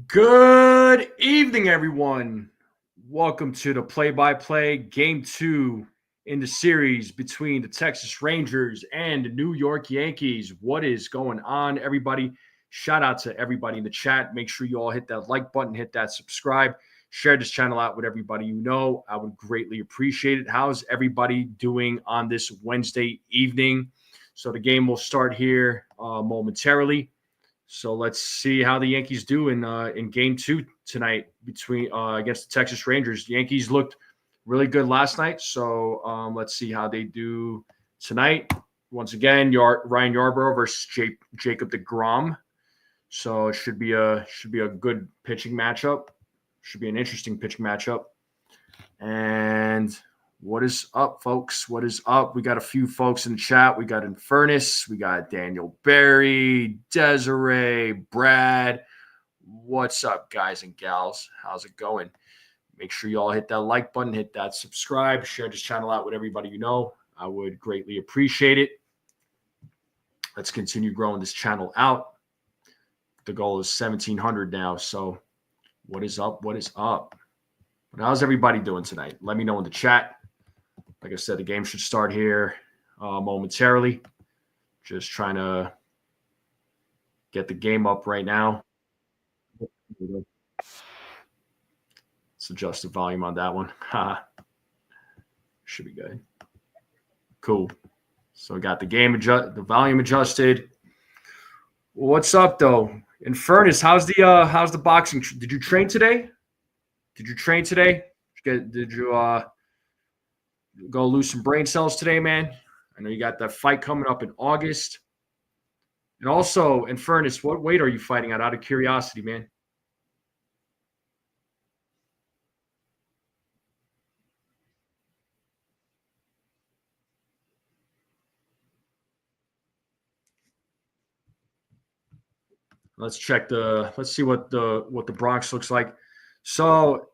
Good evening, everyone. Welcome to the play-by-play game 2 in the series between the Texas Rangers and the New York Yankees. What is going on, everybody? Shout out to everybody in the chat. Make sure you all hit that like button, hit that subscribe, share this channel out with everybody you know. I would greatly appreciate it. How's everybody doing on this Wednesday evening? So the game will start here momentarily. So let's see how the Yankees do in Game 2 tonight between against the Texas Rangers. Yankees looked really good last night, so let's see how they do tonight. Once again, Ryan Yarbrough versus Jacob deGrom. So it should be a good pitching matchup. Should be an interesting pitching matchup. And what is up, folks? What is up? We got a few folks in the chat. We got Infernus. We got Daniel Barry, Desiree, Brad. What's up, guys and gals? How's it going? Make sure you all hit that like button, hit that subscribe, share this channel out with everybody you know. I would greatly appreciate it. Let's continue growing this channel out. The goal is 1,700 now. So what is up? What is up? But how's everybody doing tonight? Let me know in the chat. Like I said, the game should start here momentarily. Just trying to get the game up right now. Let's adjust the volume on that one. Should be good. Cool. So we got the volume adjusted. What's up, though? Infernus, how's the boxing? Did you train today? Did you go lose some brain cells today, man? I know you got that fight coming up in August. And also, Infernus, what weight are you fighting at? Out of curiosity, man. Let's see what the Bronx looks like. So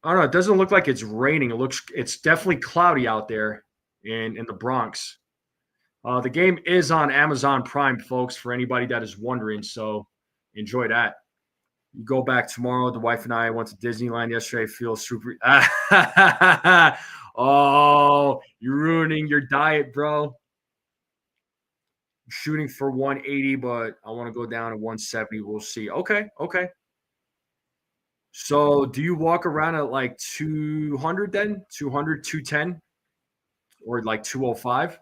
I don't know. It doesn't look like it's raining. It's definitely cloudy out there in the Bronx. The game is on Amazon Prime, folks, for anybody that is wondering. So enjoy that. You go back tomorrow. The wife and I went to Disneyland yesterday. Feel super. Oh, you're ruining your diet, bro. I'm shooting for 180, but I want to go down to 170. We'll see. Okay. So do you walk around at like 200 then? 200, 210? Or like 205?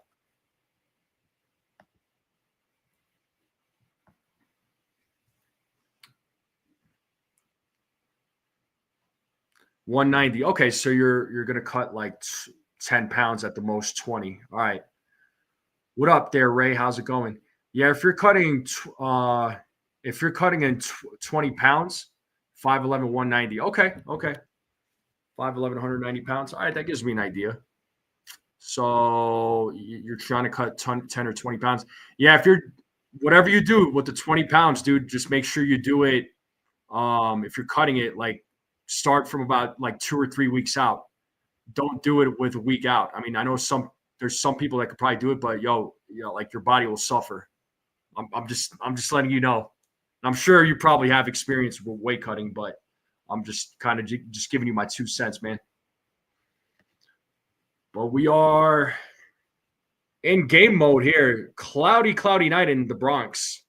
190. Okay, so you're gonna cut like 10 pounds at the most, 20. All right. What up there, Ray? How's it going? Yeah, if you're cutting in 20 pounds, 5'11", 190. Okay. 5'11", 190 pounds. All right, that gives me an idea. So you're trying to cut 10 or 20 pounds. Yeah, whatever you do with the 20 pounds, dude, just make sure you do it. If you're cutting it, like start from about like 2 or 3 weeks out. Don't do it with a week out. I mean, I know there's some people that could probably do it, but like your body will suffer. I'm just letting you know. I'm sure you probably have experience with weight cutting, but I'm just kind of just giving you my 2 cents, man. But we are in game mode here. Cloudy night in the Bronx.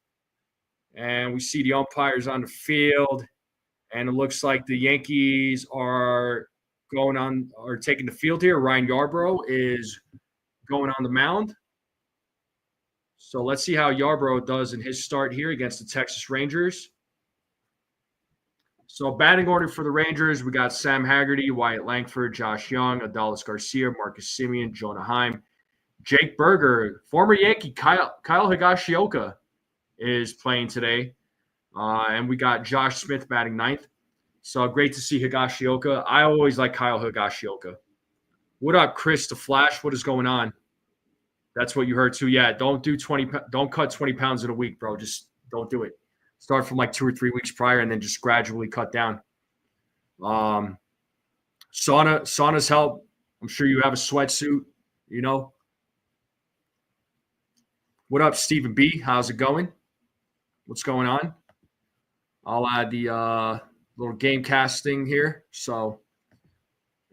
And we see the umpires on the field. And it looks like the Yankees are taking the field here. Ryan Yarbrough is going on the mound. So let's see how Yarbrough does in his start here against the Texas Rangers. So batting order for the Rangers, we got Sam Haggerty, Wyatt Langford, Josh Young, Adolis Garcia, Marcus Semien, Jonah Heim, Jake Berger, former Yankee Kyle Higashioka is playing today. And we got Josh Smith batting ninth. So great to see Higashioka. I always like Kyle Higashioka. What up, Chris the Flash? What is going on? That's what you heard too. Yeah, don't cut 20 pounds in a week, bro. Just don't do it. Start from like 2 or 3 weeks prior and then just gradually cut down. Saunas help. I'm sure you have a sweatsuit, you know. What up, Stephen B? How's it going? What's going on? I'll add the little game casting here. So,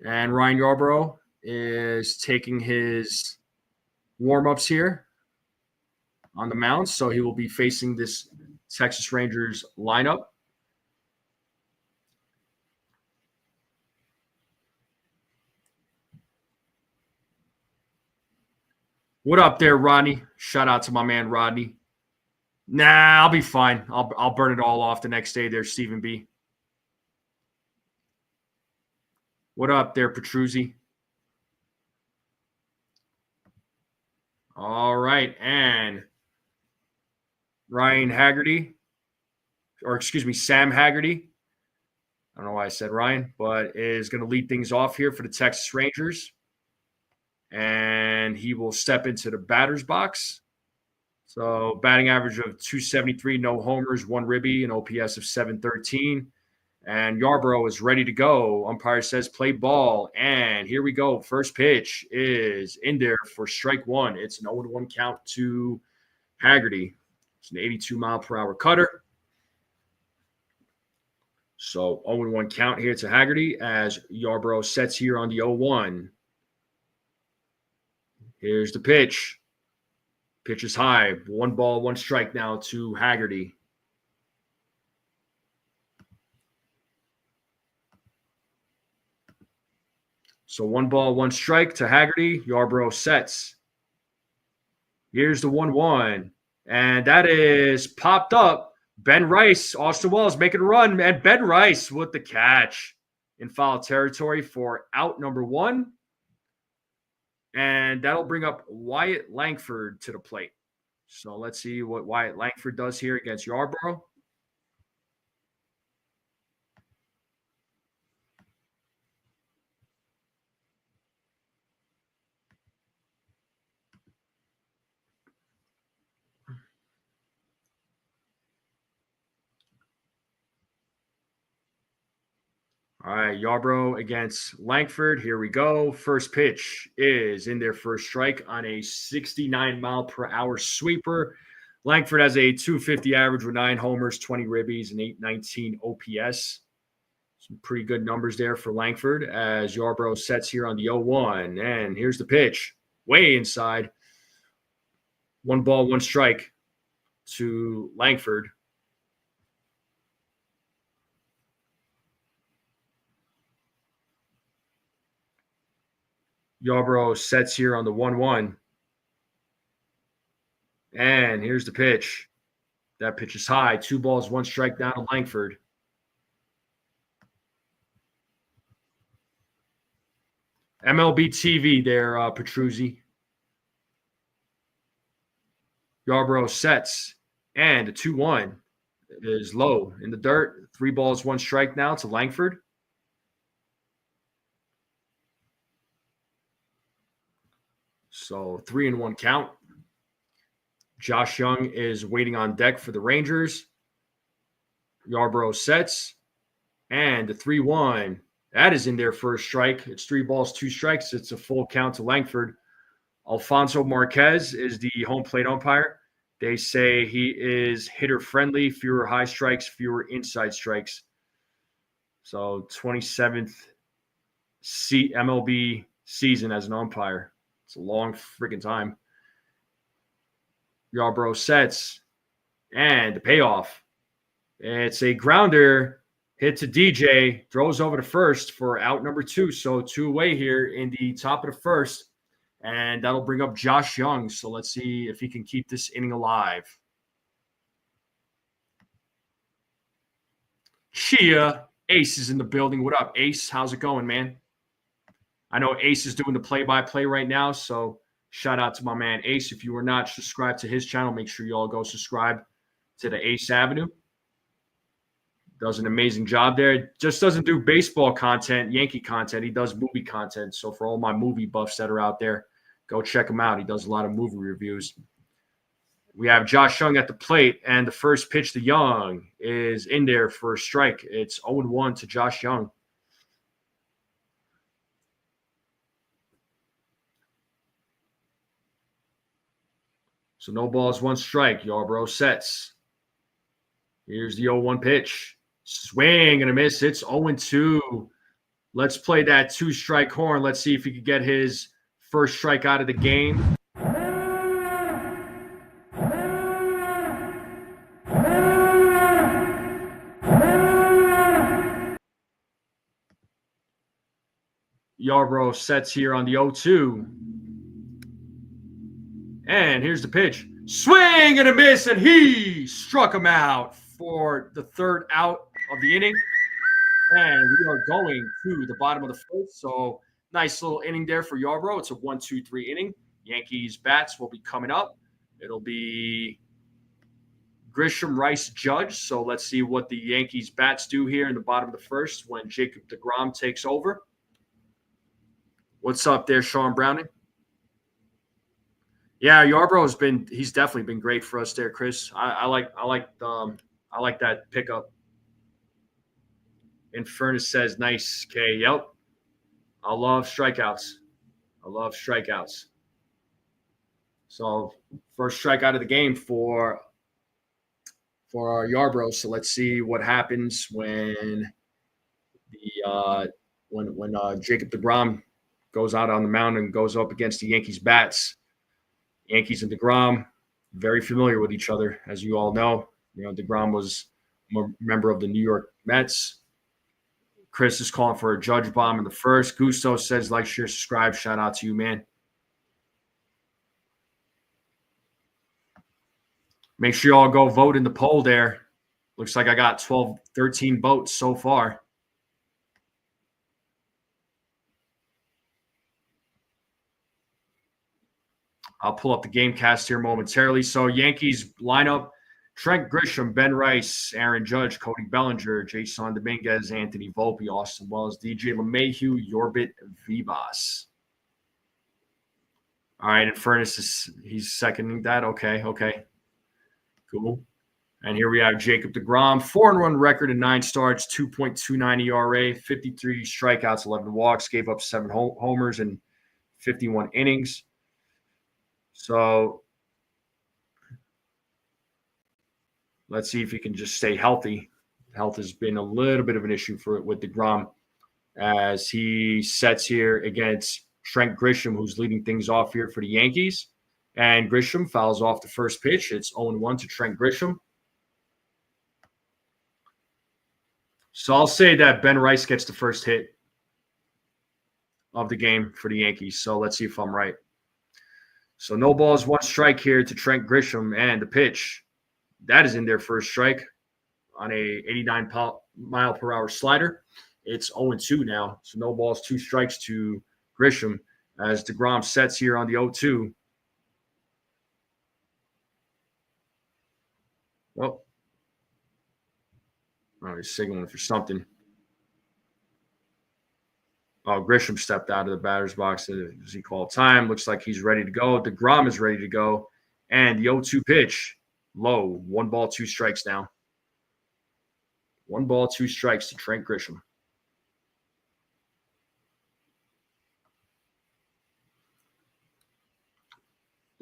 and Ryan Yarbrough is taking his warm-ups here on the mound. So he will be facing this Texas Rangers lineup. What up there, Rodney? Shout out to my man Rodney. Nah, I'll be fine. I'll burn it all off the next day there, Stephen B. What up there, Petruzzi? All right, and Ryan Haggerty, or excuse me, Sam Haggerty. I don't know why I said Ryan, but is going to lead things off here for the Texas Rangers. And he will step into the batter's box. So batting average of 273, no homers, one ribby, an OPS of 713. And Yarbrough is ready to go. Umpire says play ball. And here we go. First pitch is in there for strike one. It's an 0-1 count to Haggerty. It's an 82-mile-per-hour cutter. So 0-1 count here to Haggerty as Yarbrough sets here on the 0-1. Here's the pitch. Pitch is high. 1 ball, 1 strike now to Haggerty. So 1 ball, 1 strike to Haggerty. Yarbrough sets. Here's the 1-1. And that is popped up. Ben Rice, Austin Wells making a run. And Ben Rice with the catch in foul territory for out number 1. And that'll bring up Wyatt Langford to the plate. So let's see what Wyatt Langford does here against Yarbrough. All right, Yarbrough against Langford. Here we go. First pitch is in there for a strike on a 69-mile-per-hour sweeper. Langford has a 250 average with 9 homers, 20 ribbies, and 819 OPS. Some pretty good numbers there for Langford as Yarbrough sets here on the 0-1. And here's the pitch. Way inside. 1 ball, 1 strike to Langford. Yarbrough sets here on the 1-1. And here's the pitch. That pitch is high. 2 balls, 1 strike down to Langford. MLB TV there, Petruzzi. Yarbrough sets. And the 2-1 is low in the dirt. 3 balls, 1 strike now to Langford. So 3-1 count. Josh Young is waiting on deck for the Rangers. Yarbrough sets. And the 3-1. That is in there for a strike. It's 3 balls, 2 strikes. It's a full count to Langford. Alfonso Marquez is the home plate umpire. They say he is hitter friendly, fewer high strikes, fewer inside strikes. So 27th MLB season as an umpire. It's a long freaking time. Yarbrough sets. And the payoff. It's a grounder hit to DJ, throws over to first for out number 2. So 2 away here in the top of the first. And that'll bring up Josh Young. So let's see if he can keep this inning alive. Chia. Ace is in the building. What up, Ace? How's it going, man? I know Ace is doing the play-by-play right now, so shout out to my man Ace. If you are not subscribed to his channel, make sure you all go subscribe to the Ace Avenue. Does an amazing job there. Just doesn't do baseball content, Yankee content. He does movie content. So for all my movie buffs that are out there, go check him out. He does a lot of movie reviews. We have Josh Young at the plate, and the first pitch to Young is in there for a strike. It's 0-1 to Josh Young. So no balls, 1 strike. Yarbrough sets. Here's the 0-1 pitch. Swing and a miss. It's 0-2. Let's play that 2-strike horn. Let's see if he could get his first strike out of the game. Yarbrough sets here on the 0-2. And here's the pitch. Swing and a miss, and he struck him out for the third out of the inning. And we are going to the bottom of the fourth. So nice little inning there for Yarbrough. It's a 1-2-3 inning. Yankees bats will be coming up. It'll be Grisham, Rice, Judge. So let's see what the Yankees bats do here in the bottom of the first when Jacob deGrom takes over. What's up there, Sean Browning? Yeah, Yarbrough he's definitely been great for us there, Chris. I like that pickup. And Furnace says, nice, K. Yep. I love strikeouts. So first strikeout of the game for Yarbrough. So let's see what happens when Jacob deGrom goes out on the mound and goes up against the Yankees bats. Yankees and deGrom, very familiar with each other, as you all know. You know, deGrom was a member of the New York Mets. Chris is calling for a Judge bomb in the first. Gusto says, like, share, subscribe. Shout out to you, man. Make sure you all go vote in the poll there. Looks like I got 13 votes so far. I'll pull up the game cast here momentarily. So Yankees lineup, Trent Grisham, Ben Rice, Aaron Judge, Cody Bellinger, Jason Dominguez, Anthony Volpe, Austin Wells, DJ LeMahieu, Yorbit Vivas. All right, and Furnace he's seconding that. Okay. Cool. And here we have Jacob deGrom, 4-run record in 9 starts, 2.29 ERA, 53 strikeouts, 11 walks, gave up 7 homers in 51 innings. So let's see if he can just stay healthy. Health has been a little bit of an issue with deGrom as he sets here against Trent Grisham, who's leading things off here for the Yankees. And Grisham fouls off the first pitch. It's 0-1 to Trent Grisham. So I'll say that Ben Rice gets the first hit of the game for the Yankees. So let's see if I'm right. So no balls, 1 strike here to Trent Grisham, and the pitch. That is in there for a strike on a 89 mile per hour slider. It's 0-2 now. So no balls, 2 strikes to Grisham as deGrom sets here on the 0-2. Well, he's signaling for something. Oh, Grisham stepped out of the batter's box as he called time. Looks like he's ready to go. deGrom is ready to go. And the 0-2 pitch, low. 1 ball, 2 strikes now. 1 ball, 2 strikes to Trent Grisham.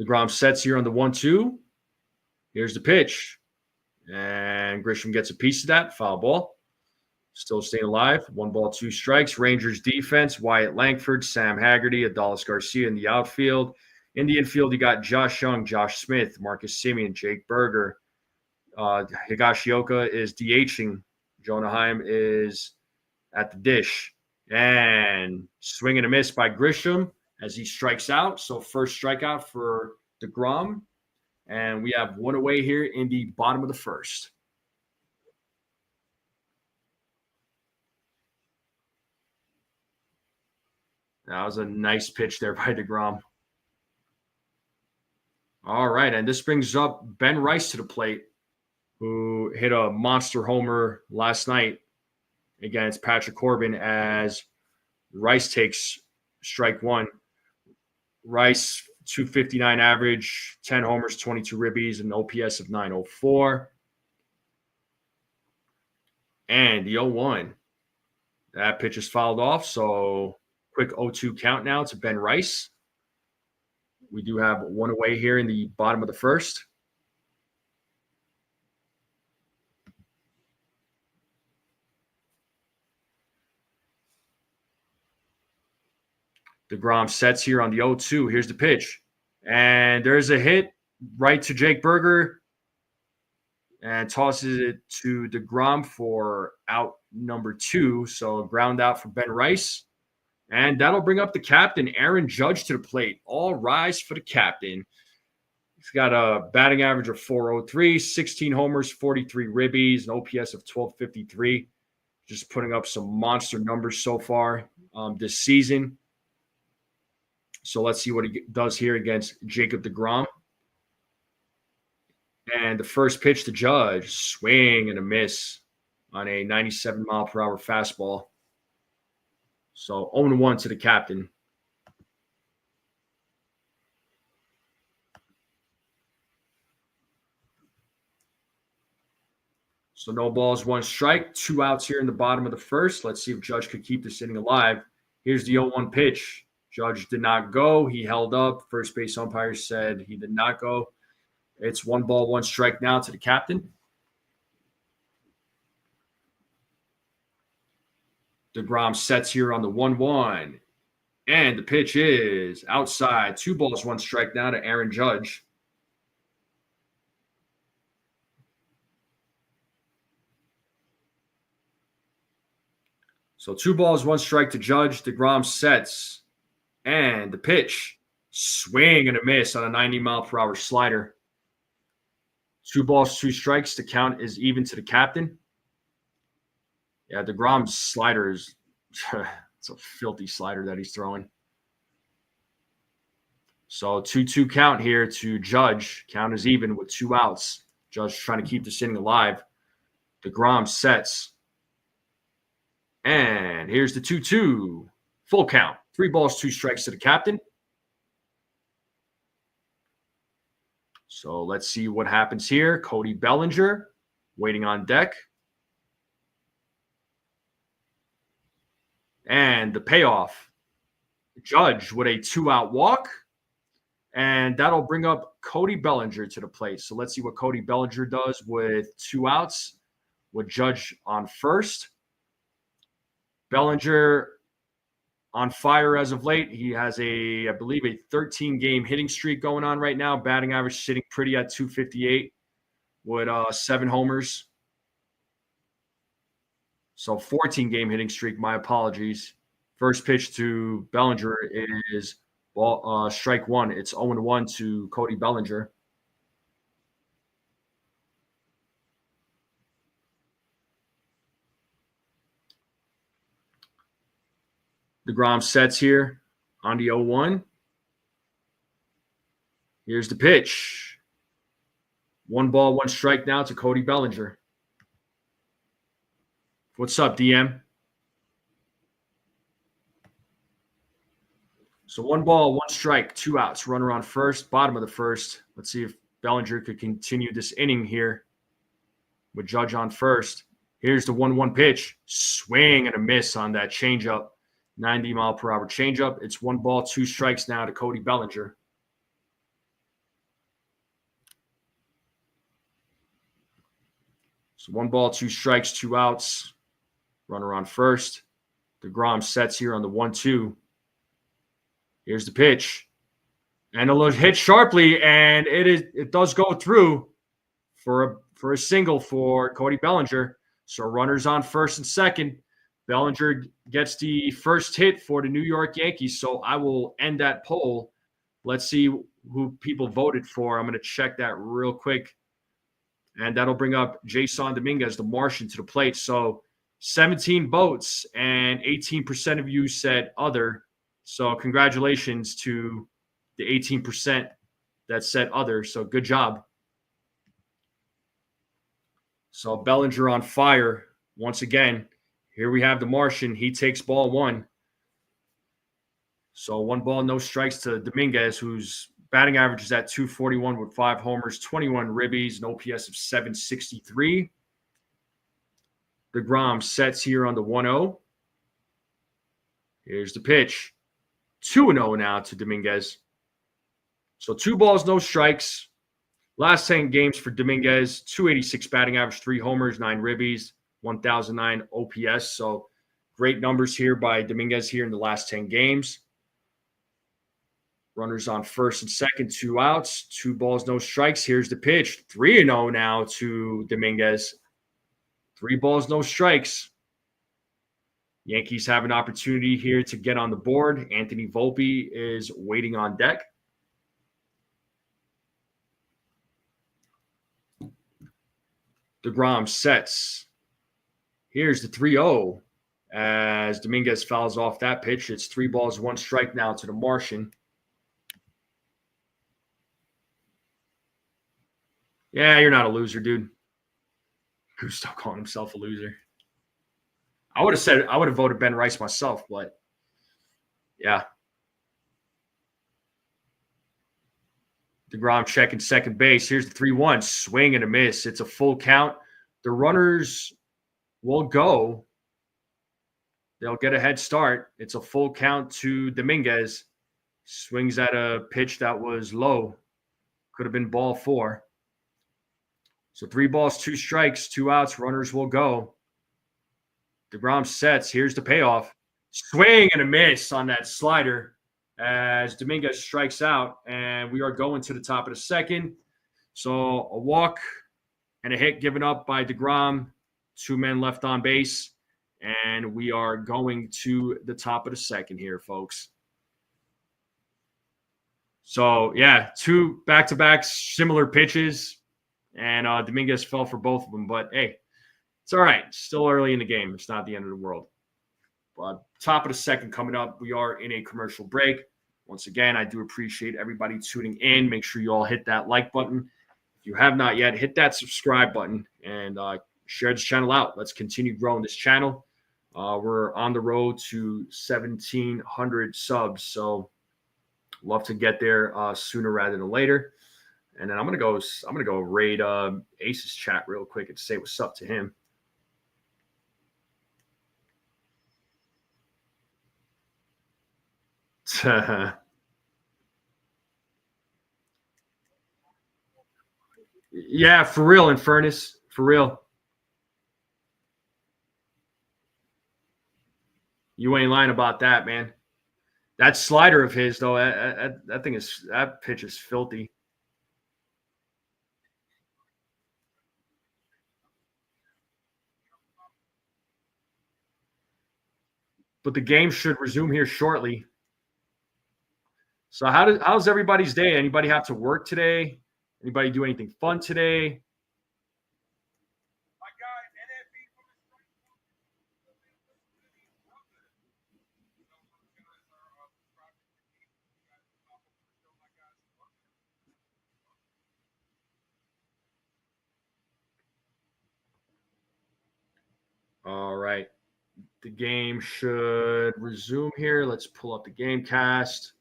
deGrom sets here on the 1-2. Here's the pitch. And Grisham gets a piece of that. Foul ball. Still staying alive. 1 ball, 2 strikes. Rangers defense, Wyatt Langford, Sam Haggerty, Adolis Garcia in the outfield. In the infield, you got Josh Young, Josh Smith, Marcus Semien, Jake Berger. Higashioka is DHing. Jonah Heim is at the dish. And swing and a miss by Grisham as he strikes out. So first strikeout for deGrom. And we have 1 away here in the bottom of the first. That was a nice pitch there by deGrom. All right, and this brings up Ben Rice to the plate, who hit a monster homer last night against Patrick Corbin as Rice takes strike 1. Rice, 259 average, 10 homers, 22 ribbies, an OPS of 904. And the 0-1. That pitch is fouled off, so quick 0-2 count now to Ben Rice. We do have 1 away here in the bottom of the first. DeGrom sets here on the 0-2. Here's the pitch. And there's a hit right to Jake Berger and tosses it to DeGrom for out number 2. So ground out for Ben Rice. And that'll bring up the captain, Aaron Judge, to the plate. All rise for the captain. He's got a batting average of 403, 16 homers, 43 ribbies, an OPS of 1253. Just putting up some monster numbers so far this season. So let's see what he does here against Jacob deGrom. And the first pitch to Judge, swing and a miss on a 97-mile-per-hour fastball. So 0-1 to the captain. So no balls, 1 strike, 2 outs here in the bottom of the first. Let's see if Judge could keep this inning alive. Here's the 0-1 pitch. Judge did not go. He held up. First base umpire said he did not go. It's 1 ball, 1 strike now to the captain. DeGrom sets here on the 1-1. And the pitch is outside. 2 balls, 1 strike now to Aaron Judge. So 2 balls, 1 strike to Judge. DeGrom sets. And the pitch, swing and a miss on a 90-mile-per-hour slider. 2 balls, 2 strikes. The count is even to the captain. Yeah, DeGrom's slider is it's a filthy slider that he's throwing. So 2-2 count here to Judge. Count is even with 2 outs. Judge trying to keep this inning alive. DeGrom sets. And here's the 2-2. Full count. 3 balls, 2 strikes to the captain. So let's see what happens here. Cody Bellinger waiting on deck. And the payoff. Judge with a 2-out walk. And that'll bring up Cody Bellinger to the plate. So let's see what Cody Bellinger does with 2 outs with Judge on first. Bellinger on fire as of late. He has I believe, a 13-game hitting streak going on right now. Batting average sitting pretty at 258 with 7 homers. So 14-game hitting streak. My apologies. First pitch to Bellinger is strike 1. It's 0-1 to Cody Bellinger. DeGrom sets here on the 0-1. Here's the pitch. 1 ball, 1 strike now to Cody Bellinger. What's up, DM? So 1 ball, 1 strike, 2 outs. Runner on first, bottom of the first. Let's see if Bellinger could continue this inning here with Judge on first. Here's the 1-1 pitch. Swing and a miss on that changeup. 90-mile-per-hour changeup. It's 1 ball, 2 strikes now to Cody Bellinger. So 1 ball, 2 strikes, 2 outs. Runner on first. DeGrom sets here on the 1-2. Here's the pitch. And it'll hit sharply, and it does go through for a single for Cody Bellinger. So runners on first and second. Bellinger gets the first hit for the New York Yankees, so I will end that poll. Let's see who people voted for. I'm going to check that real quick, and that'll bring up Jason Dominguez, the Martian, to the plate. So 17 votes, and 18% of you said other. So congratulations to the 18% that said other. So good job. So Bellinger on fire once again. Here we have the Martian. He takes ball 1. So 1 ball, no strikes to Dominguez, whose batting average is at 241 with 5 homers, 21 ribbies, an OPS of 763. DeGrom sets here on the 1-0. Here's the pitch. 2-0 now to Dominguez. So 2 balls, no strikes. Last 10 games for Dominguez, 286 batting average, 3 homers, 9 ribbies, 1,009 OPS. So great numbers here by Dominguez here in the last 10 games. Runners on first and second, 2 outs, 2 balls, no strikes. Here's the pitch. 3-0 now to Dominguez. 3 balls, no strikes. Yankees have an opportunity here to get on the board. Anthony Volpe is waiting on deck. DeGrom sets. Here's the 3-0 as Dominguez fouls off that pitch. It's 3 balls, 1 strike now to the Martian. Yeah, you're not a loser, dude. Who's still calling himself a loser? I would have voted Ben Rice myself, but yeah. DeGrom checking second base. Here's the 3-1. Swing and a miss. It's a full count. The runners will go. They'll get a head start. It's a full count to Dominguez. Swings at a pitch that was low. Could have been ball 4. So 3 balls, 2 strikes, 2 outs. Runners will go. DeGrom sets. Here's the payoff. Swing and a miss on that slider as Dominguez strikes out. And we are going to the top of the second. So a walk and a hit given up by DeGrom. 2 men left on base. And we are going to the top of the second here, folks. So, yeah, 2 back-to-back similar pitches. And Dominguez fell for both of them. But, hey, it's all right. Still early in the game. It's not the end of the world. But top of the second coming up. We are in a commercial break. Once again, I do appreciate everybody tuning in. Make sure you all hit that like button. If you have not yet, hit that subscribe button and share this channel out. Let's continue growing this channel. We're on the road to 1,700 subs. So love to get there sooner rather than later. And then I'm gonna go raid Ace's chat real quick and say what's up to him. Yeah, for real, Infernus, for real. You ain't lying about that, man. That slider of his, though, that pitch is filthy. But the game should resume here shortly. So how's everybody's day? Anybody have to work today? Anybody do anything fun today? All right. The game should resume here. Let's pull up the game cast.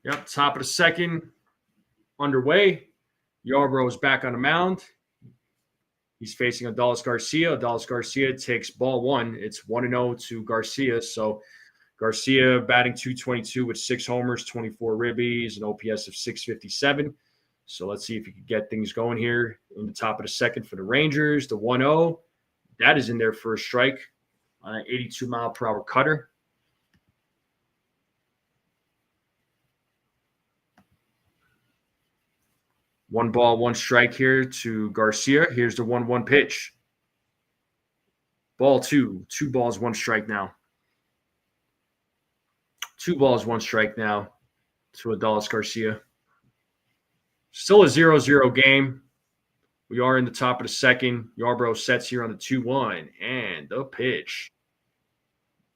Yep, top of the second underway. Yarbrough is back on the mound. He's facing Adolis Garcia. Adolis Garcia takes ball 1. It's 1-0 to Garcia. So Garcia batting .222 with 6 homers, 24 ribbies, an OPS of .657. So let's see if he can get things going here in the top of the second for the Rangers. The 1-0, that is in there for a strike on an 82-mile-per-hour cutter. One ball, 1 strike here to Garcia. Here's the 1-1 pitch. Ball 2. 2 balls, 1 strike now. 2 balls, 1 strike now to Adolis Garcia. Still a 0-0 game. We are in the top of the second. Yarbrough sets here on the 2-1. And the pitch.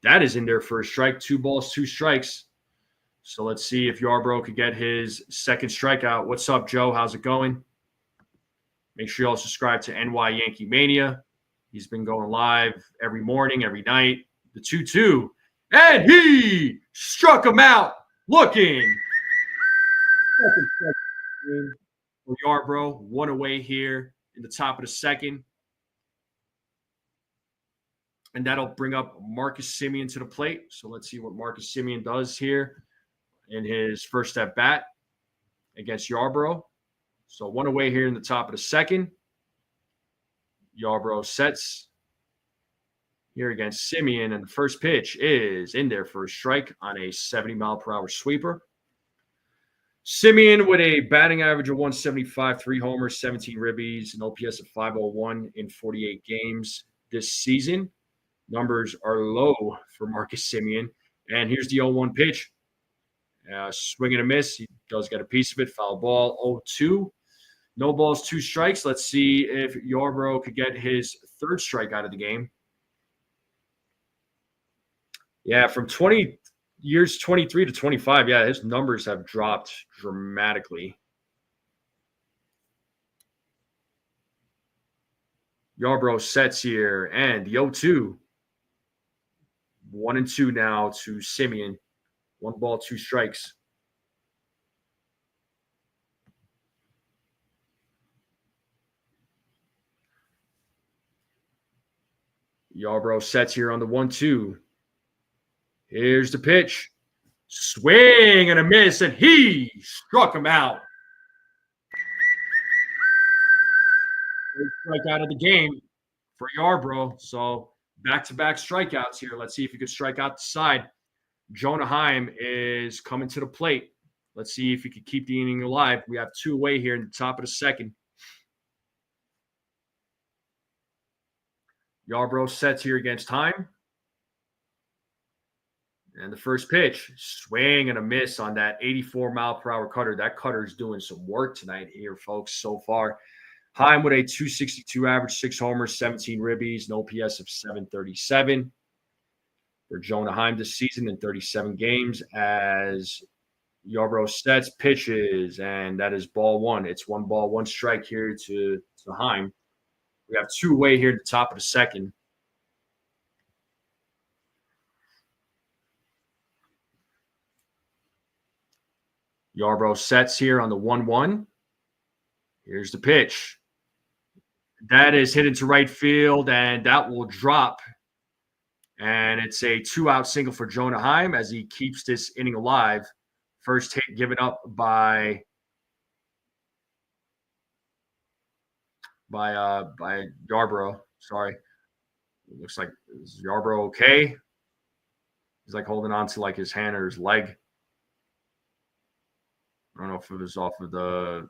That is in there for a strike. 2 balls, 2 strikes. So let's see if Yarbrough could get his second strikeout. What's up, Joe? How's it going? Make sure you all subscribe to NY Yankee Mania. He's been going live every morning, every night. The 2-2. And he struck him out looking. For Yarbrough, 1 away here in the top of the second. And that'll bring up Marcus Semien to the plate. So let's see what Marcus Semien does here in his first at bat against Yarbrough. So 1 away here in the top of the second. Yarbrough sets. here against Simeon. And the first pitch is in there for a strike on a 70-mile-per-hour sweeper. Simeon with a batting average of 175, 3 homers, 17 ribbies, an OPS of 501 in 48 games this season. Numbers are low for Marcus Simeon. And here's the 0-1 pitch. Swing and a miss. He does get a piece of it. Foul ball, 0-2. No balls, 2 strikes. Let's see if Yarbrough could get his third strikeout of the game. Yeah, from 20 years 23 to 25, yeah, his numbers have dropped dramatically. Yarbrough sets here, and the 0-2. 1-2 now to Simeon. 1 ball, 2 strikes. Yarbrough sets here on the 1-2. Here's the pitch. Swing and a miss, and he struck him out. Strikeout of the game for Yarbrough. So back-to-back strikeouts here. Let's see if he could strike out the side. Jonah Heim is coming to the plate. Let's see if he could keep the inning alive. We have 2 away here in the top of the second. Yarbrough sets here against Heim. And the first pitch, swing and a miss on that 84-mile-per-hour cutter. That cutter is doing some work tonight here, folks, so far. Heim with a 262 average, 6 homers, 17 ribbies, an OPS of 737 for Jonah Heim this season in 37 games. As Yarbrough sets, pitches, and that is ball 1. It's 1 ball, 1 strike here to Heim. We have 2 away here at the top of the second. Yarbrough sets here on the 1-1. Here's the pitch. That is hit into right field, and that will drop. And it's a 2-out single for Jonah Heim as he keeps this inning alive. First hit given up by Yarbrough. Sorry. It looks like, is Yarbrough okay? He's like holding on to like his hand or his leg. I don't know if it was off of the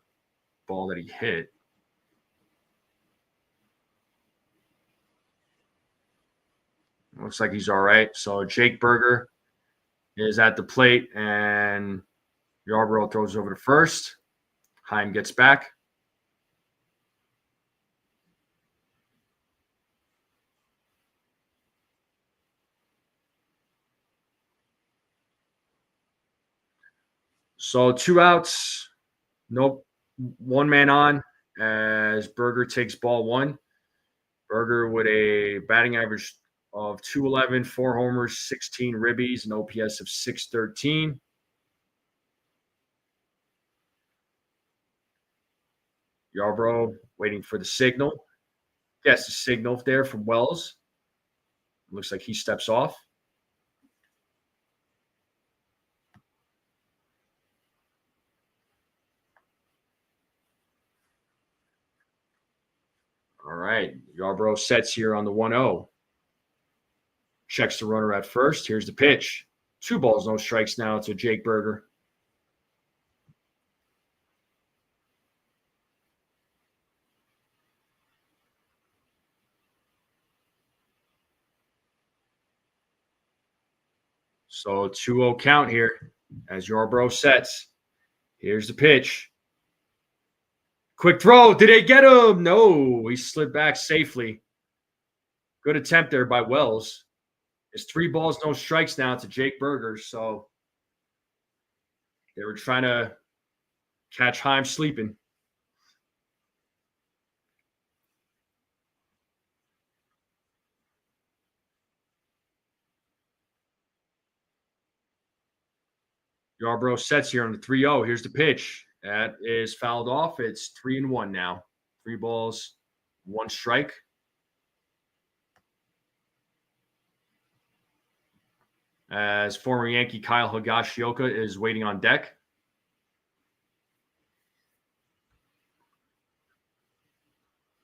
ball that he hit. Looks like he's all right. So Jake Berger is at the plate, and Yarbrough throws over to first. Heim gets back. So 2 outs. Nope. 1 man on as Berger takes ball 1. Berger with a batting average of 211, 4 homers, 16 ribbies, an OPS of 613. Yarbrough waiting for the signal. Yes, the signal there from Wells. Looks like he steps off. All right. Yarbrough sets here on the 1-0. Checks the runner at first. Here's the pitch. 2 balls, no strikes now to Jake Berger. So 2-0 count here as Yarbrough sets. Here's the pitch. Quick throw. Did they get him? No. He slid back safely. Good attempt there by Wells. It's 3 balls, no strikes now to Jake Berger. So they were trying to catch Heim sleeping. Yarbrough sets here on the 3-0. Here's the pitch. That is fouled off. It's 3-1 now. 3 balls, 1 strike. As former Yankee Kyle Higashioka is waiting on deck.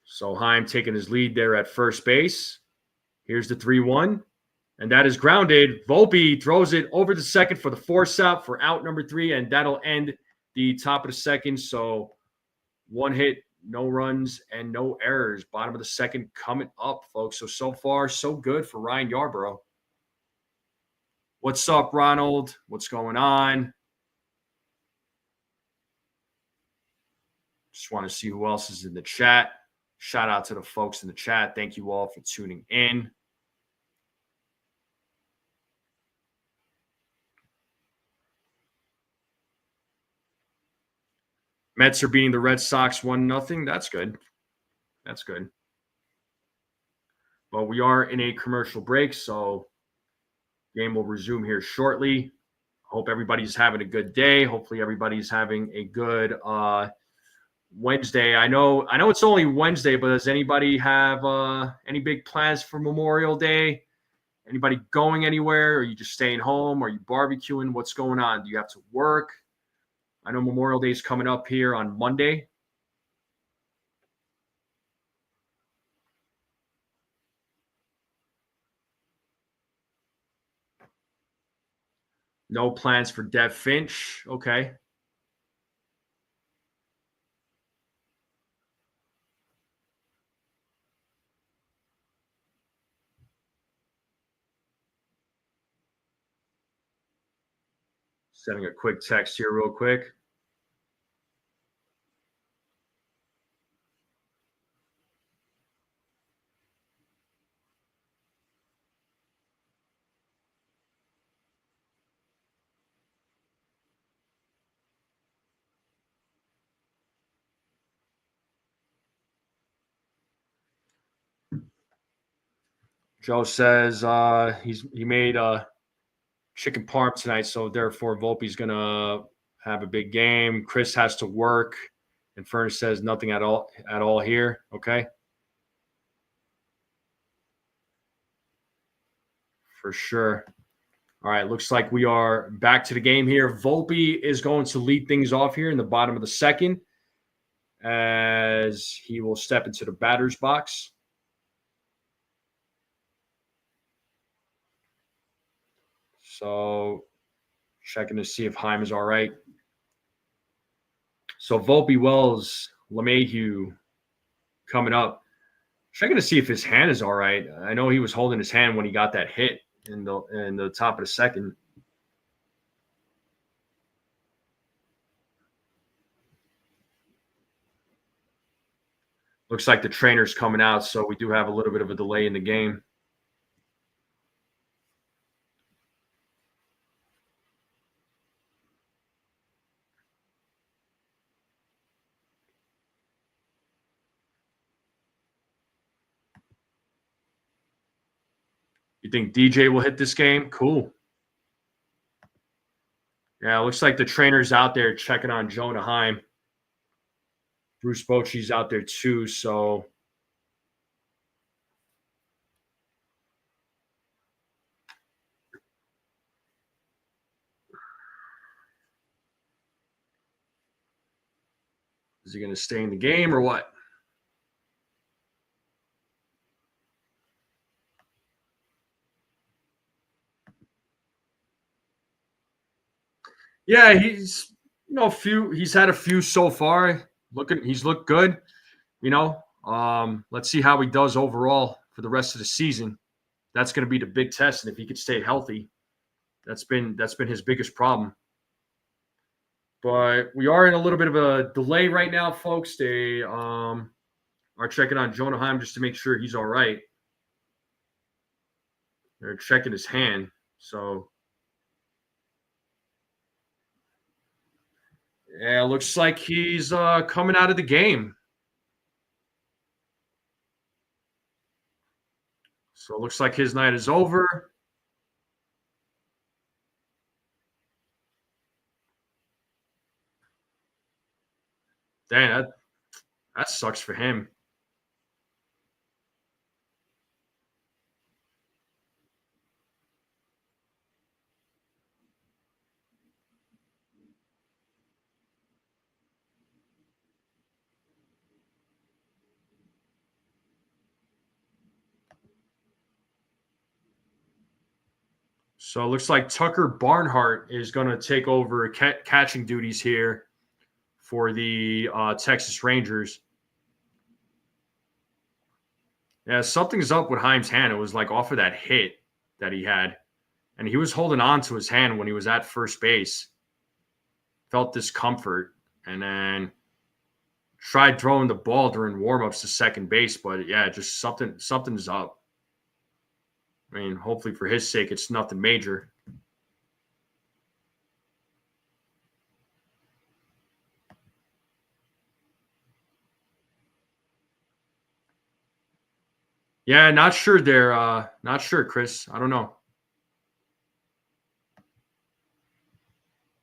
So Heim taking his lead there at first base. Here's the 3-1. And that is grounded. Volpe throws it over the second for the force out for out number 3, and that'll end the top of the second. So 1 hit, no runs, and no errors. Bottom of the second coming up, folks. So far, so good for Ryan Yarbrough. What's up, Ronald? What's going on? Just want to see who else is in the chat. Shout out to the folks in the chat. Thank you all for tuning in. Mets are beating the Red Sox 1-0. That's good. That's good. But we are in a commercial break, so game will resume here shortly. Hope everybody's having a good day. Hopefully everybody's having a good Wednesday. I know it's only Wednesday, but does anybody have any big plans for Memorial Day? Anybody going anywhere? Or are you just staying home? Are you barbecuing? What's going on? Do you have to work? I know Memorial Day is coming up here on Monday. No plans for Dev Finch. Okay. Sending a quick text here real quick. Joe says he made chicken parm tonight, so therefore Volpe's gonna have a big game. Chris has to work, and Furnace says nothing at all here. Okay, for sure. All right, looks like we are back to the game here. Volpe is going to lead things off here in the bottom of the second, as he will step into the batter's box. So checking to see if Heim is all right. So Volpe, Wells, LeMahieu coming up. Checking to see if his hand is all right. I know he was holding his hand when he got that hit in the top of the second. Looks like the trainer's coming out, so we do have a little bit of a delay in the game. You think DJ will hit this game? Cool. Yeah, it looks like the trainer's out there checking on Jonah Heim. Bruce Bochy's out there too, so is he going to stay in the game or what? Yeah, he's he's had a few so far. He's looked good. Let's see how he does overall for the rest of the season. That's going to be the big test, and if he could stay healthy, that's been his biggest problem. But we are in a little bit of a delay right now, folks. They are checking on Jonah Heim just to make sure he's all right. They're checking his hand, so yeah, looks like he's coming out of the game. So it looks like his night is over. Dang, that sucks for him. So it looks like Tucker Barnhart is going to take over catching duties here for the Texas Rangers. Yeah, something's up with Heim's hand. It was like off of that hit that he had. And he was holding on to his hand when he was at first base. Felt discomfort. And then tried throwing the ball during warm-ups to second base. But, yeah, just something's up. I mean, hopefully for his sake, it's nothing major. Yeah, not sure there. Not sure, Chris. I don't know.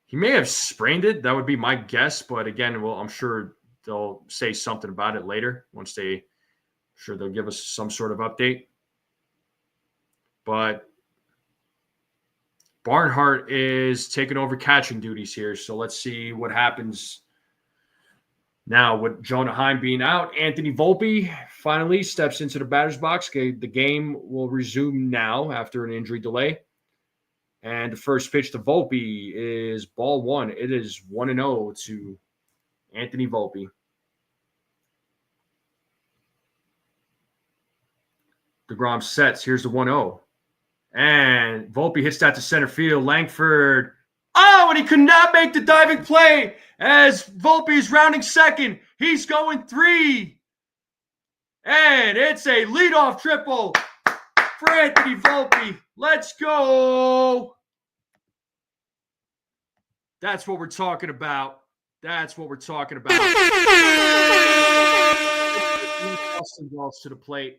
He may have sprained it. That would be my guess. But again, well, I'm sure they'll say something about it later once they'll give us some sort of update. But Barnhart is taking over catching duties here. So let's see what happens now with Jonah Heim being out. Anthony Volpe finally steps into the batter's box. Okay, the game will resume now after an injury delay. And the first pitch to Volpe is ball one. It is 1-0 to Anthony Volpe. DeGrom sets. Here's the 1-0. And Volpe hits that to center field. Langford. Oh, and he could not make the diving play as Volpe is rounding second. He's going 3. And it's a leadoff triple for Anthony Volpe. Let's go. That's what we're talking about. That's what we're talking about. Austin Wells to the plate.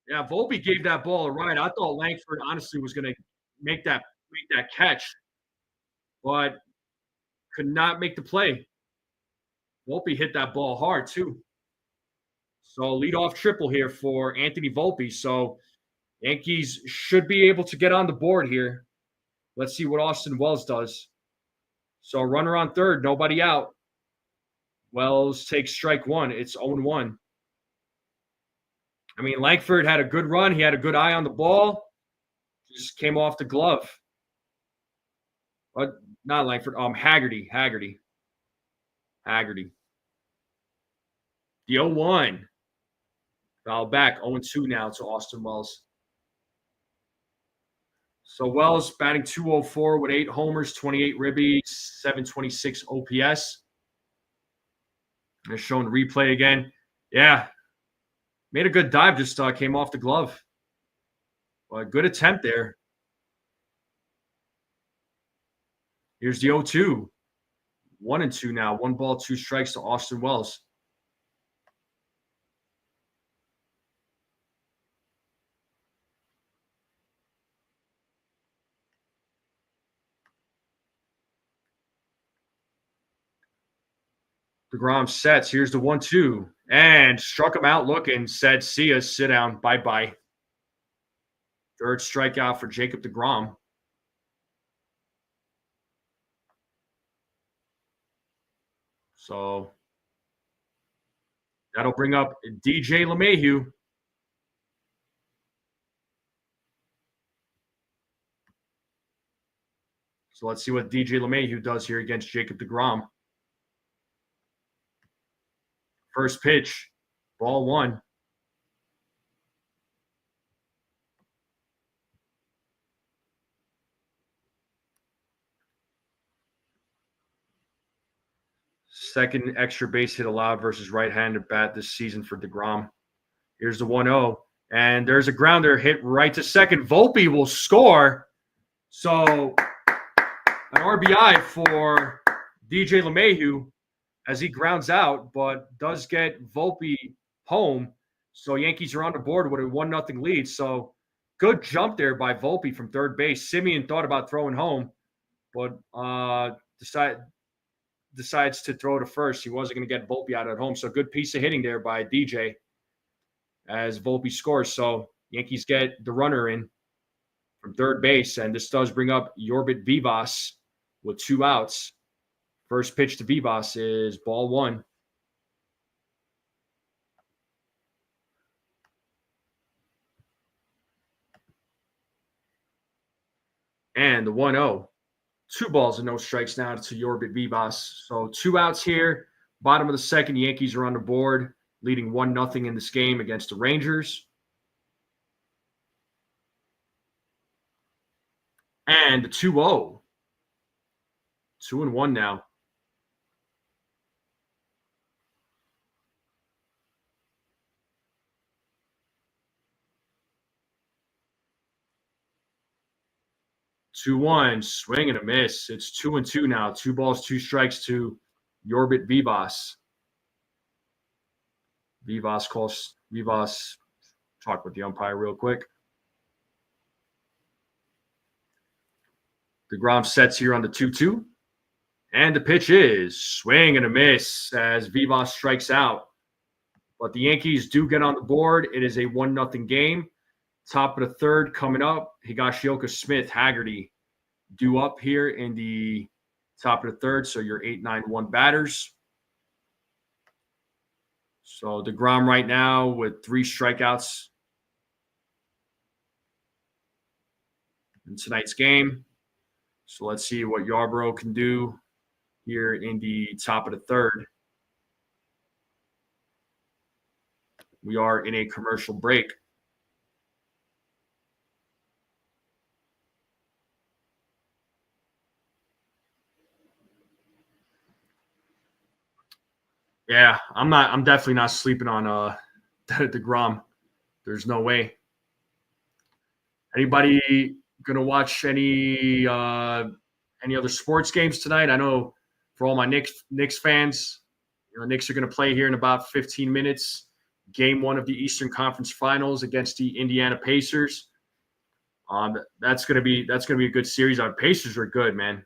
Yeah, Volpe gave that ball a ride. I thought Langford honestly was going to make that catch, but could not make the play. Volpe hit that ball hard too. So leadoff triple here for Anthony Volpe. So Yankees should be able to get on the board here. Let's see what Austin Wells does. So runner on third, nobody out. Wells takes strike one. It's 0-1. I mean, Langford had a good run. He had a good eye on the ball. Just came off the glove. But not Langford. Haggerty. The 0-1. Foul back. 0-2 now to Austin Wells. So Wells batting .204 with 8 homers, 28 ribbies, 726 OPS. They're showing replay again. Yeah. Made a good dive, just came off the glove. But good attempt there. Here's the 0-2. 1-2 now. 1 ball, 2 strikes to Austin Wells. DeGrom sets. Here's the 1-2. And struck him out looking. Said, see ya. Sit down. Bye-bye. Third strikeout for Jacob DeGrom. So that'll bring up DJ LeMahieu. So let's see what DJ LeMahieu does here against Jacob DeGrom. First pitch, ball 1. Second extra base hit allowed versus right-handed bat this season for DeGrom. Here's the 1-0. And there's a grounder hit right to second. Volpe will score. So an RBI for DJ LeMahieu as he grounds out, but does get Volpe home. So Yankees are on the board with a 1-0 lead. So good jump there by Volpe from third base. Simeon thought about throwing home, but decides to throw to first. He wasn't going to get Volpe out at home. So good piece of hitting there by DJ as Volpe scores. So Yankees get the runner in from third base, and this does bring up Yorbit Vivas with 2 outs. First pitch to Vivas is ball 1. And the 1-0. 2 balls and no strikes now to Yorbit Vivas. So 2 outs here. Bottom of the second, Yankees are on the board, leading 1-0 in this game against the Rangers. And the 2-0. 2-1 now. Two one, swing and a miss. It's 2-2 now. 2 balls, 2 strikes to Yorbit Vivas. Vivas. Talk with the umpire real quick. DeGrom sets here on the 2-2. And the pitch is swing and a miss as Vivas strikes out. But the Yankees do get on the board. It is a 1-0 game. Top of the third coming up. Higashioka, Smith, Haggerty due up here in the top of the third. So your 8-9-1 batters. So DeGrom right now with 3 strikeouts in tonight's game. So let's see what Yarbrough can do here in the top of the third. We are in a commercial break. Yeah, I'm definitely not sleeping on DeGrom. There's no way. Anybody gonna watch any other sports games tonight? I know for all my Knicks fans, Knicks are gonna play here in about 15 minutes. Game 1 of the Eastern Conference Finals against the Indiana Pacers. That's gonna be a good series. Pacers are good, man.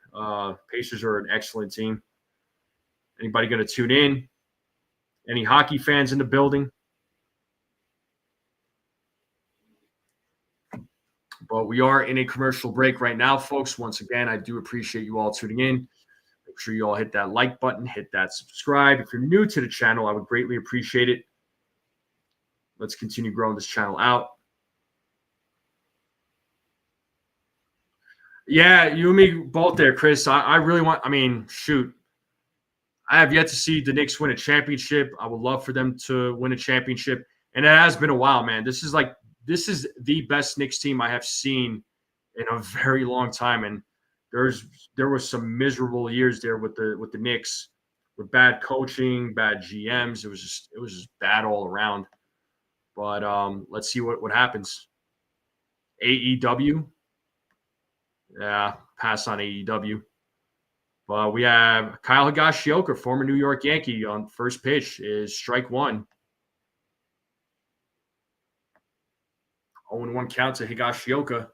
Pacers are an excellent team. Anybody gonna tune in? Any hockey fans in the building? But we are in a commercial break right now, folks. Once again, I do appreciate you all tuning in. Make sure you all hit that like button, hit that subscribe. If you're new to the channel, I would greatly appreciate it. Let's continue growing this channel out. Yeah, you and me both there, Chris. I really want, shoot. I have yet to see the Knicks win a championship. I would love for them to win a championship. And it has been a while, man. This is the best Knicks team I have seen in a very long time. And there was some miserable years there with the Knicks, with bad coaching, bad GMs. It was just bad all around. But let's see what happens. AEW, yeah, pass on AEW. But we have Kyle Higashioka, former New York Yankee, on first pitch is strike 1. 0-1 count to Higashioka.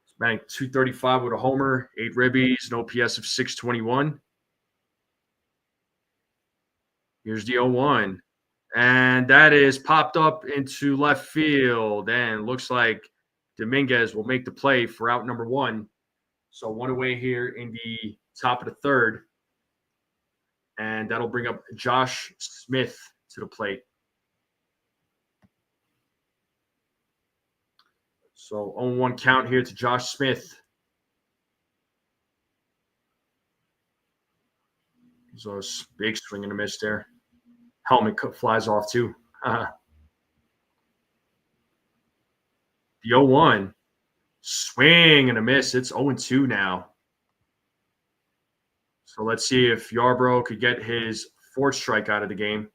He's batting .235 with a homer, 8 ribbies, an OPS of .621. Here's the 0-1. And that is popped up into left field. And looks like Dominguez will make the play for out number 1. So 1 away here in the top of the third. And that'll bring up Josh Smith to the plate. So 0-1 count here to Josh Smith. So a big swing and a miss there. Helmet flies off too. The 0-1. Swing and a miss. It's 0-2 now. So let's see if Yarbrough could get his 4th strike out of the game.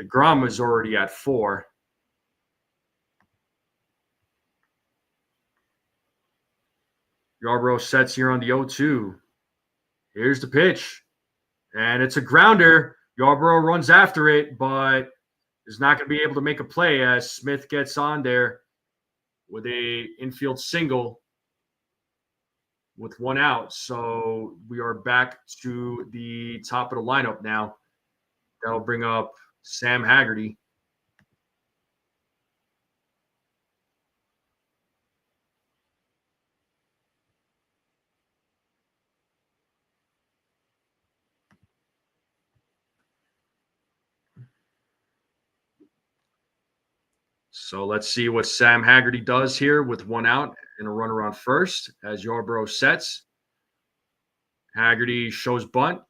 DeGrom was already at 4. Yarbrough sets here on the 0-2. Here's the pitch. And it's a grounder. Yarbrough runs after it, but is not going to be able to make a play as Smith gets on there with a infield single with 1 out. So we are back to the top of the lineup now. That'll bring up Sam Haggerty. So let's see what Sam Haggerty does here with one out and a runner on first as Yarbrough sets. Haggerty shows bunt.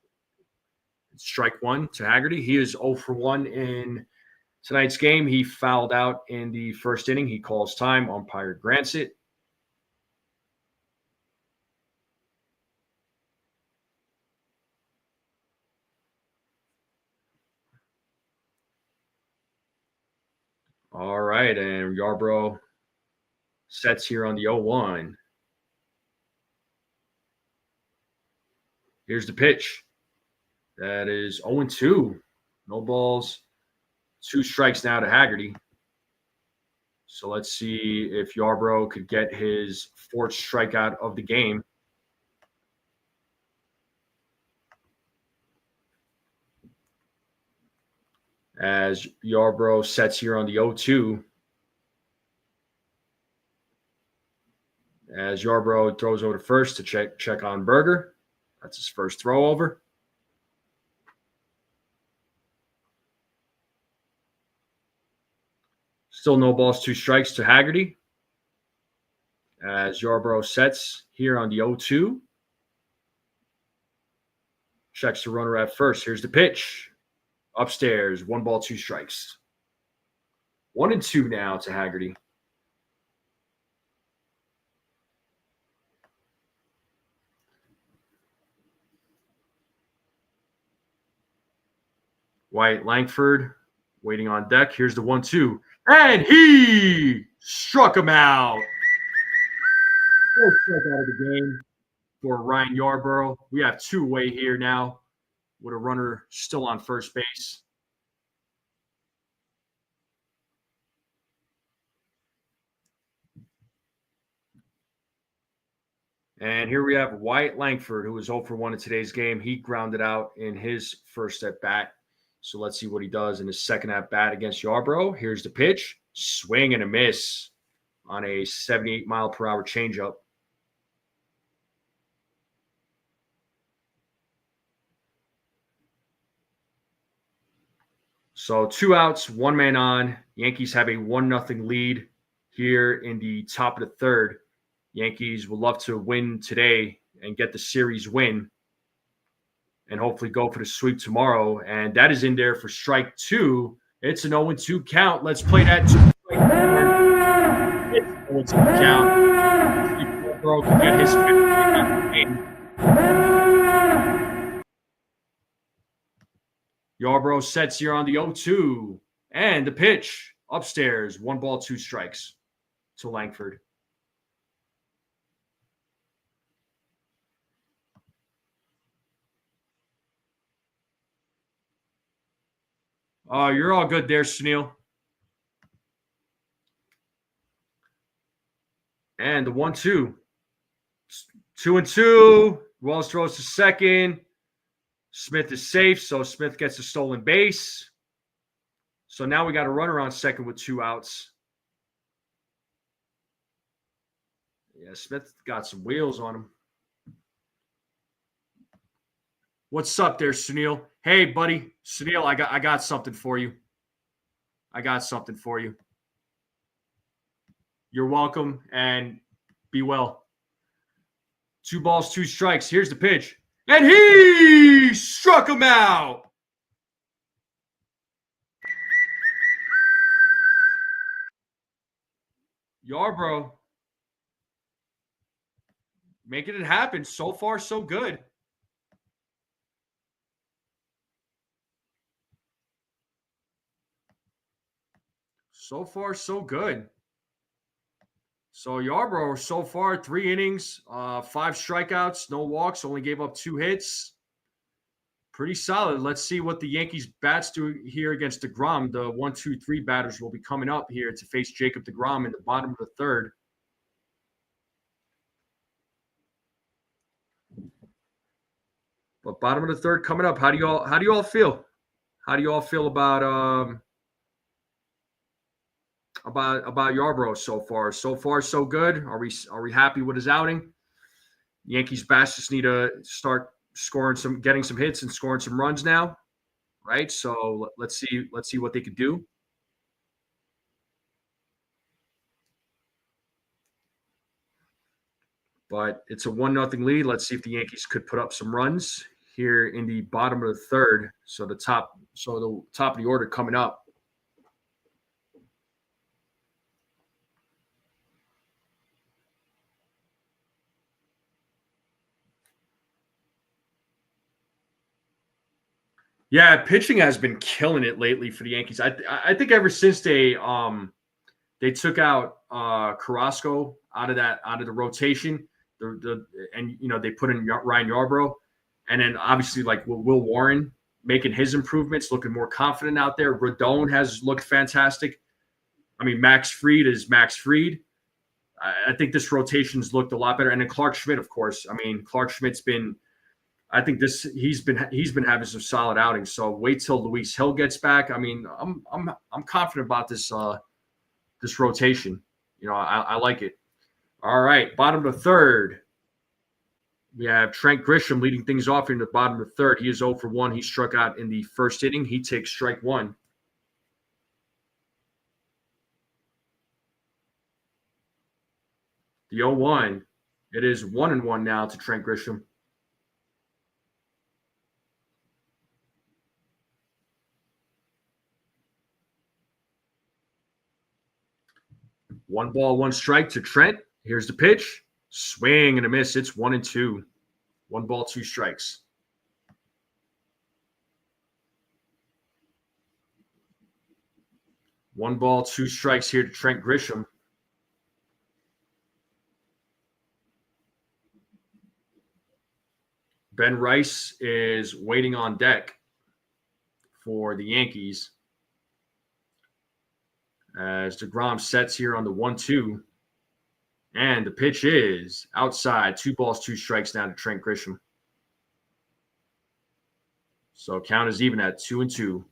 Strike one to Haggerty. He is 0 for 1 in tonight's game. He fouled out in the first inning. He calls time. Umpire grants it. All right, and Yarbrough sets here on the 0-1. Here's the pitch. That is 0-2. No balls. 2 strikes now to Haggerty. So let's see if Yarbrough could get his 4th strikeout of the game. As Yarbrough sets here on the 0-2. As Yarbrough throws over to first to check on Berger. That's his first throw over. Still no balls, 2 strikes to Haggerty. As Yarbrough sets here on the 0-2. Checks the runner at first. Here's the pitch. Upstairs, 1 ball, 2 strikes. 1-2 now to Haggerty. Wyatt Langford waiting on deck. Here's the 1-2. And he struck him out. 4th strikeout of the game for Ryan Yarbrough. We have 2 away here now with a runner still on first base. And here we have Wyatt Langford, who was 0 for 1 in today's game. He grounded out in his first at bat. So let's see what he does in his second at bat against Yarbrough. Here's the pitch. Swing and a miss on a 78-mile-per-hour changeup. So 2 outs, 1 man on. Yankees have a 1-0 lead here in the top of the 3rd. Yankees would love to win today and get the series win and hopefully go for the sweep tomorrow. And that is in there for strike 2. It's an 0-2 count. Let's play that 2. It's an 0-2 count. Bro can get his 5th game. Yarbrough sets here on the 0-2. And the pitch upstairs. 1 ball, 2 strikes to Langford. You're all good there, Snell. And the 1-2. 2-2. Wells throws to second. Smith is safe, so Smith gets a stolen base. So now we got a runner on second with 2 outs. Yeah, Smith got some wheels on him. What's up there, Sunil? Hey, buddy. Sunil, I got something for you. I got something for you. You're welcome, and be well. 2 balls, 2 strikes. Here's the pitch. And he struck him out. Yarbrough making it happen. So far, so good. So far, so good. So Yarbrough, so far, 3 innings, 5 strikeouts, no walks, only gave up 2 hits. Pretty solid. Let's see what the Yankees bats do here against DeGrom. The 1, 2, 3 batters will be coming up here to face Jacob DeGrom in the bottom of the 3rd. But bottom of the 3rd coming up. How do you all feel? How do you all feel about Yarbrough so far? So far, so good. Are we happy with his outing? Yankees bats just need to start getting some hits and scoring some runs now, right? So let's see what they could do. but it's a 1-0 lead. Let's see if the Yankees could put up some runs here in the bottom of the third. So the top of the order coming up. Yeah, pitching has been killing it lately for the Yankees. I think ever since they took out Carrasco out of the rotation, and they put in Ryan Yarbrough, and then obviously like Will Warren making his improvements, looking more confident out there. Rodon has looked fantastic. I mean, Max Fried is Max Fried. I think this rotation's looked a lot better, and then Clark Schmidt, of course. I mean, Clark Schmidt's been. I think he's been having some solid outings. So wait till Luis Hill gets back. I mean, I'm confident about this rotation. I like it. All right, bottom of the third. We have Trent Grisham leading things off in the bottom of the third. He is 0 for 1. He struck out in the first inning. He takes strike one. The 0-1. It is 1-1 now to Trent Grisham. One ball, one strike to Trent. Here's the pitch. Swing and a miss. It's 1-2. 1 ball, 2 strikes. One ball, 2 strikes here to Trent Grisham. Ben Rice is waiting on deck for the Yankees as DeGrom sets here on the 1-2. And the pitch is outside. 2 balls, 2 strikes now to Trent Grisham. So count is even at 2-2.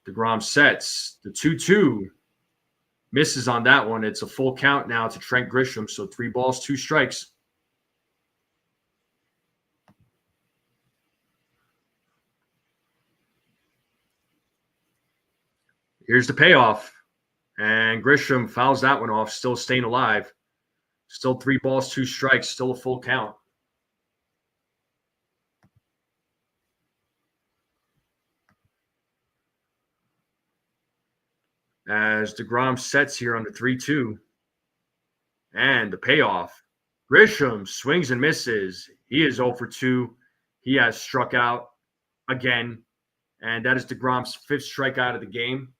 DeGrom sets the 2-2. Misses on that one. It's a full count now to Trent Grisham. So 3 balls, 2 strikes. Here's the payoff. And Grisham fouls that one off, still staying alive. Still 3 balls, 2 strikes, still a full count. As DeGrom sets here on the 3-2. And the payoff. Grisham swings and misses. He is 0 for 2. He has struck out again. And that is DeGrom's 5th strikeout of the game.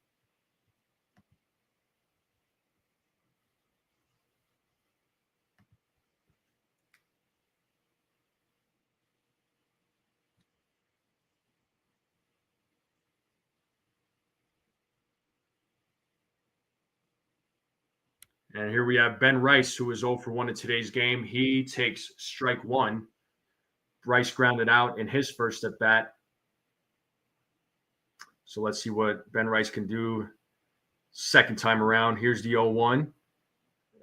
And here we have Ben Rice, who is 0 for 1 in today's game. He takes strike one. Rice grounded out in his first at bat. So let's see what Ben Rice can do second time around. Here's the 0-1.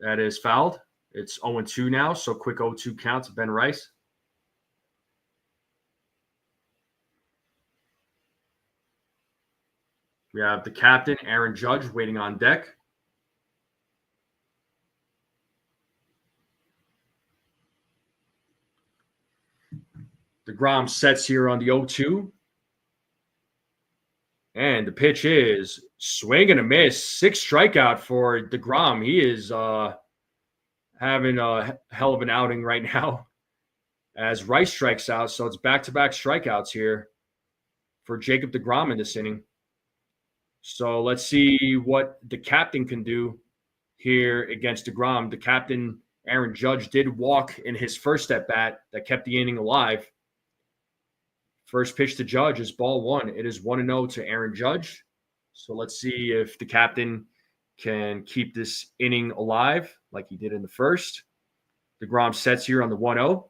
That is fouled. It's 0-2 now, so quick 0-2 count to Ben Rice. We have the captain, Aaron Judge, waiting on deck. DeGrom sets here on the 0-2. And the pitch is swing and a miss. 6 strikeout for DeGrom. He is having a hell of an outing right now as Rice strikes out. So it's back-to-back strikeouts here for Jacob DeGrom in this inning. So let's see what the captain can do here against DeGrom. The captain, Aaron Judge, did walk in his first at-bat that kept the inning alive. First pitch to Judge is ball 1. It is 1-0 to Aaron Judge. So let's see if the captain can keep this inning alive like he did in the first. DeGrom sets here on the 1-0.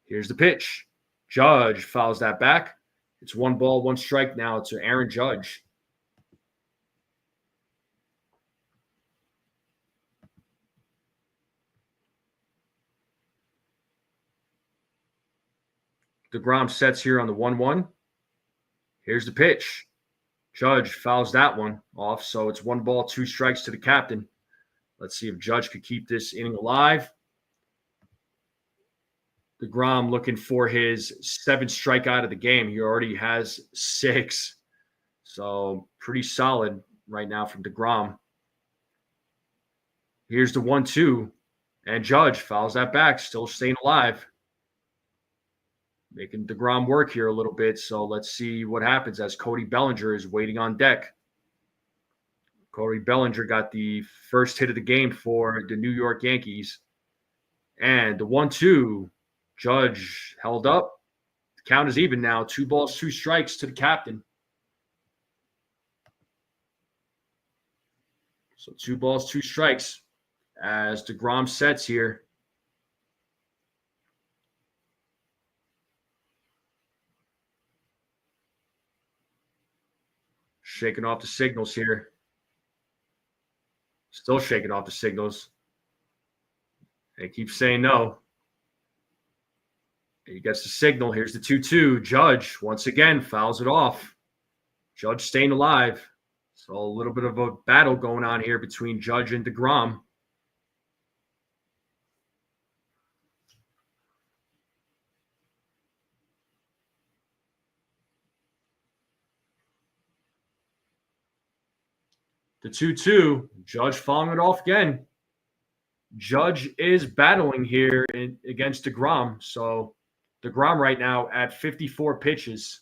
Here's the pitch. Judge fouls that back. It's 1 ball, 1 strike now to Aaron Judge. DeGrom sets here on the 1-1. Here's the pitch. Judge fouls that one off, so it's 1 ball, 2 strikes to the captain. Let's see if Judge could keep this inning alive. DeGrom looking for his 7th strikeout of the game. He already has 6. So pretty solid right now from DeGrom. Here's the 1-2. And Judge fouls that back, still staying alive. Making DeGrom work here a little bit. So let's see what happens as Cody Bellinger is waiting on deck. Cody Bellinger got the first hit of the game for the New York Yankees. And the 1-2, Judge held up. The count is even now. 2 balls, 2 strikes to the captain. So 2 balls, 2 strikes as DeGrom sets here. Shaking off the signals here. Still shaking off the signals. They keep saying no. He gets the signal. Here's the 2-2. Judge, once again, fouls it off. Judge staying alive. So a little bit of a battle going on here between Judge and DeGrom. The 2-2. Judge following it off again. Judge is battling here against DeGrom. So DeGrom right now at 54 pitches.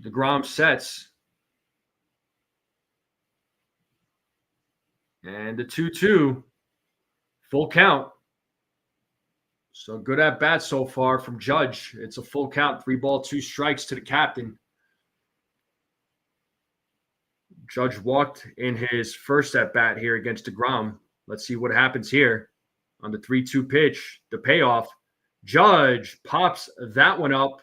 DeGrom sets. And the 2-2. Full count. So good at bat so far from Judge. It's a full count, 3 ball, 2 strikes to the captain. Judge walked in his first at bat here against DeGrom. Let's see what happens here on the 3-2 pitch. The payoff. Judge pops that one up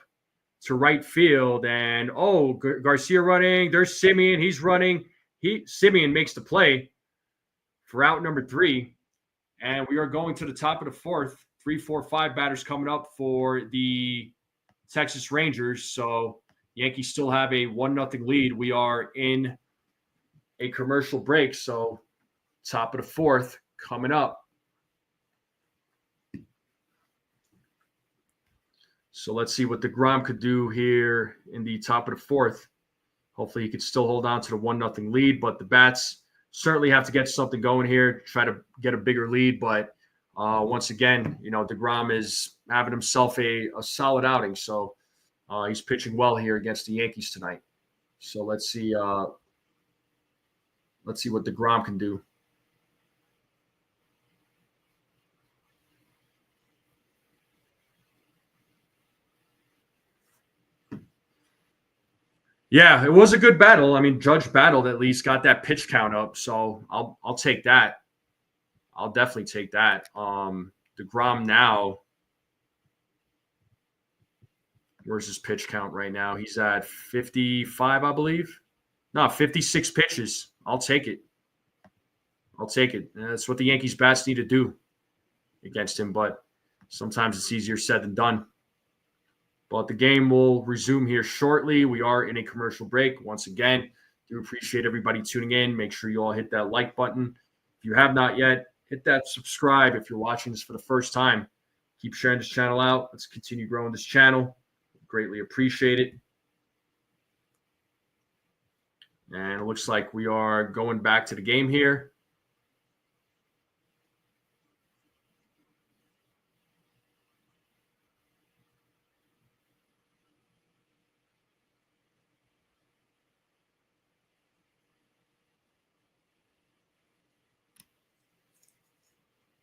to right field. And, Garcia running. There's Simeon. He's running. Simeon makes the play for out number 3. And we are going to the top of the 4th. 3, 4, 5 batters coming up for the Texas Rangers. So Yankees still have a 1-0 lead. We are in a commercial break. So top of the 4th coming up. So let's see what DeGrom could do here in the top of the 4th. Hopefully he could still hold on to the 1-0 lead, but the bats certainly have to get something going here, try to get a bigger lead. But once again, DeGrom is having himself a solid outing. So he's pitching well here against the Yankees tonight. So let's see what DeGrom can do. Yeah, it was a good battle. I mean, Judge battled, at least got that pitch count up. So I'll take that. I'll definitely take that. DeGrom now, where's his pitch count right now? He's at 55, I believe. No, 56 pitches. I'll take it. That's what the Yankees bats need to do against him, but sometimes it's easier said than done. But the game will resume here shortly. We are in a commercial break. Once again, do appreciate everybody tuning in. Make sure you all hit that like button. If you have not yet, hit that subscribe if you're watching this for the first time. Keep sharing this channel out. Let's continue growing this channel. Greatly appreciate it. And it looks like we are going back to the game here.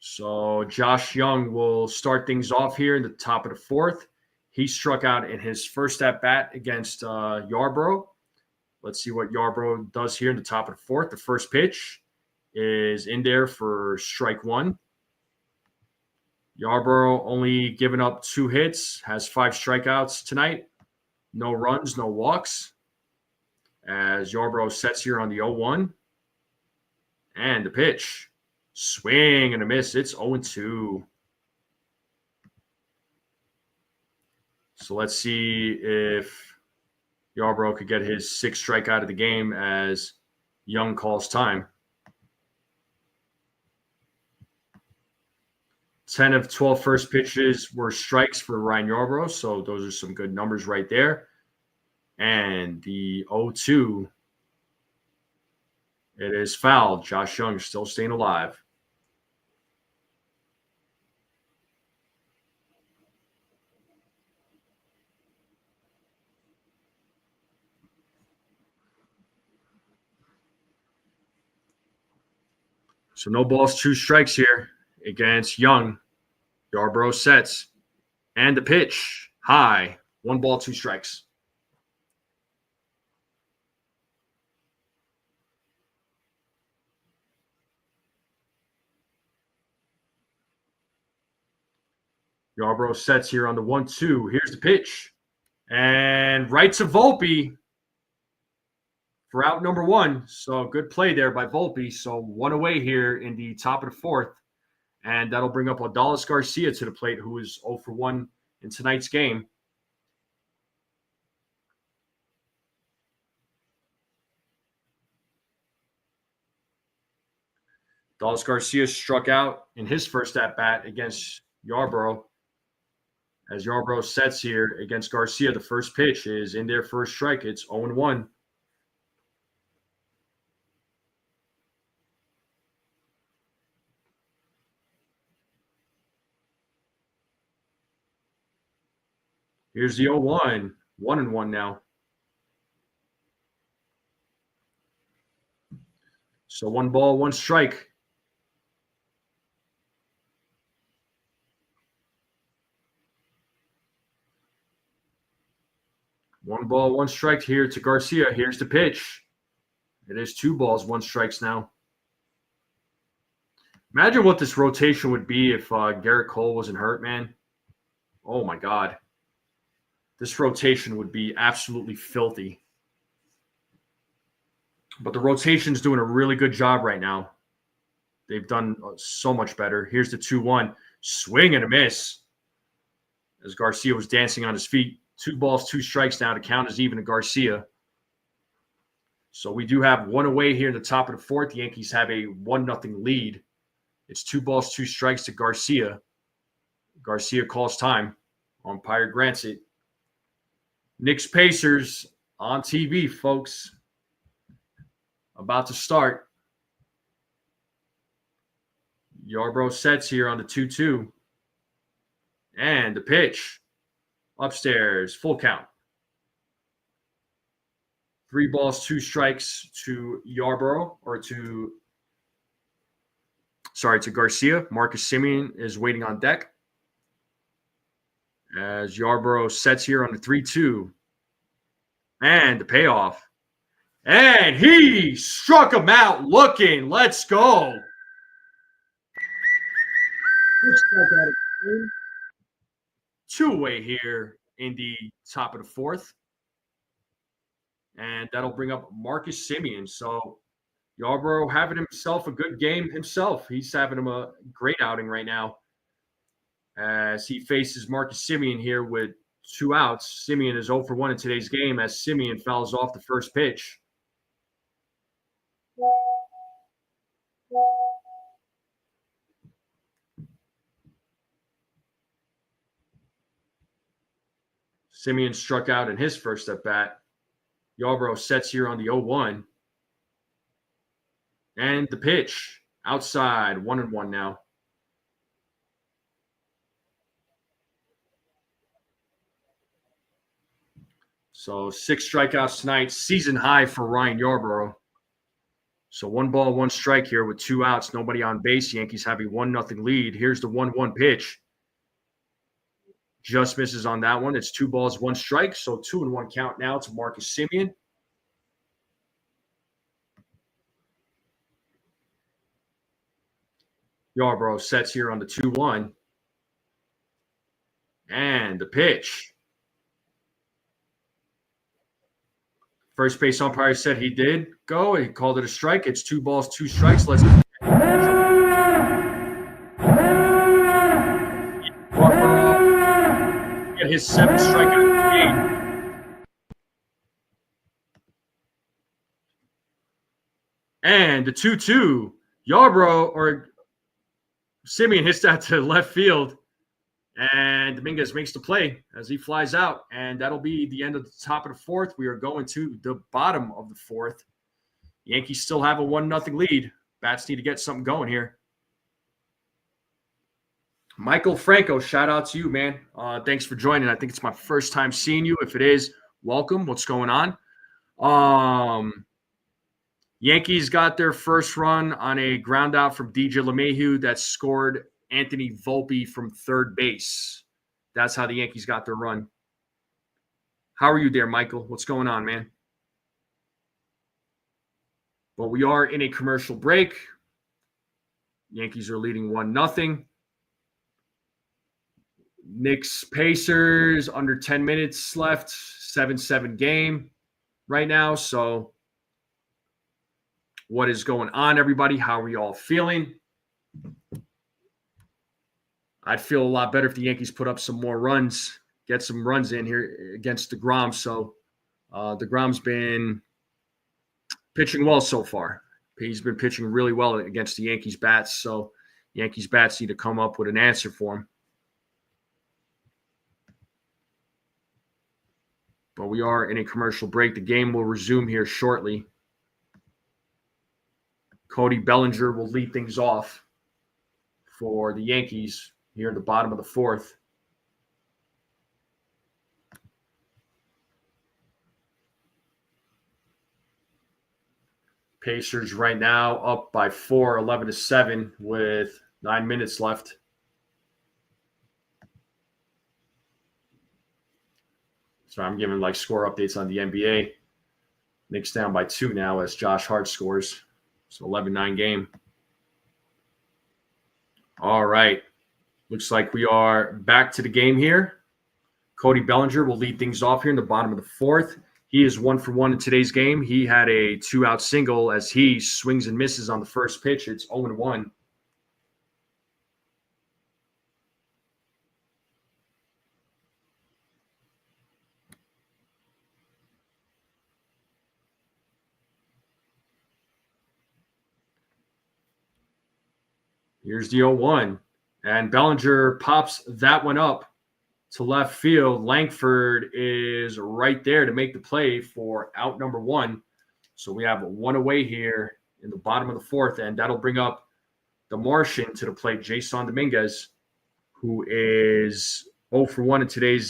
So Josh Young will start things off here in the top of the 4th. He struck out in his first at-bat against Yarbrough. Let's see what Yarbrough does here in the top of the 4th. The first pitch is in there for strike 1. Yarbrough only giving up 2 hits, has 5 strikeouts tonight. No runs, no walks. As Yarbrough sets here on the 0-1. And the pitch. Swing and a miss. It's 0-2. So let's see if Yarbrough could get his 6th strikeout of the game as Young calls time. 10 of 12 first pitches were strikes for Ryan Yarbrough, so those are some good numbers right there. And the 0-2, it is fouled. Josh Young still staying alive. So no balls, 2 strikes here against Young. Yarbrough sets. And the pitch, high. 1 ball, 2 strikes. Yarbrough sets here on the 1-2. Here's the pitch. And right to Volpe for out number 1. So good play there by Volpe. So 1 away here in the top of the 4th. And that'll bring up Adolis Garcia to the plate, who is 0 for 1 in tonight's game. Adolis Garcia struck out in his first at-bat against Yarbrough. As Yarbrough sets here against Garcia, the first pitch is in their first strike. It's 0-1. Here's the 0-1. 1-1 now. So 1 ball, 1 strike. One ball, 1 strike here to Garcia. Here's the pitch. It is 2 balls, 1 strikes now. Imagine what this rotation would be if Garrett Cole wasn't hurt, man. Oh, my God. This rotation would be absolutely filthy. But the rotation's doing a really good job right now. They've done so much better. Here's the 2-1. Swing and a miss. As Garcia was dancing on his feet. 2 balls, 2 strikes now to count as even to Garcia. So we do have 1 away here in the top of the 4th. The Yankees have a 1-0 lead. It's 2 balls, 2 strikes to Garcia. Garcia calls time. Umpire grants it. Knicks Pacers on TV, folks. About to start. Yarbrough sets here on the 2-2. And the pitch. Upstairs, full count. 3 balls, 2 strikes to Yarbrough, or to Garcia. Marcus Semien is waiting on deck. As Yarbrough sets here on the 3-2. And the payoff. And he struck him out looking. Let's go. 2 away here in the top of the 4th. And that'll bring up Marcus Semien. So Yarbrough having himself a good game himself. He's having him a great outing right now as he faces Marcus Semien here with 2 outs. Semien is 0 for 1 in today's game as Semien fouls off the first pitch. Semien struck out in his first at-bat. Yarbrough sets here on the 0-1. And the pitch. Outside, 1-1 now. So 6 strikeouts tonight. Season high for Ryan Yarbrough. So 1 ball, 1 strike here with 2 outs. Nobody on base. Yankees have a 1-0 lead. Here's the 1-1 pitch. Just misses on that one. It's 2 balls, 1 strike. So 2-1 count now to Marcus Semien. Yarbrough sets here on the 2-1. And the pitch. First base umpire said he did go. He called it a strike. It's 2 balls, 2 strikes. Let's get his 7th strikeout of the game. And the 2-2, Simeon hits that to left field. And Dominguez makes the play as he flies out. And that'll be the end of the top of the 4th. We are going to the bottom of the 4th. Yankees still have a 1-0 lead. Bats need to get something going here. Michael Franco, shout out to you, man. Thanks for joining. I think it's my first time seeing you. If it is, welcome. What's going on? Yankees got their first run on a ground out from DJ LeMahieu that scored Anthony Volpe from third base. That's how the Yankees got their run. How are you there, Michael? What's going on, man? But we are in a commercial break. Yankees are leading 1-0. Knicks Pacers, under 10 minutes left, 7-7 game right now. So what is going on, everybody? How are you all feeling? I'd feel a lot better if the Yankees put up some more runs, get some runs in here against DeGrom. So DeGrom's been pitching well so far. He's been pitching really well against the Yankees bats. So Yankees bats need to come up with an answer for him. But we are in a commercial break. The game will resume here shortly. Cody Bellinger will lead things off for the Yankees here at the bottom of the 4th. Pacers right now up by 4, 11-7 with 9 minutes left. So I'm giving score updates on the NBA. Knicks down by 2 now as Josh Hart scores. So 11-9 game. All right. Looks like we are back to the game here. Cody Bellinger will lead things off here in the bottom of the 4th. He is 1 for 1 in today's game. He had a 2-out single as he swings and misses on the first pitch. It's 0-1. Here's the 0-1. And Bellinger pops that one up to left field. Langford is right there to make the play for out number 1. So we have 1 away here in the bottom of the 4th, and that'll bring up the Martian to the plate, Jason Dominguez, who is 0 for 1 in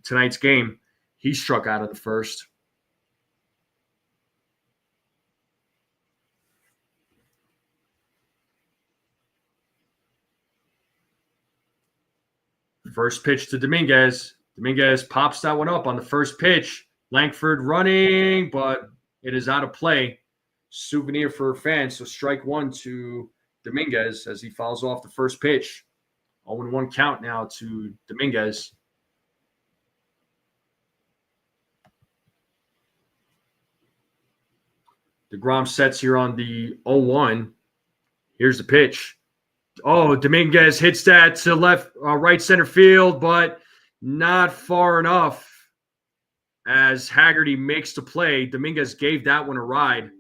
tonight's game. He struck out of the first. First pitch to Dominguez. Dominguez pops that one up on the first pitch. Langford running, but it is out of play. Souvenir for fans. So strike 1 to Dominguez as he fouls off the first pitch. 0-1 count now to Dominguez. DeGrom sets here on the 0-1. Here's the pitch. Oh, Dominguez hits that to right center field, but not far enough as Haggerty makes the play. Dominguez gave that one a ride.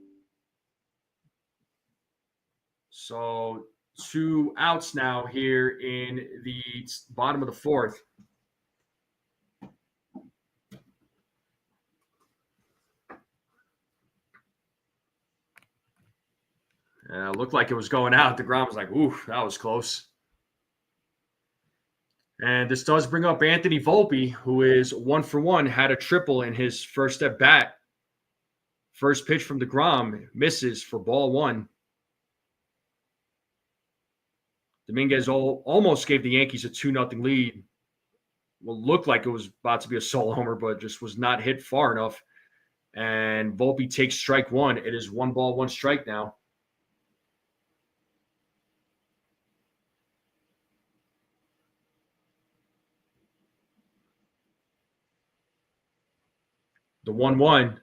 So 2 outs now here in the bottom of the 4th. Looked like it was going out. DeGrom was like, ooh, that was close. And this does bring up Anthony Volpe, who is 1 for 1, had a triple in his first at bat. First pitch from DeGrom misses for ball 1. Dominguez almost gave the Yankees a 2-0 lead. Well, looked like it was about to be a solo homer, but just was not hit far enough. And Volpe takes strike 1. It is 1 ball, 1 strike now. The 1-1,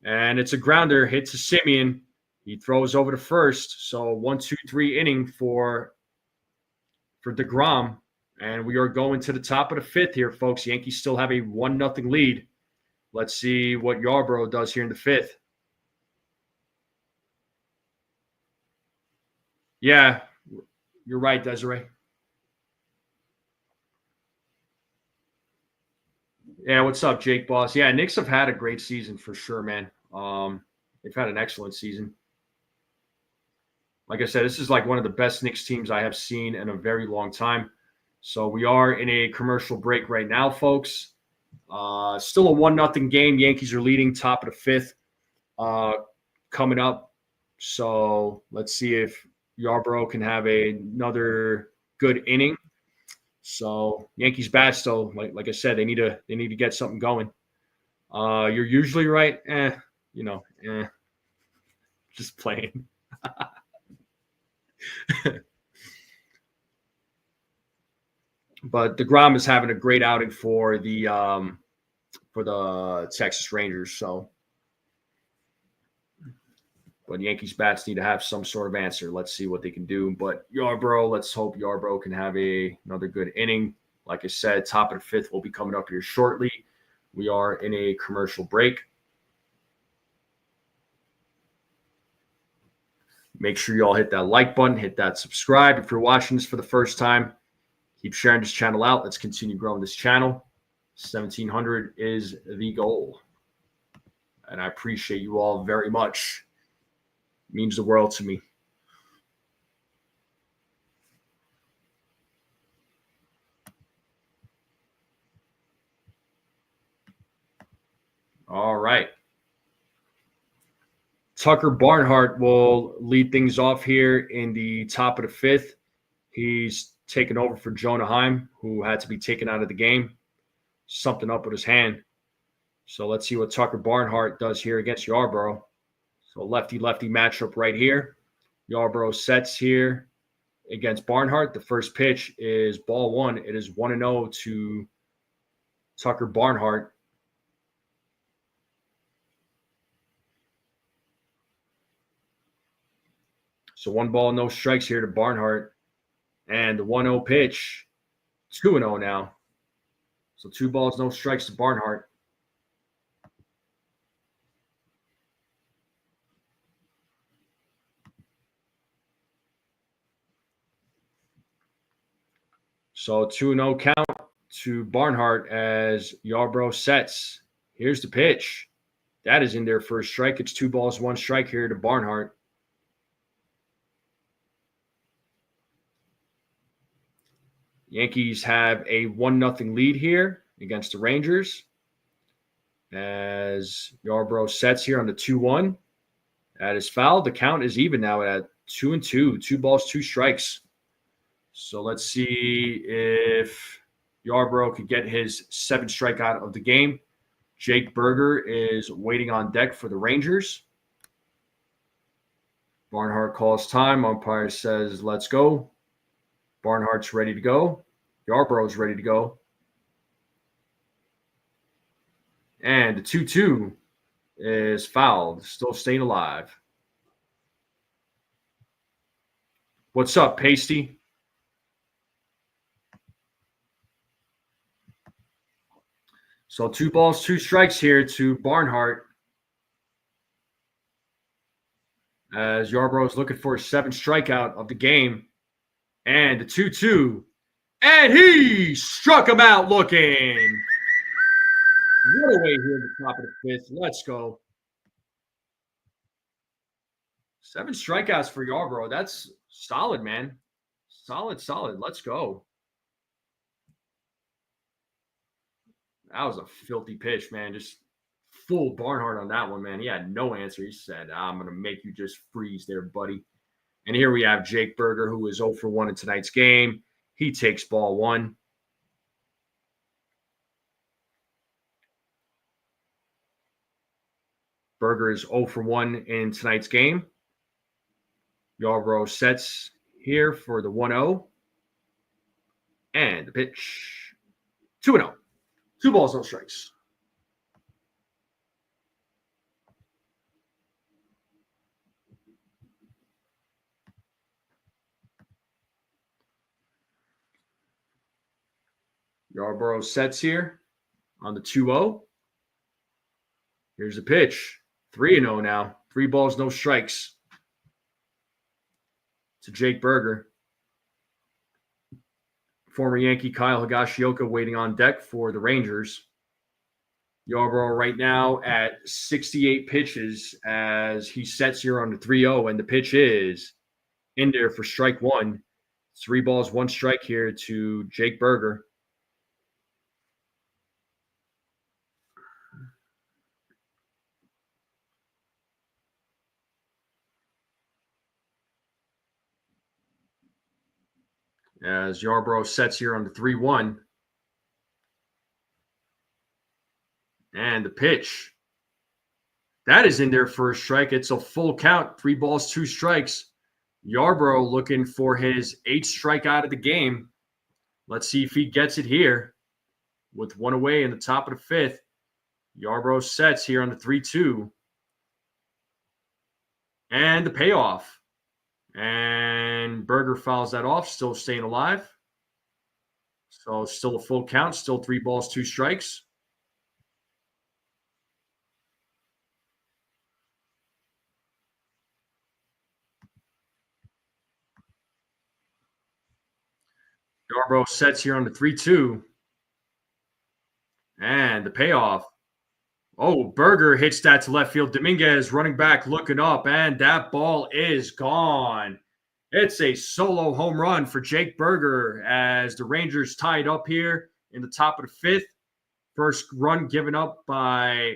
and it's a grounder, hits to Simeon. He throws over to first. So 1-2-3 inning for DeGrom, And we are going to the top of the fifth here, folks. Yankees still have a 1-0 lead. Let's see what Yarbrough does here in the fifth. Yeah, you're right, Desiree. Yeah, what's up, Jake Boss? Yeah, Knicks have had a great season for sure, man. They've had an excellent season. Like I said, this is like one of the best Knicks teams I have seen in a very long time. So we are in a commercial break right now, folks. Still a 1-0 game. Yankees are leading, top of the fifth, coming up. So let's see if Yarbrough can have another good inning. So Yankees bats, though, like I said, they need to get something going. You're usually right. Just playing. But DeGrom is having a great outing for the Texas Rangers. So, but Yankees bats need to have some sort of answer. Let's see what they can do. But Yarbrough, let's hope Yarbrough can have another good inning. Like I said, top of the fifth will be coming up here shortly. We are in a commercial break. Make sure you all hit that like button, hit that subscribe. If you're watching this for the first time, keep sharing this channel out. Let's continue growing this channel. 1,700 is the goal. And I appreciate you all very much. It means the world to me. All right. Tucker Barnhart will lead things off here in the top of the fifth. He's taken over for Jonah Heim, who had to be taken out of the game. Something up with his hand. So let's see what Tucker Barnhart does here against Yarbrough. So lefty-lefty matchup right here. Yarbrough sets here against Barnhart. The first pitch is ball one. It is 1-0 to Tucker Barnhart. So 1 ball, no strikes here to Barnhart. And the 1-0 pitch, 2-0 now. So 2 balls, no strikes to Barnhart. So 2-0 count to Barnhart as Yarbrough sets. Here's the pitch. That is in there for a strike. It's 2 balls, 1 strike here to Barnhart. Yankees have a 1-0 lead here against the Rangers as Yarbrough sets here on the 2-1. That is fouled. The count is even now at 2-2. 2 balls, 2 strikes. So let's see if Yarbrough could get his 7th strikeout of the game. Jake Berger is waiting on deck for the Rangers. Barnhart calls time. Umpire says, let's go. Barnhart's ready to go. Yarbrough's ready to go. And the 2-2 is fouled. Still staying alive. What's up, Pasty? So 2 balls, 2 strikes here to Barnhart as Yarbrough is looking for his 7th strikeout of the game. And the 2-2. And he struck him out looking. What away here at the top of the fifth. Let's go. 7 strikeouts for Yarbrough. That's solid, man. Solid. Let's go. That was a filthy pitch, man. Just fooled Barnhart on that one, man. He had no answer. He said, I'm going to make you just freeze there, buddy. And here we have Jake Berger, who is 0 for 1 in tonight's game. He takes ball 1. Berger is 0 for 1 in tonight's game. Yarbrough sets here for the 1-0. And the pitch, 2-0. 2 balls, no strikes. Yarborough sets here on the 2-0. Here's a pitch. 3-0 now. 3 balls, no strikes. To Jake Burger. Former Yankee Kyle Higashioka waiting on deck for the Rangers. Yarborough right now at 68 pitches as he sets here on the 3-0, and the pitch is in there for strike 1. 3 balls, 1 strike here to Jake Burger. As Yarborough sets here on the 3-1. And the pitch. That is in there for a strike. It's a full count. 3 balls, 2 strikes. Yarborough looking for his 8th strikeout of the game. Let's see if he gets it here. With 1 away in the top of the 5th. Yarborough sets here on the 3-2. And the payoff. And Burger fouls that off, still staying alive. So still a full count, still 3 balls, 2 strikes. Yarborough sets here on the 3-2. And the payoff. Oh, Burger hits that to left field. Dominguez running back, looking up, and that ball is gone. It's a solo home run for Jake Burger as the Rangers tied up here in the top of the 5th. First run given up by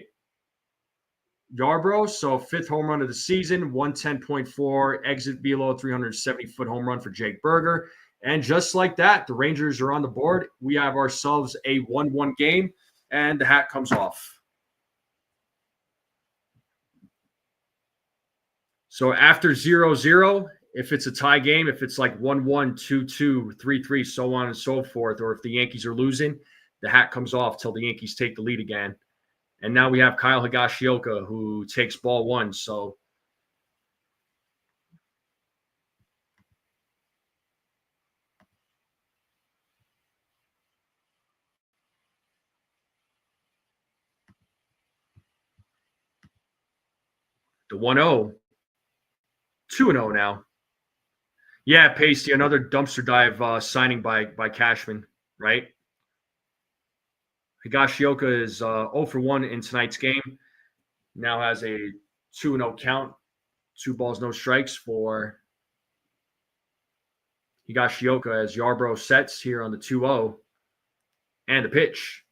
Yarborough, so 5th home run of the season, 110.4, exit below 370-foot home run for Jake Burger. And just like that, the Rangers are on the board. We have ourselves a 1-1 game, and the hat comes off. So after 0-0, if it's a tie game, if it's like 1-1, 2-2, 3-3, so on and so forth, or if the Yankees are losing, the hat comes off till the Yankees take the lead again. And now we have Kyle Higashioka, who takes ball 1. So the 1-0. 2-0 now. Yeah, Pasty, another dumpster dive signing by Cashman, right? Higashioka is 0 for 1 in tonight's game. Now has a 2-0 count. 2 balls, no strikes for Higashioka as Yarborough sets here on the 2-0. And the pitch.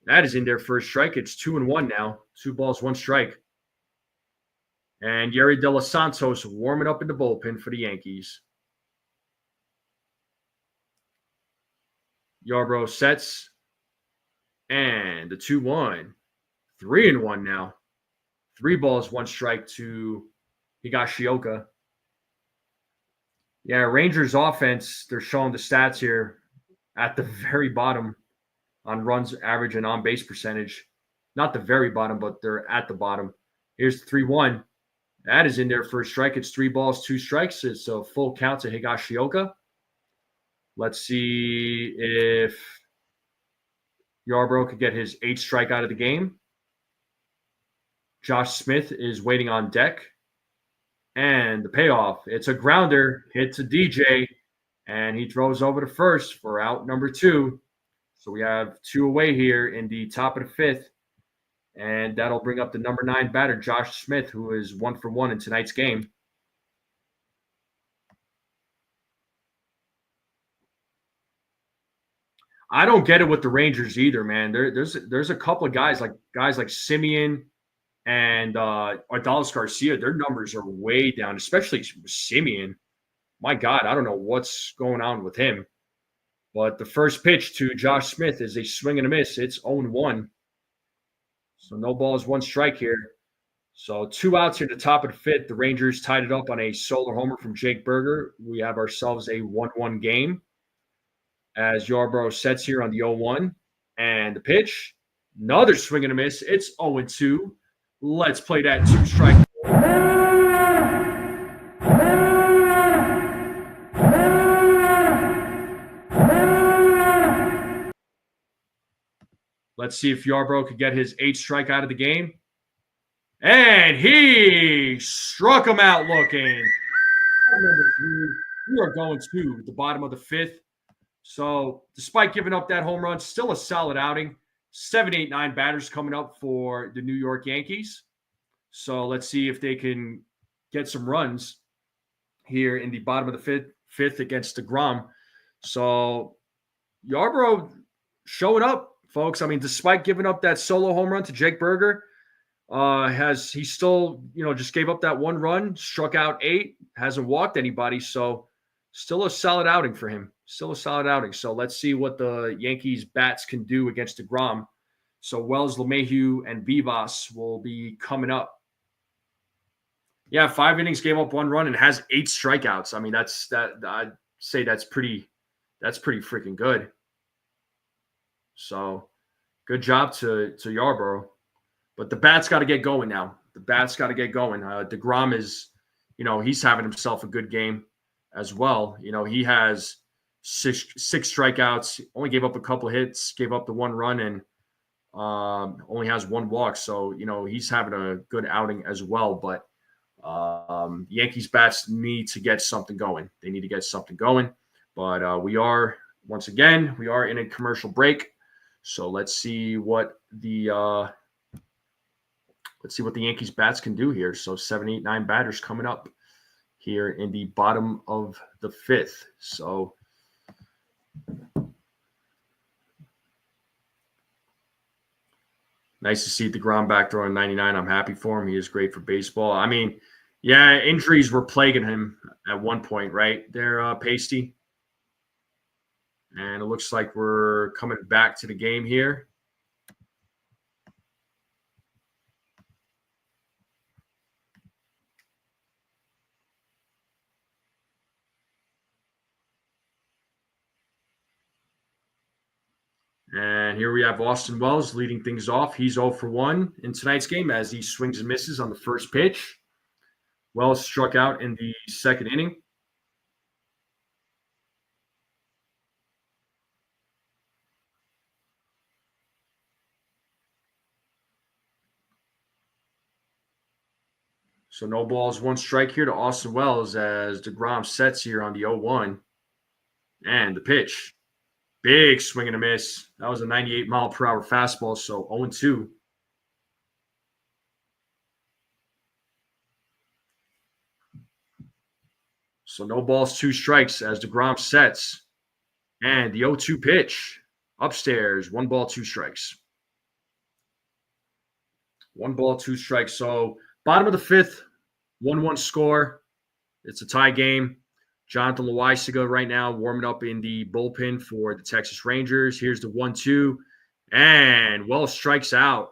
That is in there for a strike. It's 2-1 now. 2 balls, 1 strike. And Yariel De Los Santos warming up in the bullpen for the Yankees. Yarborough sets. And the 2-1. 3-1 now. 3 balls, 1 strike to Higashioka. Yeah, Rangers offense, they're showing the stats here at the very bottom on runs, average, and on-base percentage. Not the very bottom, but they're at the bottom. Here's the 3-1. That is in there for a strike. It's 3 balls, 2 strikes. It's a full count to Higashioka. Let's see if Yarborough could get his 8th strikeout of the game. Josh Smith is waiting on deck. And the payoff. It's a grounder. Hit to DJ. And he throws over to first for out number 2. So we have 2 away here in the top of the 5th. And that'll bring up the number 9 batter, Josh Smith, who is 1 for 1 in tonight's game. I don't get it with the Rangers either, man. There's a couple of guys like Simeon and Adalis Garcia. Their numbers are way down, especially Simeon. My God, I don't know what's going on with him. But the first pitch to Josh Smith is a swing and a miss. It's 0-1. So no balls, 1 strike here. So 2 outs here at the top of the 5th. The Rangers tied it up on a solar homer from Jake Burger. We have ourselves a 1-1 game as Yarborough sets here on the 0-1. And the pitch, another swing and a miss. It's 0-2. Let's play that 2-strike. Let's see if Yarbrough could get his 8th strike out of the game. And he struck him out looking. We are going to the bottom of the 5th. So despite giving up that home run, still a solid outing. 7, 8, 9 batters coming up for the New York Yankees. So let's see if they can get some runs here in the bottom of the fifth against DeGrom. So Yarbrough showing up, folks. I mean, despite giving up that solo home run to Jake Berger, he still, just gave up that 1 run, struck out 8, hasn't walked anybody. So still a solid outing for him. Still a solid outing. So let's see what the Yankees bats can do against DeGrom. So Wells, LeMahieu, and Vivas will be coming up. Yeah, 5 innings, gave up 1 run, and has 8 strikeouts. I mean, I'd say that's pretty freaking good. So good job to Yarbrough. But the bat's got to get going now. The bat's got to get going. DeGrom is, he's having himself a good game as well. He has six strikeouts, only gave up a couple of hits, gave up the 1 run, and only has 1 walk. So, he's having a good outing as well. But Yankees bats need to get something going. They need to get something going. But we are in a commercial break. So let's see what the Yankees bats can do here. So 7, 8, 9 batters coming up here in the bottom of the 5th. So nice to see DeGrom back throwing 99. I'm happy for him. He is great for baseball. I mean, yeah, injuries were plaguing him at one point, right? They're pasty. And it looks like we're coming back to the game here. And here we have Austin Wells leading things off. He's 0 for 1 in tonight's game as he swings and misses on the first pitch. Wells struck out in the 2nd inning. So no balls, 1 strike here to Austin Wells as DeGrom sets here on the 0-1. And the pitch. Big swing and a miss. That was a 98-mile-per-hour fastball, so 0-2. So no balls, 2 strikes as DeGrom sets. And the 0-2 pitch. Upstairs, 1 ball, 2 strikes. 1 ball, 2 strikes. So bottom of the 5th, 1-1 score. It's a tie game. Jonathan Loaisiga right now warming up in the bullpen for the Texas Rangers. Here's the 1-2. And Wells strikes out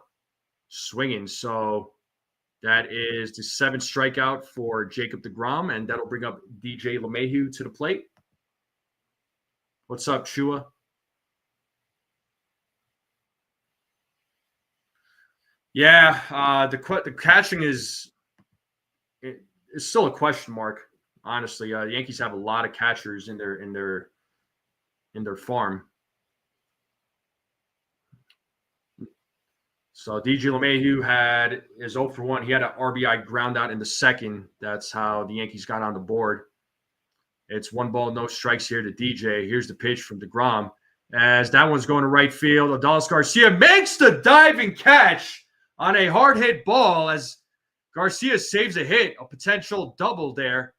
swinging. So that is the 7th strikeout for Jacob DeGrom, and that'll bring up DJ LeMahieu to the plate. What's up, Chua? Yeah, the catching is still a question mark. Honestly, the Yankees have a lot of catchers in their farm. So DJ LeMahieu is 0 for 1. He had an RBI ground out in the 2nd. That's how the Yankees got on the board. It's 1 ball, no strikes here to DJ. Here's the pitch from DeGrom. As that one's going to right field. Adolis Garcia makes the diving catch on a hard hit ball as Garcia saves a hit, a potential double there.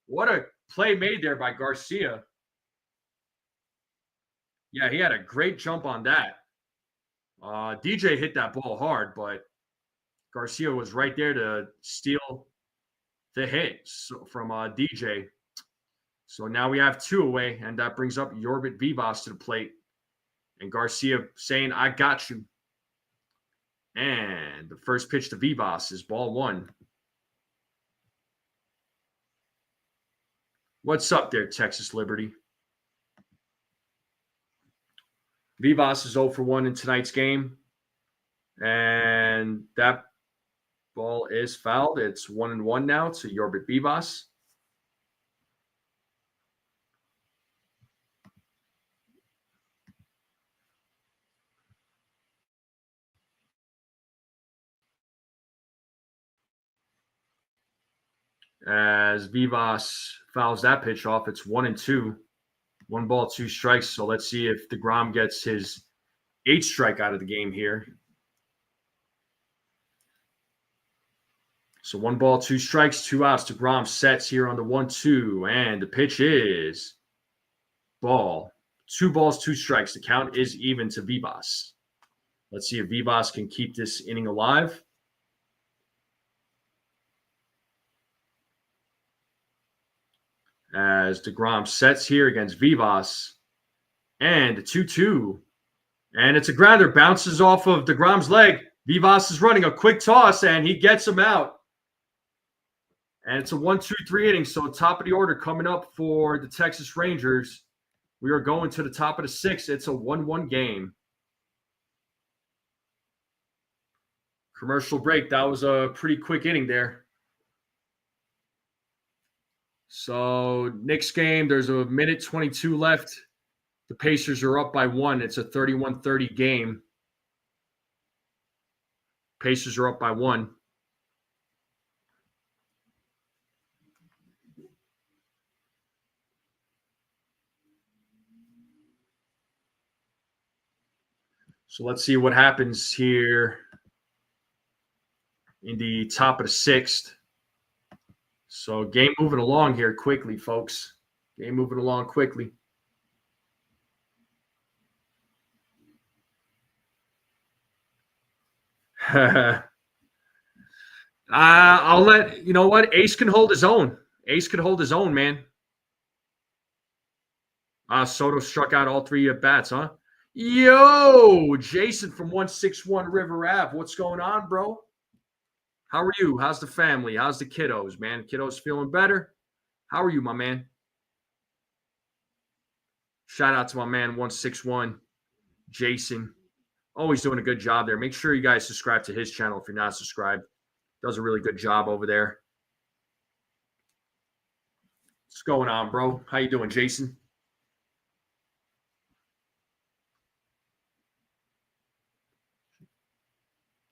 What a play made there by Garcia. Yeah, he had a great jump on that. DJ hit that ball hard, but Garcia was right there to steal the hit from DJ. So now we have 2 away, and that brings up Yorbit Vivas to the plate. And Garcia saying, I got you. And the first pitch to Vivas is ball 1. What's up there, Texas Liberty? Vivas is 0 for 1 in tonight's game. And that ball is fouled. It's 1-1 now to Yorbit Vivas. As Vivas fouls that pitch off, it's 1-2. 1 ball, 2 strikes. So let's see if DeGrom gets his 8th strike out of the game here. So 1 ball, 2 strikes, 2 outs. DeGrom sets here on the 1-2. And the pitch is ball. 2 balls, 2 strikes. The count is even to Vivas. Let's see if Vivas can keep this inning alive. As DeGrom sets here against Vivas. And the 2-2. And it's a grounder. Bounces off of DeGrom's leg. Vivas is running a quick toss, and he gets him out. And it's a 1-2-3 inning. So top of the order coming up for the Texas Rangers. We are going to the top of the 6th. It's a 1-1 game. Commercial break. That was a pretty quick inning there. So next game, there's a minute 22 left. The Pacers are up by 1. It's a 31-30 game. Pacers are up by 1. So let's see what happens here in the top of the 6th. So game moving along here quickly, folks. Game moving along quickly. I'll let you know what Ace can hold his own. Ace can hold his own, man. Soto struck out all 3 at bats, huh? Yo, Jason from 161 River Ave. What's going on, bro? How are you? How's the family? How's the kiddos, man? Kiddos feeling better? How are you, my man? Shout out to my man 161, Jason. Always doing a good job there. Make sure you guys subscribe to his channel if you're not subscribed. Does a really good job over there. What's going on, bro? How you doing, Jason?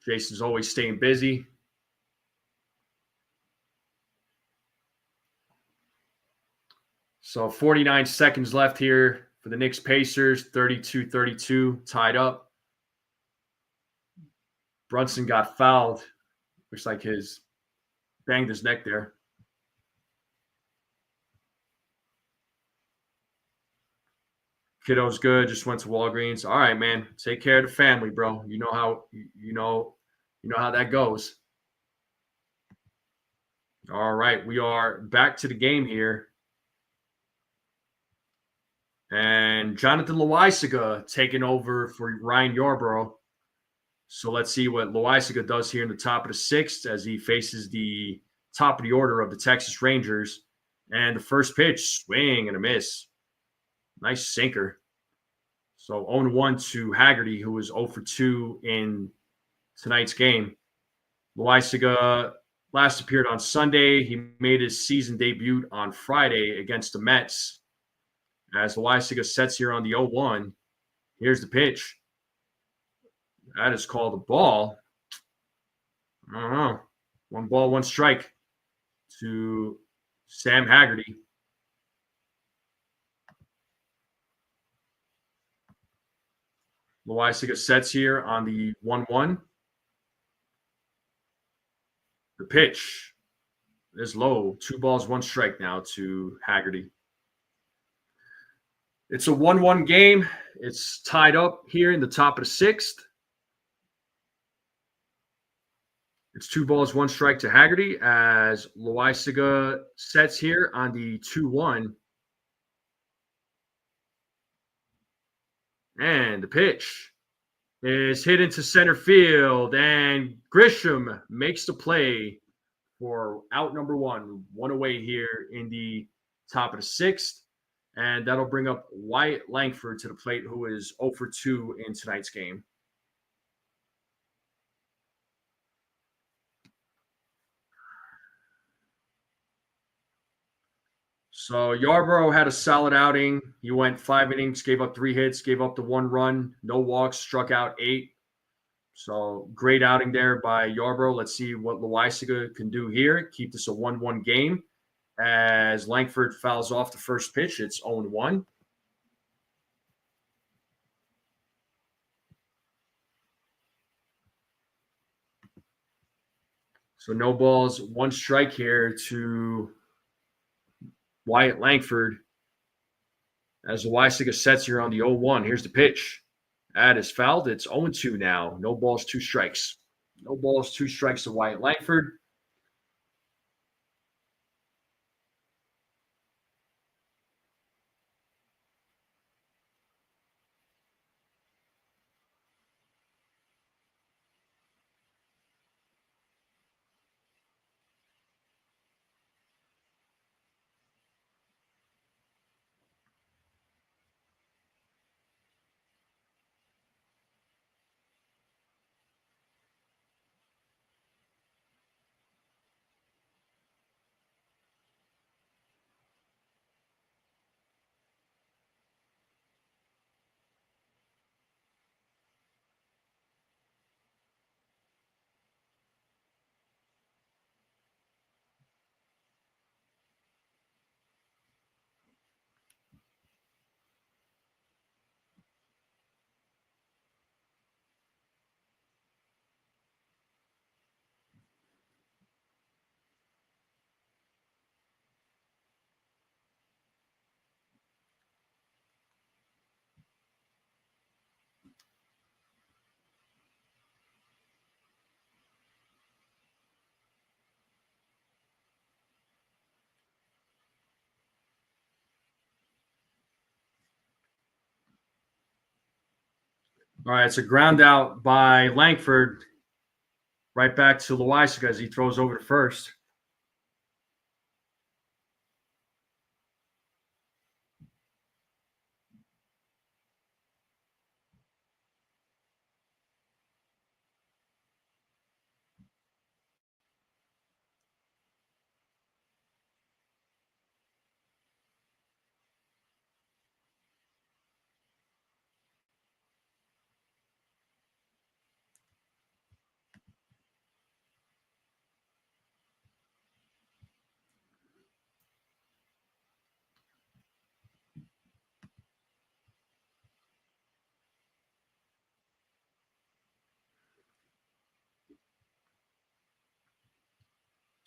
Jason's always staying busy. So 49 seconds left here for the Knicks Pacers, 32-32, tied up. Brunson got fouled. Looks like his banged his neck there. Kiddo's good. Just went to Walgreens. All right, man. Take care of the family, bro. You know how that goes. All right, we are back to the game here. And Jonathan Loaisiga taking over for Ryan Yarbrough. So let's see what Loaisiga does here in the top of the 6th as he faces the top of the order of the Texas Rangers. And the first pitch, swing and a miss. Nice sinker. So 0-1 to Haggerty, who was 0 for 2 in tonight's game. Loaisiga last appeared on Sunday. He made his season debut on Friday against the Mets. As Loaisiga sets here on the 0-1. Here's the pitch. That is called a ball. I don't know. 1 ball, 1 strike to Sam Haggerty. Loaisiga sets here on the 1-1. The pitch is low. 2 balls, 1 strike now to Haggerty. It's a 1-1 game. It's tied up here in the top of the 6th. It's 2 balls, 1 strike to Haggerty as Loaisiga sets here on the 2-1. And the pitch is hit into center field, and Grisham makes the play for out number 1. 1 away here in the top of the 6th. And that'll bring up Wyatt Langford to the plate, who is 0 for 2 in tonight's game. So Yarbrough had a solid outing. He went 5 innings, gave up 3 hits, gave up the 1 run, no walks, struck out 8. So great outing there by Yarbrough. Let's see what Loisaga can do here. Keep this a 1-1 game as Langford fouls off the first pitch. It's 0-1. So no balls, 1 strike here to Wyatt Langford as Loisaga sets here on the 0-1. Here's the pitch. That is fouled. It's 0-2 now. No balls, 2 strikes. No balls, 2 strikes to Wyatt Langford. All right, it's a ground out by Langford. Right back to Loisaga as he throws over to first.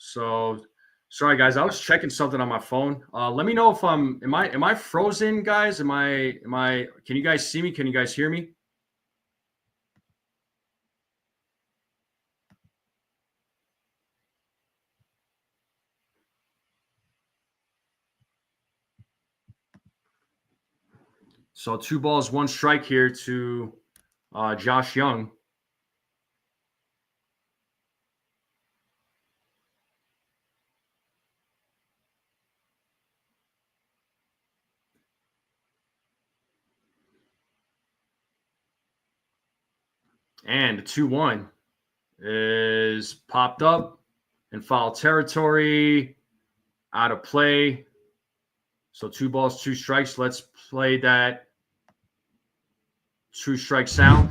So sorry guys, I was checking something on my phone. Let me know if am I frozen, guys? Am I can you guys see me? Can you guys hear me? So 2 balls, 1 strike here to Josh Young. And the 2-1 is popped up in foul territory, out of play. So 2 balls, 2 strikes. Let's play that 2-strike sound.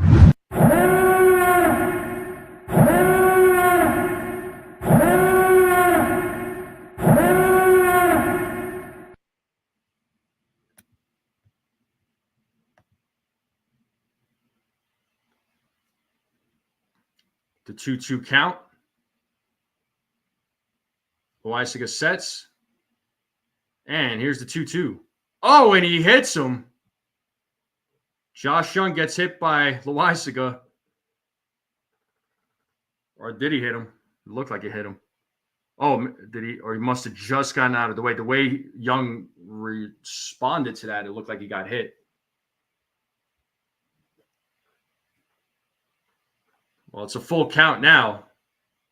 The 2-2 count. Loisaga sets. And here's the 2-2. Oh, and he hits him. Josh Young gets hit by Loisaga. Or did he hit him? It looked like he hit him. Oh, did he? Or he must have just gotten out of the way. The way Young responded to that, it looked like he got hit. Well, it's a full count now.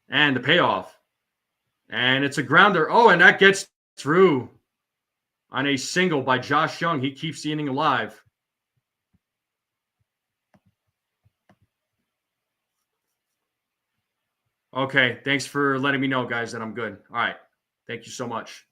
And the payoff. And it's a grounder. Oh, and that gets through on a single by Josh Young. He keeps the inning alive. Okay, thanks for letting me know, guys, that I'm good. All right. Thank you so much.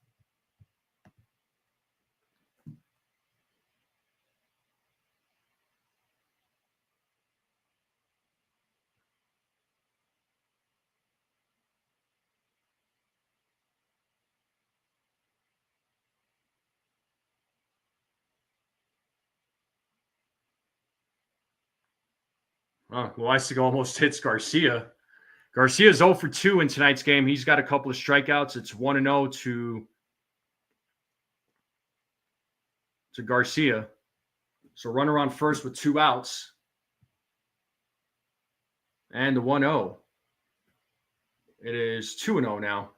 Loizaga almost hits Garcia. Garcia's 0 for 2 in tonight's game. He's got a couple of strikeouts. It's 1-0 to Garcia. So runner on first with 2 outs. And the 1-0. It is 2-0 now.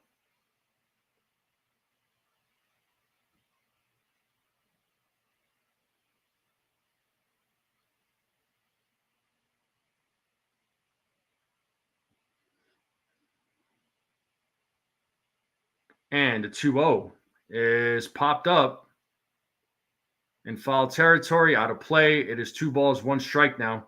And the 2-0 is popped up in foul territory, out of play. It is 2 balls, 1 strike now.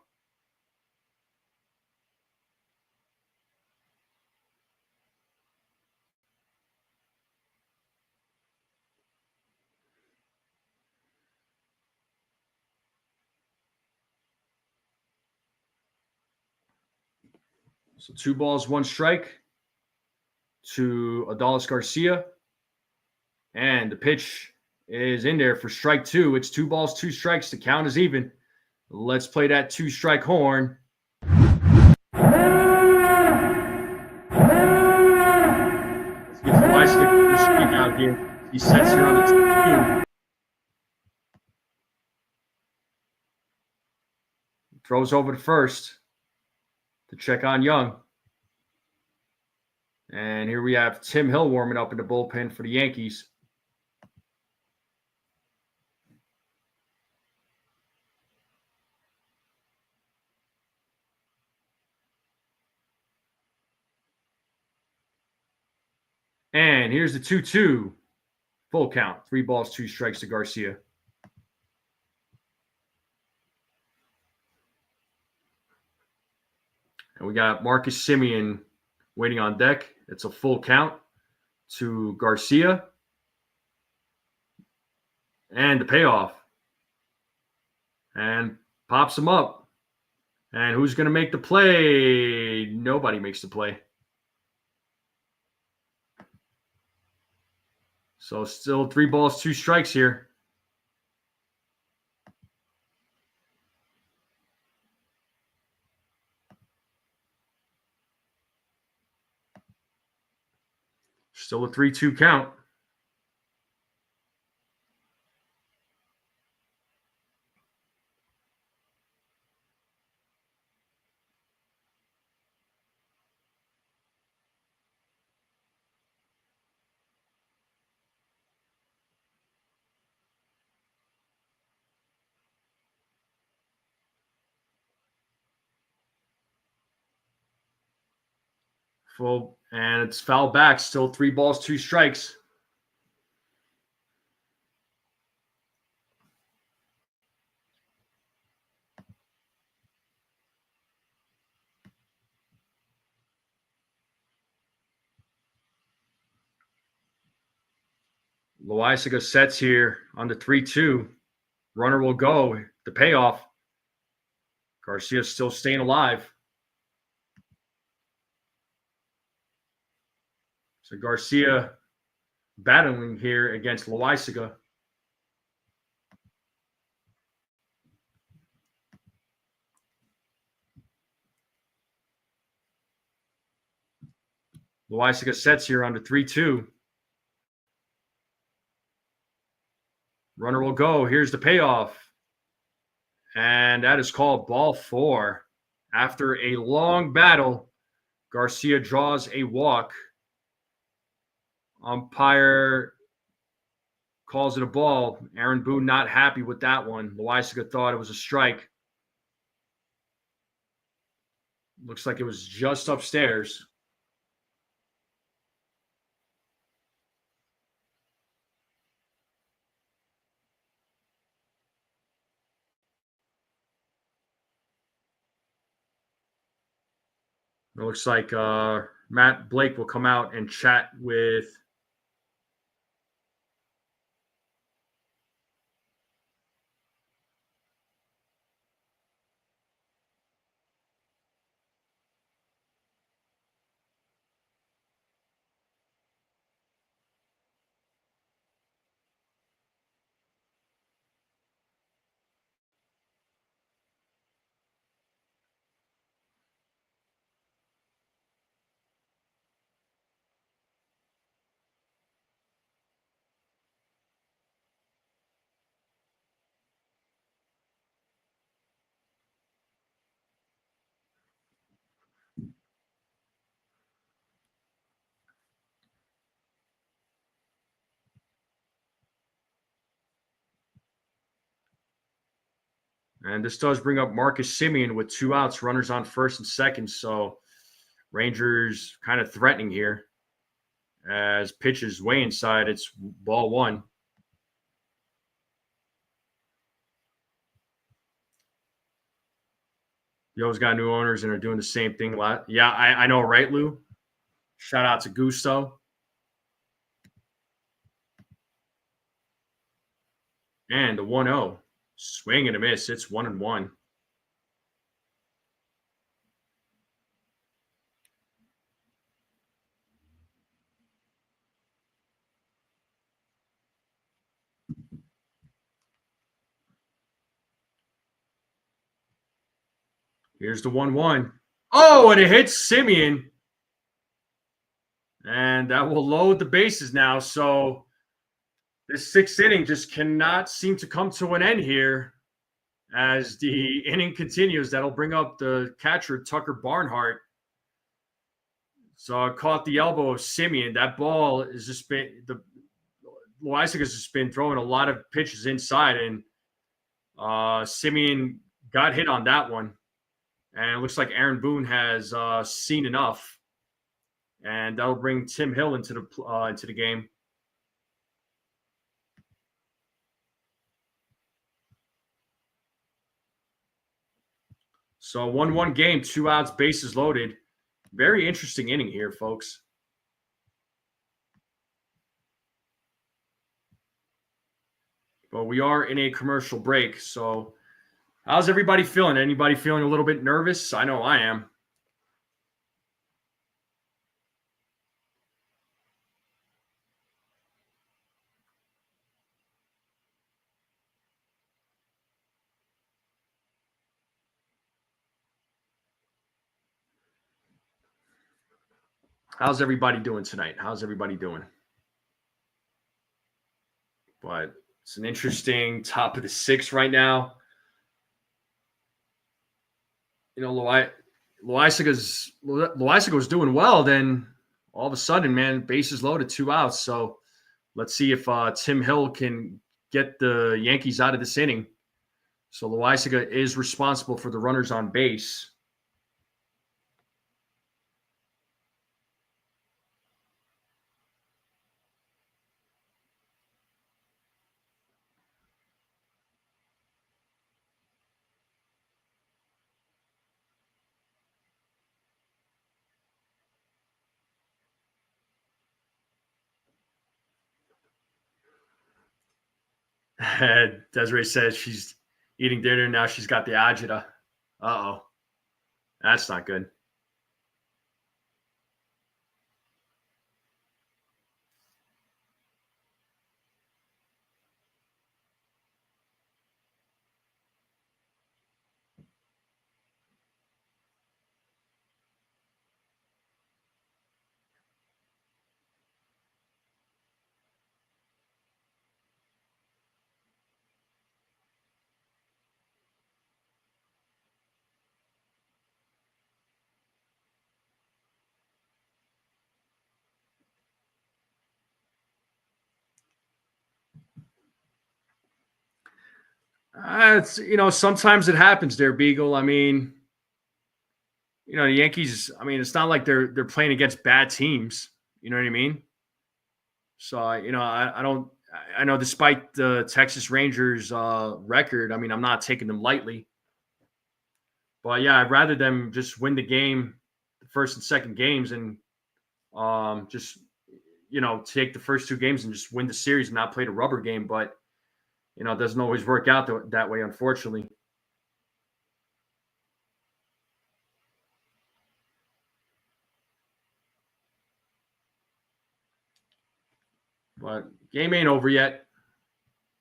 So 2 balls, 1 strike to Adolis Garcia. And the pitch is in there for strike 2. It's 2 balls, 2 strikes. The count is even. Let's play that 2-strike horn. Let's get the lights to out here. He sets here on the 2. Throws over to first to check on Young. And here we have Tim Hill warming up in the bullpen for the Yankees. And here's the 2-2. Full count. 3 balls, 2 strikes to Garcia. And we got Marcus Semien waiting on deck. It's a full count to Garcia. And the payoff. And pops him up. And who's going to make the play? Nobody makes the play. So still 3 balls, 2 strikes here. Still a 3-2 count. Full, and it's foul back. Still 3 balls, 2 strikes. Loizaga sets here on the 3-2. Runner will go. The payoff. Garcia's still staying alive. So Garcia battling here against Loizaga. Loizaga sets here on the 3-2. Runner will go. Here's the payoff. And that is called ball 4. After a long battle, Garcia draws a walk. Umpire calls it a ball. Aaron Boone not happy with that one. Loizaga thought it was a strike. Looks like it was just upstairs. It looks like Matt Blake will come out and chat with And this does bring up Marcus Semien with 2 outs, runners on first and second. So Rangers kind of threatening here. As pitches way inside, it's ball 1. Yo's got new owners and are doing the same thing. Yeah, I know, right, Lou? Shout out to Gusto. And the 1-0. Swing and a miss. It's 1-1. Here's the 1-1. Oh, and it hits Semien. And that will load the bases now. So this 6th inning just cannot seem to come to an end here. As the inning continues, that'll bring up the catcher, Tucker Barnhart. So caught the elbow of Semien. That ball has just been Loaizaga has just been throwing a lot of pitches inside, and Semien got hit on that one. And it looks like Aaron Boone has seen enough, and that'll bring Tim Hill into the game. So 1-1 game, 2 outs, bases loaded. Very interesting inning here, folks. But we are in a commercial break. So how's everybody feeling? Anybody feeling a little bit nervous? I know I am. How's everybody doing tonight? How's everybody doing? But it's an interesting top of the 6th right now. You know, Loaizaga doing well. Then all of a sudden, man, bases loaded, 2 outs. So let's see if Tim Hill can get the Yankees out of this inning. So Loaizaga is responsible for the runners on base. Desiree says she's eating dinner now. She's got the agita. Uh-oh. That's not good. It's sometimes it happens there, Beagle. I mean, the Yankees. I mean, it's not like they're playing against bad teams. You know what I mean? So I don't. I know despite the Texas Rangers record, I mean, I'm not taking them lightly. But yeah, I'd rather them just win the game, the first and second games, and just take the first 2 games and just win the series and not play the rubber game. But it doesn't always work out that way, unfortunately. But game ain't over yet.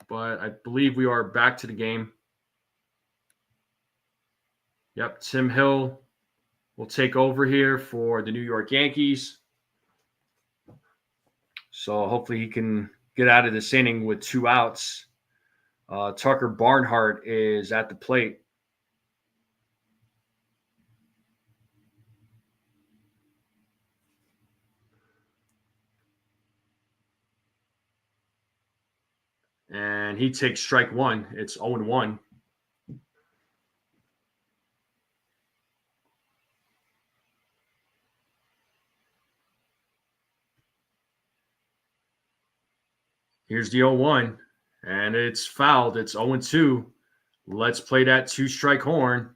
But I believe we are back to the game. Yep, Tim Hill will take over here for the New York Yankees. So hopefully he can get out of this inning with 2 outs. Tucker Barnhart is at the plate. And he takes strike 1. It's 0-1. Here's the 0-1, and it's fouled. It's 0-2. Let's play that two-strike horn.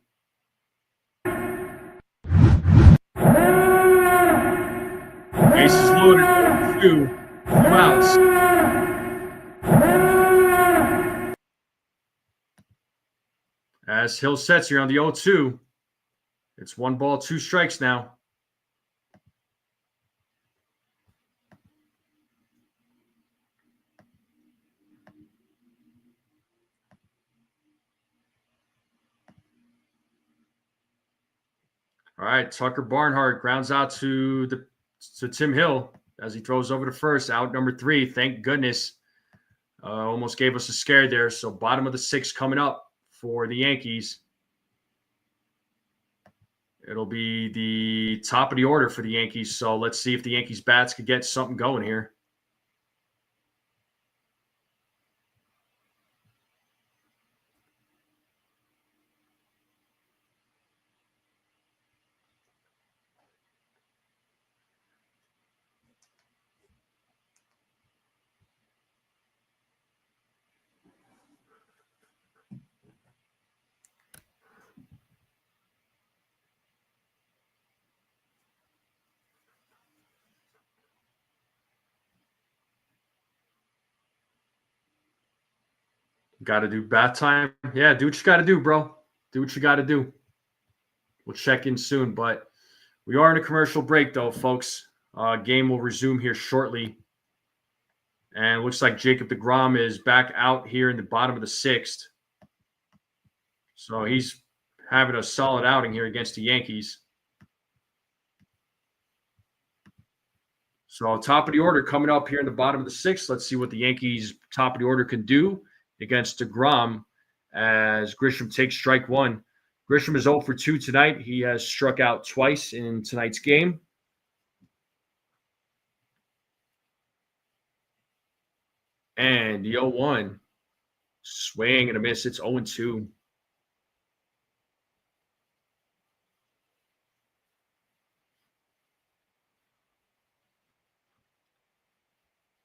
Bases loaded, 0-2. Two outs. As Hill sets here on the 0-2. It's 1 ball, 2 strikes now. All right, Tucker Barnhart grounds out to Tim Hill as he throws over to first, out number 3. Thank goodness. Almost gave us a scare there. So bottom of the 6th coming up for the Yankees. It'll be the top of the order for the Yankees. So let's see if the Yankees bats could get something going here. Got to do bat time. Yeah, do what you got to do, bro. Do what you got to do. We'll check in soon, but we are in a commercial break, though, folks. Game will resume here shortly. And it looks like Jacob deGrom is back out here in the bottom of the 6th. So he's having a solid outing here against the Yankees. So top of the order coming up here in the bottom of the 6th. Let's see what the Yankees top of the order can do against deGrom as Grisham takes strike 1. Grisham is 0 for 2 tonight. He has struck out twice in tonight's game. And the 0-1, swing and a miss. It's 0-2.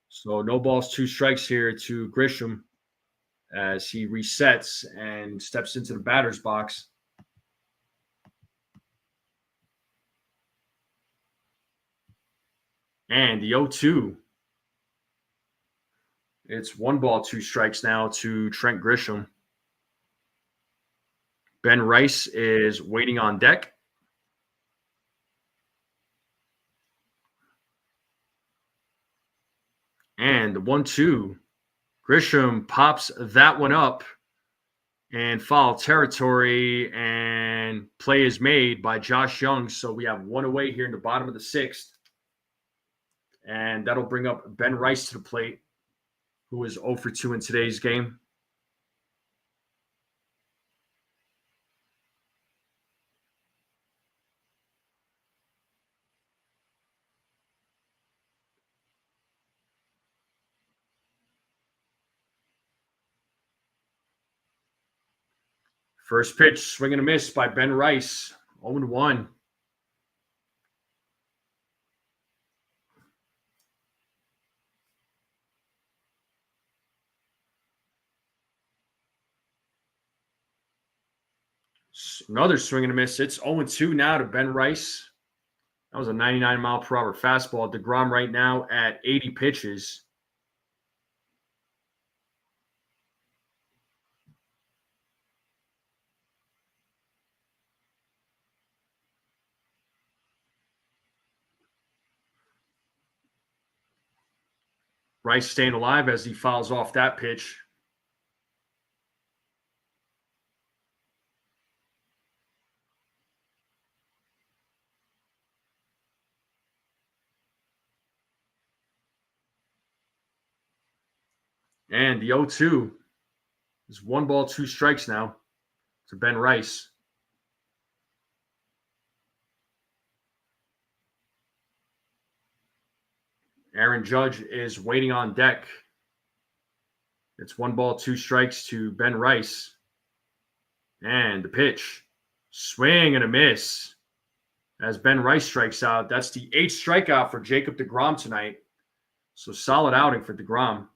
So no balls, 2 strikes here to Grisham as he resets and steps into the batter's box. And the 0-2. It's 1 ball, 2 strikes now to Trent Grisham. Ben Rice is waiting on deck. And the 1-2. Grisham pops that one up and foul territory, and play is made by Josh Young. So we have 1 away here in the bottom of the 6th. And that'll bring up Ben Rice to the plate, who is 0 for 2 in today's game. First pitch, swing and a miss by Ben Rice, 0-1. Another swing and a miss. It's 0-2 now to Ben Rice. That was a 99-mile-per-hour fastball. deGrom right now at 80 pitches. Rice staying alive as he fouls off that pitch. And the 0-2 is 1 ball, 2 strikes now to Ben Rice. Aaron Judge is waiting on deck. It's 1 ball, 2 strikes to Ben Rice. And the pitch. Swing and a miss as Ben Rice strikes out. That's the 8th strikeout for Jacob deGrom tonight. So solid outing for deGrom.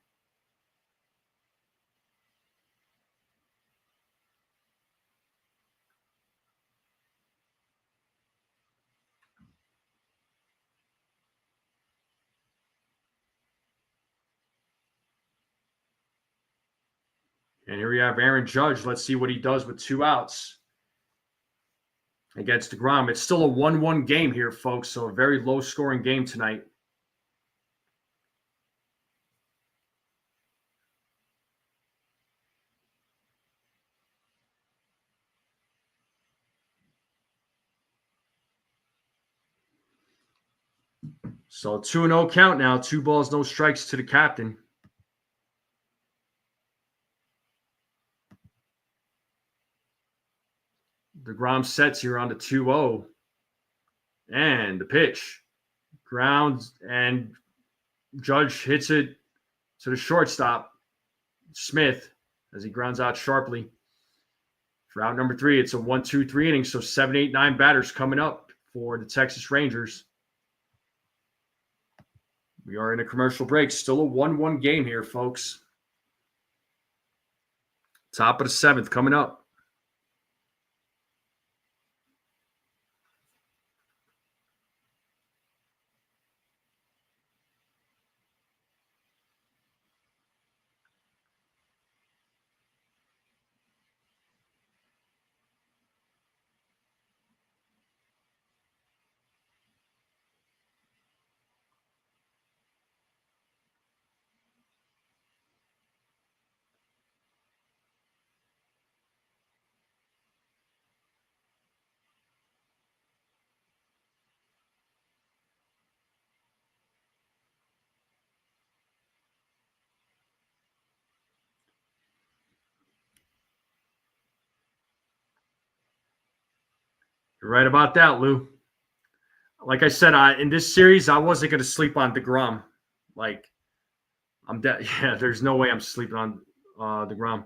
And here we have Aaron Judge. Let's see what he does with 2 outs against DeGrom. It's still a 1-1 game here, folks, so a very low-scoring game tonight. So 2-0 count now. 2 balls, no strikes to the captain. DeGrom sets here on the 2-0. And the pitch. Grounds, and Judge hits it to the shortstop, Smith, as he grounds out sharply. For out number 3, it's a 1-2-3 inning, so 7, 8, 9 batters coming up for the Texas Rangers. We are in a commercial break. Still a 1-1 game here, folks. Top of the 7th coming up. You're right about that, Lou. Like I said, in this series, I wasn't going to sleep on DeGrom. Like, I'm dead. Yeah, there's no way I'm sleeping on DeGrom.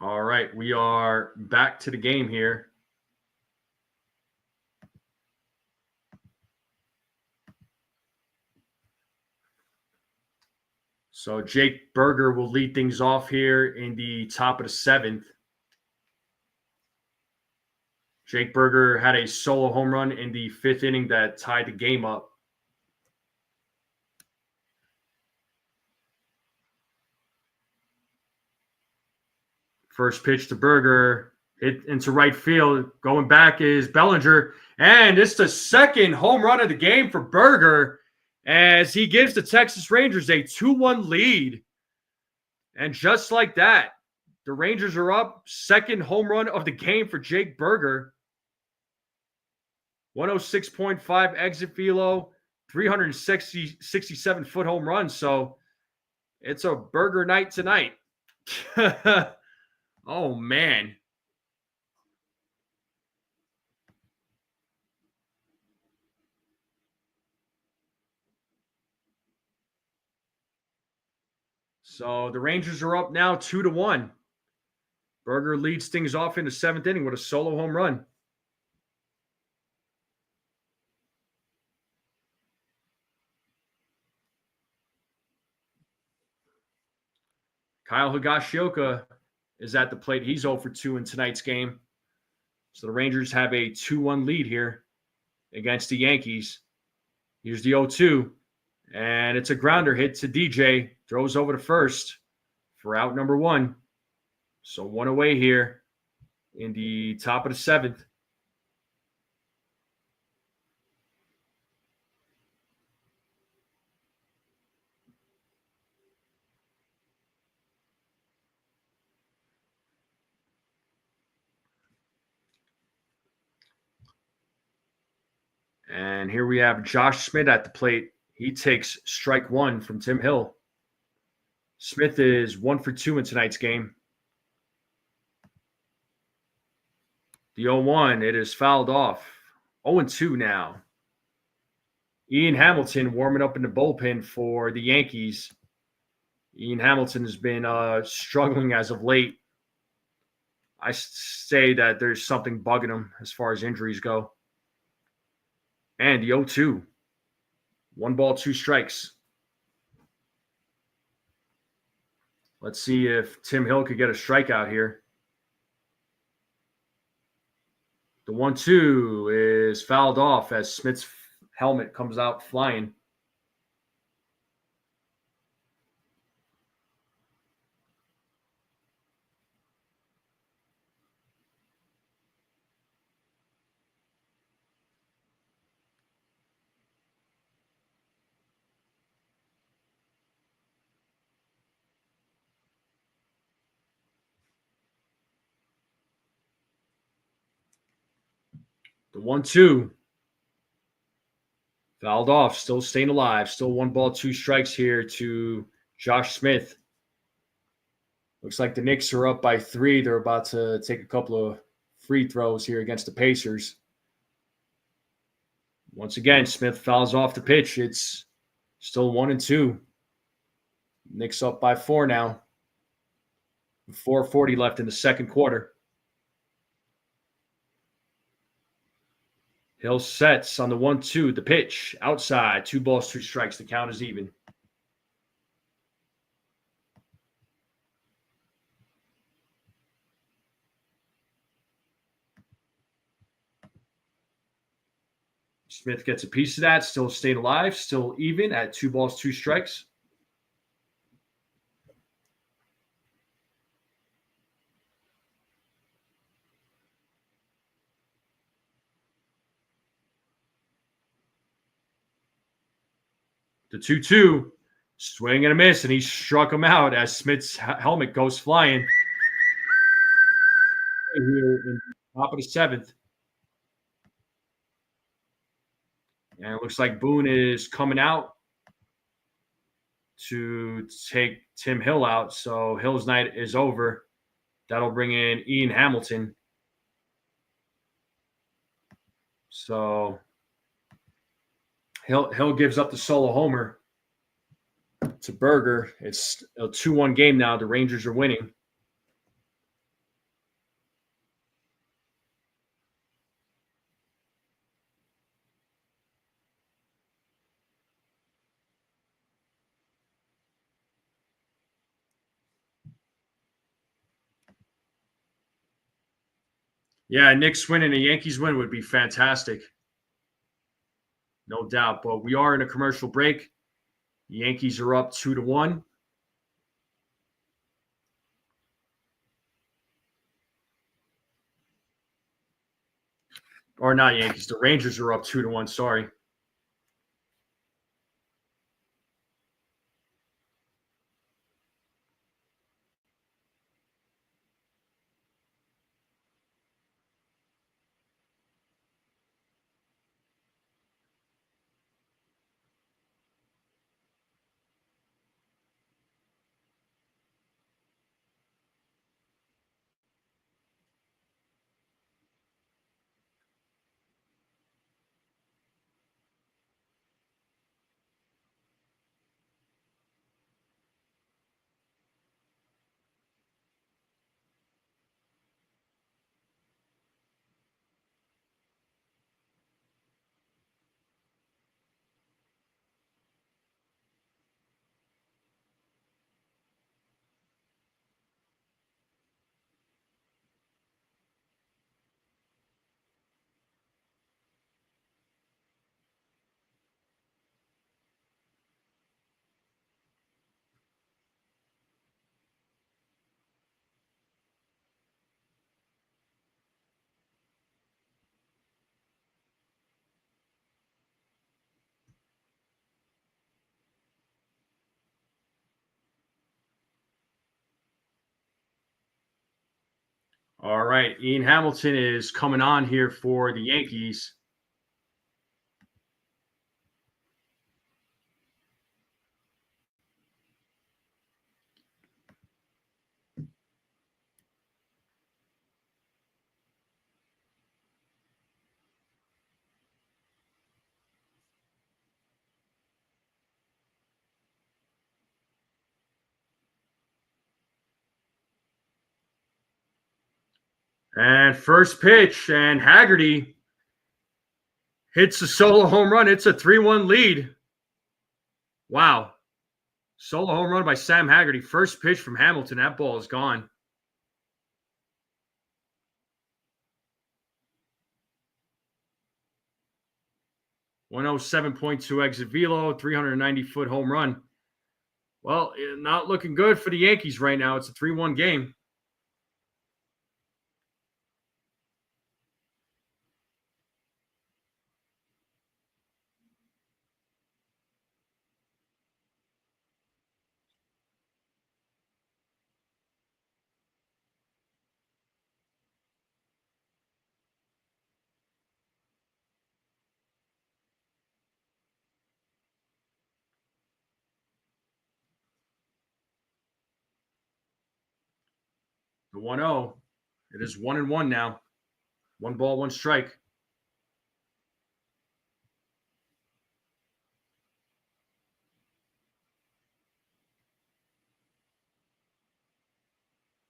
All right, we are back to the game here. So Jake Berger will lead things off here in the top of the 7th. Jake Berger had a solo home run in the 5th inning that tied the game up. First pitch to Berger, hit into right field. Going back is Bellinger, and it's the 2nd home run of the game for Berger as he gives the Texas Rangers a 2-1 lead. And just like that, the Rangers are up. 2nd home run of the game for Jake Berger. 106.5 exit velo, 367-foot home run. So it's a Berger night tonight. Oh, man. So the Rangers are up now 2-1. Berger leads things off in the 7th inning with a solo home run. Kyle Higashioka is at the plate. He's 0 for 2 in tonight's game. So the Rangers have a 2-1 lead here against the Yankees. Here's the 0-2. And it's a grounder hit to DJ. Throws over to first for out number 1. So 1 away here in the top of the 7th. And here we have Josh Smith at the plate. He takes strike 1 from Tim Hill. Smith is 1 for 2 in tonight's game. The 0-1, it is fouled off. 0-2 now. Ian Hamilton warming up in the bullpen for the Yankees. Ian Hamilton has been struggling as of late. I say that there's something bugging him as far as injuries go. And the 0-2. 1 ball, 2 strikes. Let's see if Tim Hill could get a strikeout here. The 1-2 is fouled off as Smith's helmet comes out flying. The 1-2 fouled off, still staying alive. Still 1 ball, 2 strikes here to Josh Smith. Looks like the Knicks are up by 3. They're about to take a couple of free throws here against the Pacers. Once again, Smith fouls off the pitch. It's still 1-2. Knicks up by 4 now. 4:40 left in the second quarter. Hill sets on the 1-2. The pitch outside. 2 balls, 2 strikes. The count is even. Smith gets a piece of that. Still staying alive. Still even at 2 balls, 2 strikes. The 2-2, swing and a miss, and he struck him out as Smith's helmet goes flying. Here in the top of the 7th. And it looks like Boone is coming out to take Tim Hill out. So Hill's night is over. That'll bring in Ian Hamilton. So Hill gives up the solo homer to Berger. It's a 2-1 game now. The Rangers are winning. Yeah, Knicks win and a Yankees win would be fantastic. No doubt. But we are in a commercial break. The Yankees are up 2-1. Or not Yankees. The Rangers are up 2-1. Sorry. All right. Ian Hamilton is coming on here for the Yankees. And first pitch, and Haggerty hits a solo home run. It's a 3-1 lead. Wow. Solo home run by Sam Haggerty. First pitch from Hamilton. That ball is gone. .107.2 exit velo, 390-foot home run. Well, not looking good for the Yankees right now. It's a 3-1 game. The 1-0. It is 1-1 now. 1 ball, 1 strike.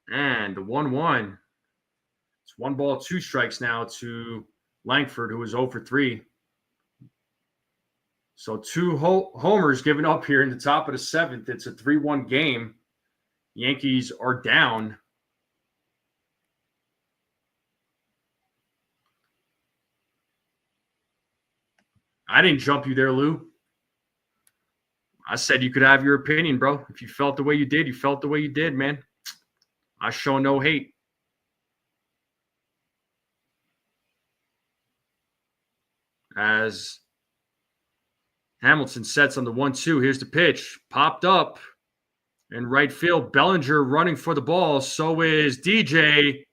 And the 1-1. It's 1 ball, 2 strikes now to Langford, who is 0 for 3. So 2 homers given up here in the top of the 7th. It's a 3-1 game. Yankees are down. I didn't jump you there, Lou. I said you could have your opinion, bro. If you felt the way you did, you felt the way you did, man. I show no hate. As Hamilton sets on the 1-2. Here's the pitch. Popped up in right field. Bellinger running for the ball. So is DJ.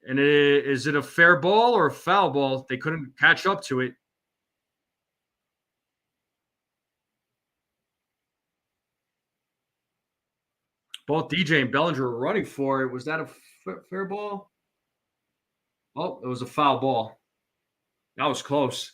And is it a fair ball or a foul ball? They couldn't catch up to it. Both DJ and Bellinger were running for it. Was that a fair ball? Oh, it was a foul ball. That was close.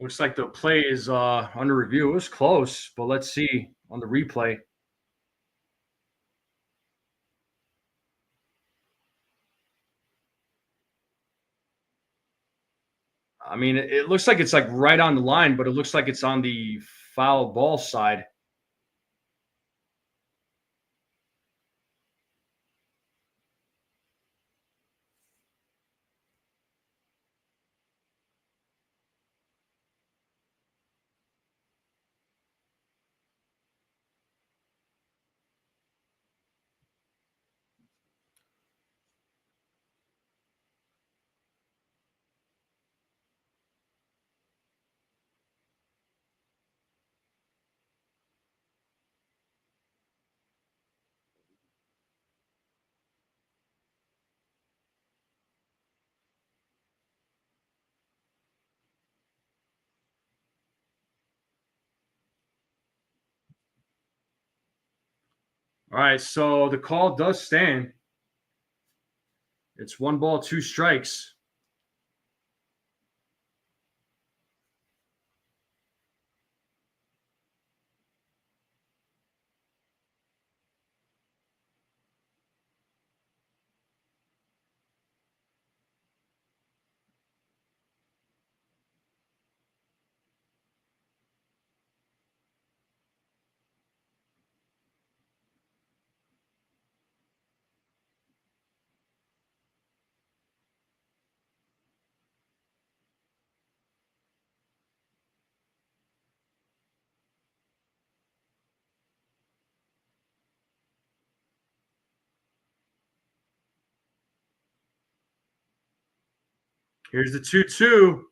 Looks like the play is under review. It was close, but let's see on the replay. I mean, it looks like it's like right on the line, but it looks like it's on the foul ball side. All right, so the call does stand. It's 1 ball, 2 strikes. Here's the 2-2.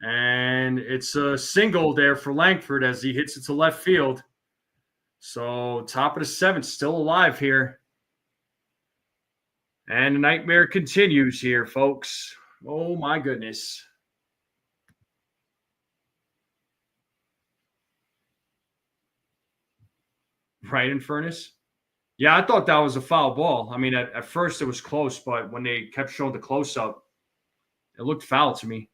And it's a single there for Langford as he hits it to left field. So top of the seventh, still alive here. And the nightmare continues here, folks. Oh, my goodness. Right in Furnace? Yeah, I thought that was a foul ball. I mean, at first it was close, but when they kept showing the close-up, it looked foul to me.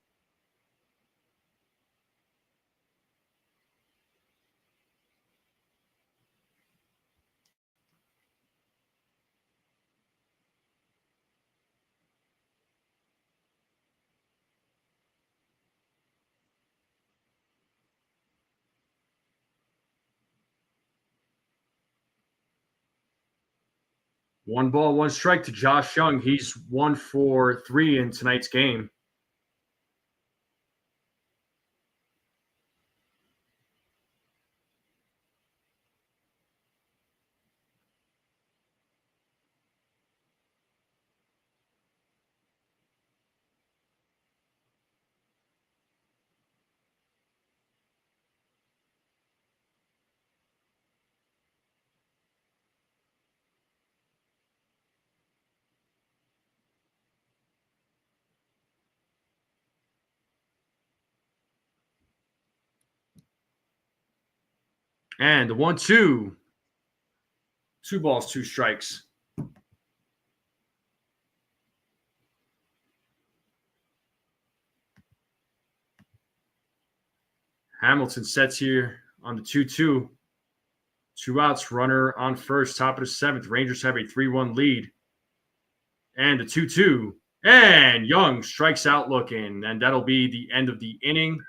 One ball, one strike to Josh Young. He's 1 for 3 in tonight's game. And the 1-2. 2 balls, 2 strikes. Hamilton sets here on the 2-2. 2 outs, runner on first, top of the seventh. Rangers have a 3-1 lead. And the 2-2. And Young strikes out looking. And that'll be the end of the inning.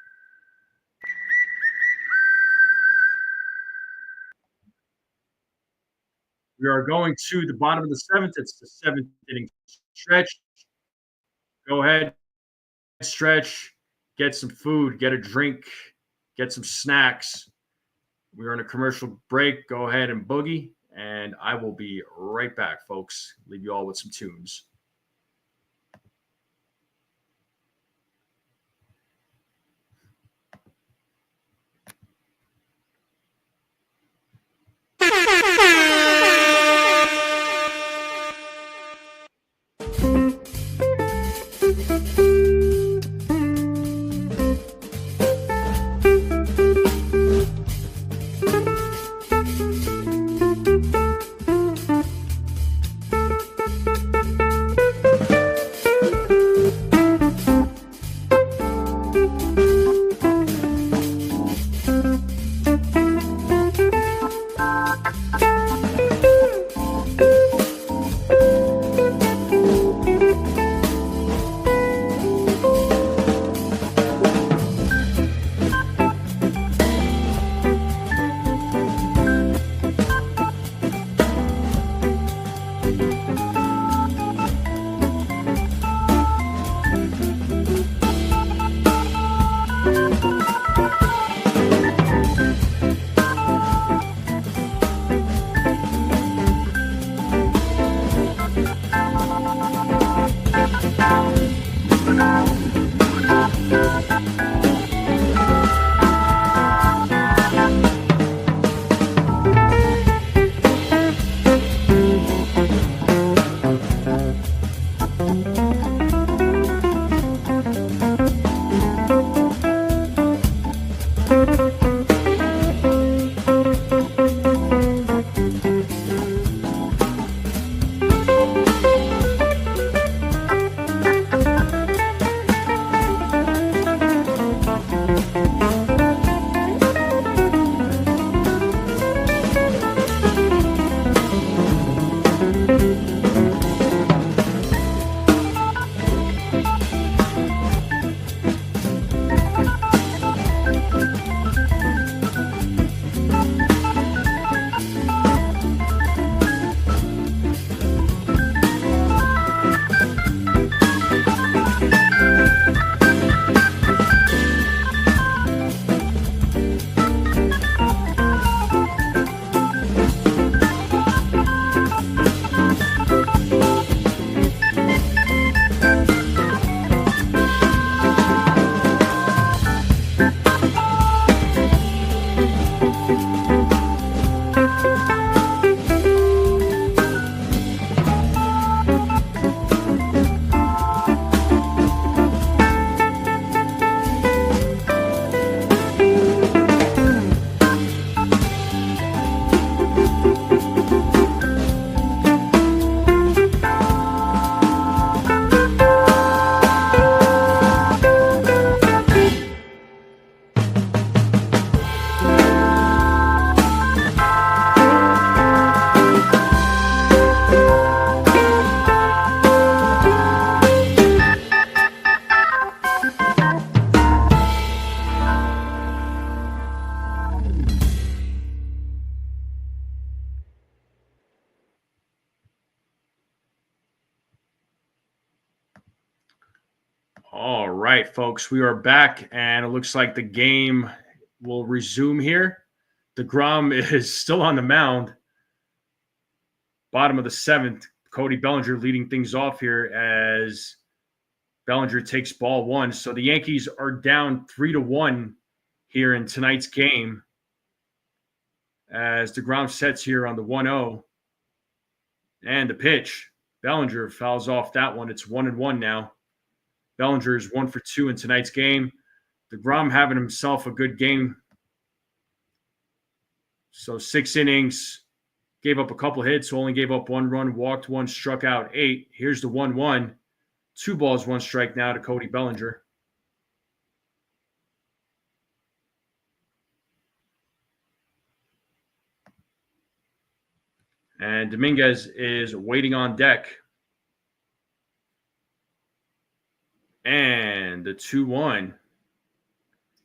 We are going to the bottom of the seventh. It's the 7th inning stretch. Go ahead, stretch, get some food, get a drink, get some snacks. We're on a commercial break. Go ahead and boogie, and I will be right back, folks. Leave you all with some tunes. All right, folks, we are back, and it looks like the game will resume here. DeGrom is still on the mound. Bottom of the seventh, Cody Bellinger leading things off here as Bellinger takes ball one. So the Yankees are down 3-1 here in tonight's game as DeGrom sets here on the 1-0. And the pitch, Bellinger fouls off that one. It's 1-1 now. Bellinger is 1 for 2 in tonight's game. DeGrom having himself a good game. So 6 innings, gave up a couple hits, only gave up 1 run, walked 1, struck out 8. Here's the 1-1. 2 balls, 1 strike now to Cody Bellinger. And Dominguez is waiting on deck. And the 2-1.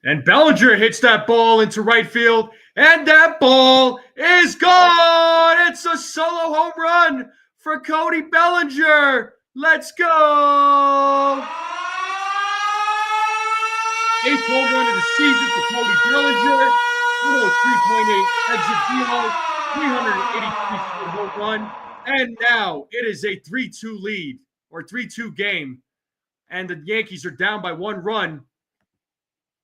And Bellinger hits that ball into right field. And that ball is gone. It's a solo home run for Cody Bellinger. Let's go. 8th home run of the season for Cody Bellinger. 3.8 exit velo. 383 home run. And now it is a 3-2 lead or 3-2 game. And the Yankees are down by 1 run.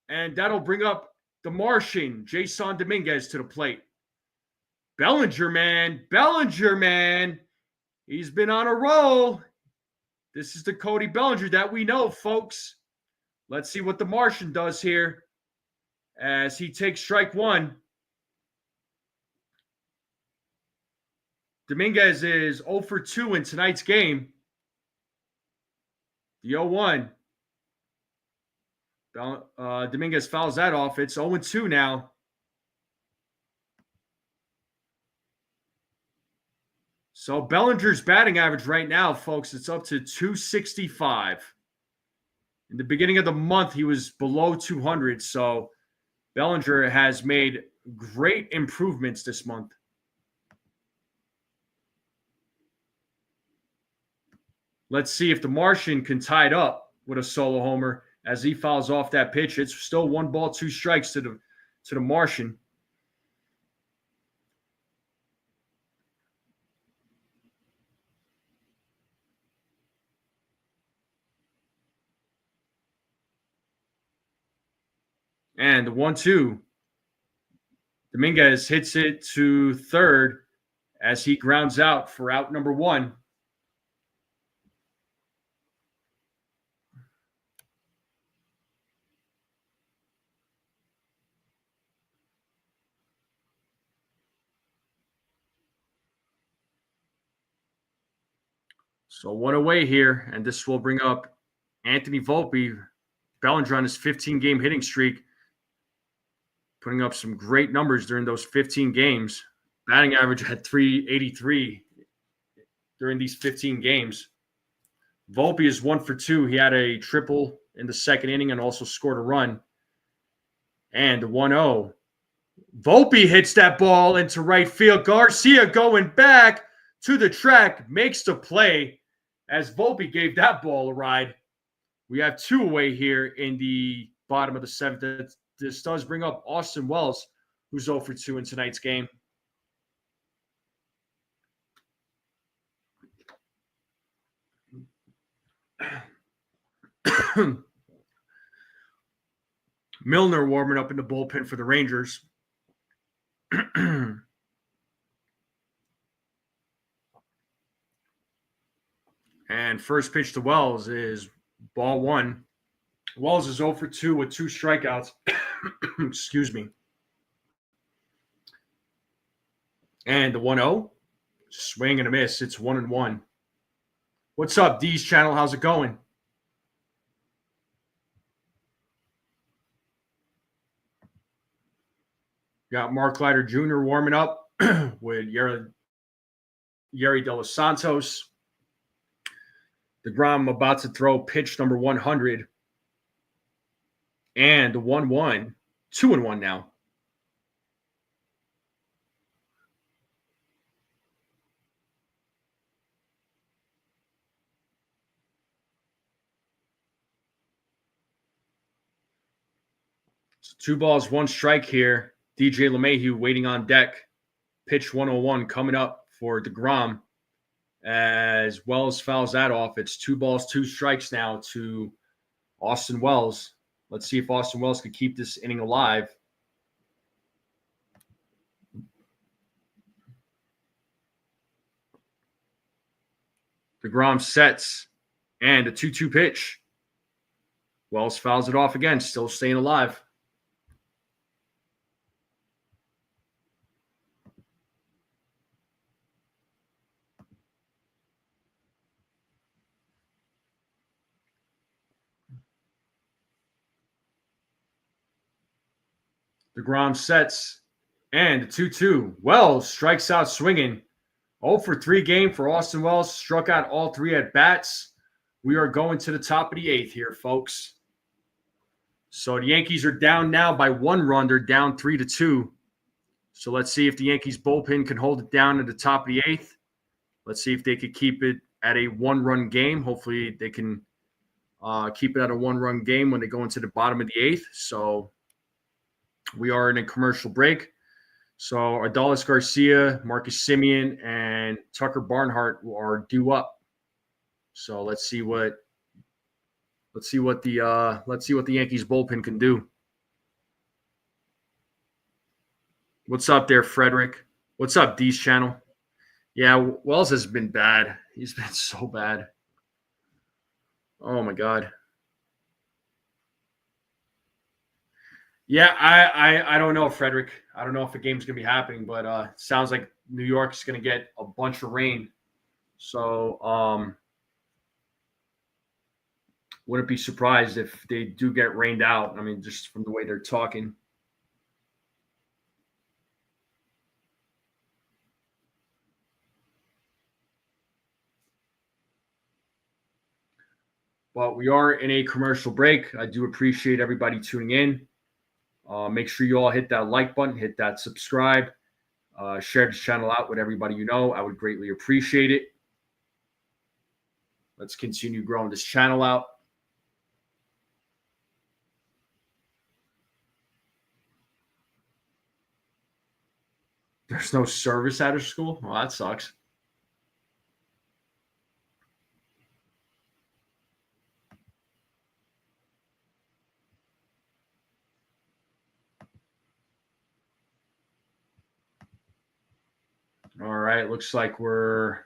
And that'll bring up the Martian, Jason Dominguez, to the plate. Bellinger, man. He's been on a roll. This is the Cody Bellinger that we know, folks. Let's see what the Martian does here as he takes strike 1. Dominguez is 0 for 2 in tonight's game. The 0-1. Dominguez fouls that off. It's 0-2 now. So Bellinger's batting average right now, folks, it's up to 265. In the beginning of the month, he was below 200. So Bellinger has made great improvements this month. Let's see if the Martian can tie it up with a solo homer as he fouls off that pitch. It's still 1 ball, 2 strikes to the Martian. And the 1-2. Dominguez hits it to third as he grounds out for out number 1. So 1 away here, and this will bring up Anthony Volpe. Bellinger on his 15-game hitting streak, putting up some great numbers during those 15 games. Batting average at 383 during these 15 games. Volpe is 1 for 2. He had a triple in the second inning and also scored a run. And the 1-0. Volpe hits that ball into right field. Garcia going back to the track, makes the play as Volpe gave that ball a ride. We have 2 away here in the bottom of the 7th. This does bring up Austin Wells, who's 0 for 2 in tonight's game. Milner warming up in the bullpen for the Rangers. And first pitch to Wells is ball 1. Wells is 0 for 2 with 2 strikeouts. Excuse me. And the 1-0. Swing and a miss. It's 1-1. What's up, D's channel? How's it going? Got Mark Leiter Jr. warming up with Yari de los Santos. DeGrom about to throw pitch number 100. And the 1-1. 2-1 now. So 2 balls, 1 strike here. DJ LeMahieu waiting on deck. Pitch 101 coming up for DeGrom. As Wells fouls that off. It's 2 balls, 2 strikes now to Austin Wells. Let's see if Austin Wells can keep this inning alive. DeGrom sets, and a 2-2 pitch. Wells fouls it off again, still staying alive. DeGrom sets, and a 2-2. Wells strikes out swinging. 0 for 3 game for Austin Wells. Struck out all 3 at bats. We are going to the top of the 8th here, folks. So the Yankees are down now by 1 run. They're down 3-2. So let's see if the Yankees bullpen can hold it down at the top of the 8th. Let's see if they could keep it at a 1-run game. Hopefully they can keep it at a 1-run game when they go into the bottom of the 8th. So we are in a commercial break. So Adolis Garcia, Marcus Semien, and Tucker Barnhart are due up. So let's see what the Yankees bullpen can do. What's up there, Frederick? What's up, D's channel? Yeah, Wells has been bad. He's been so bad. Oh my God. Yeah, I don't know, Frederick. I don't know if the game's gonna be happening, but it sounds like New York's gonna get a bunch of rain. So wouldn't be surprised if they do get rained out. I mean, just from the way they're talking. But we are in a commercial break. I do appreciate everybody tuning in. Make sure you all hit that like button, hit that subscribe, share this channel out with everybody you know. I would greatly appreciate it. Let's continue growing this channel out. There's no service out of school? Well, that sucks. All right, looks like we're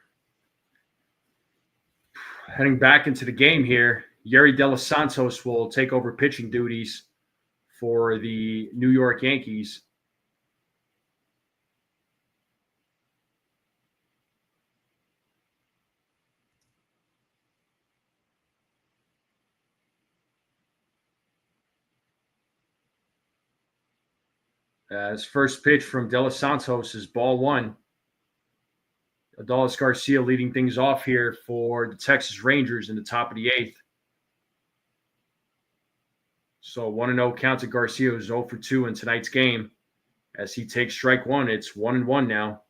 heading back into the game here. Yariel De Los Santos will take over pitching duties for the New York Yankees. His first pitch from De Los Santos is ball 1. Adolis Garcia leading things off here for the Texas Rangers in the top of the 8th. So 1-0 count to Garcia, who's 0 for 2 in tonight's game. As he takes strike 1, it's 1-1 now.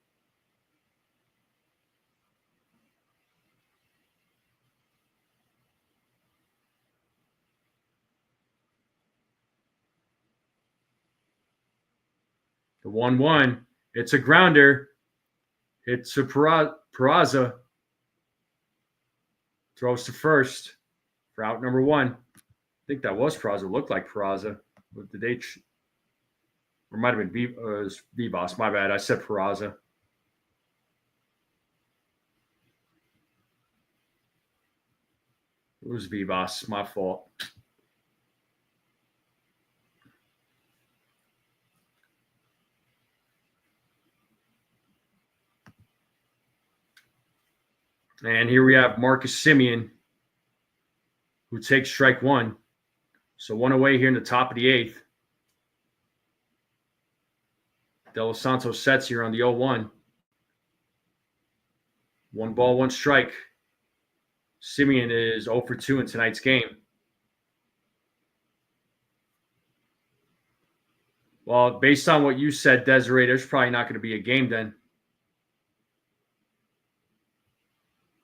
The 1-1. It's a grounder. It's a Peraza. Throws to first for out number 1. I think that was Peraza. Looked like Peraza. Did they? Or might have been Vivas. My bad. I said Peraza. It was Vivas. My fault. And here we have Marcus Semien, who takes strike 1. So 1 away here in the top of the 8th. De Los Santos sets here on the 0-1. 1 ball, 1 strike. Semien is 0 for 2 in tonight's game. Well, based on what you said, Desiree, there's probably not going to be a game then.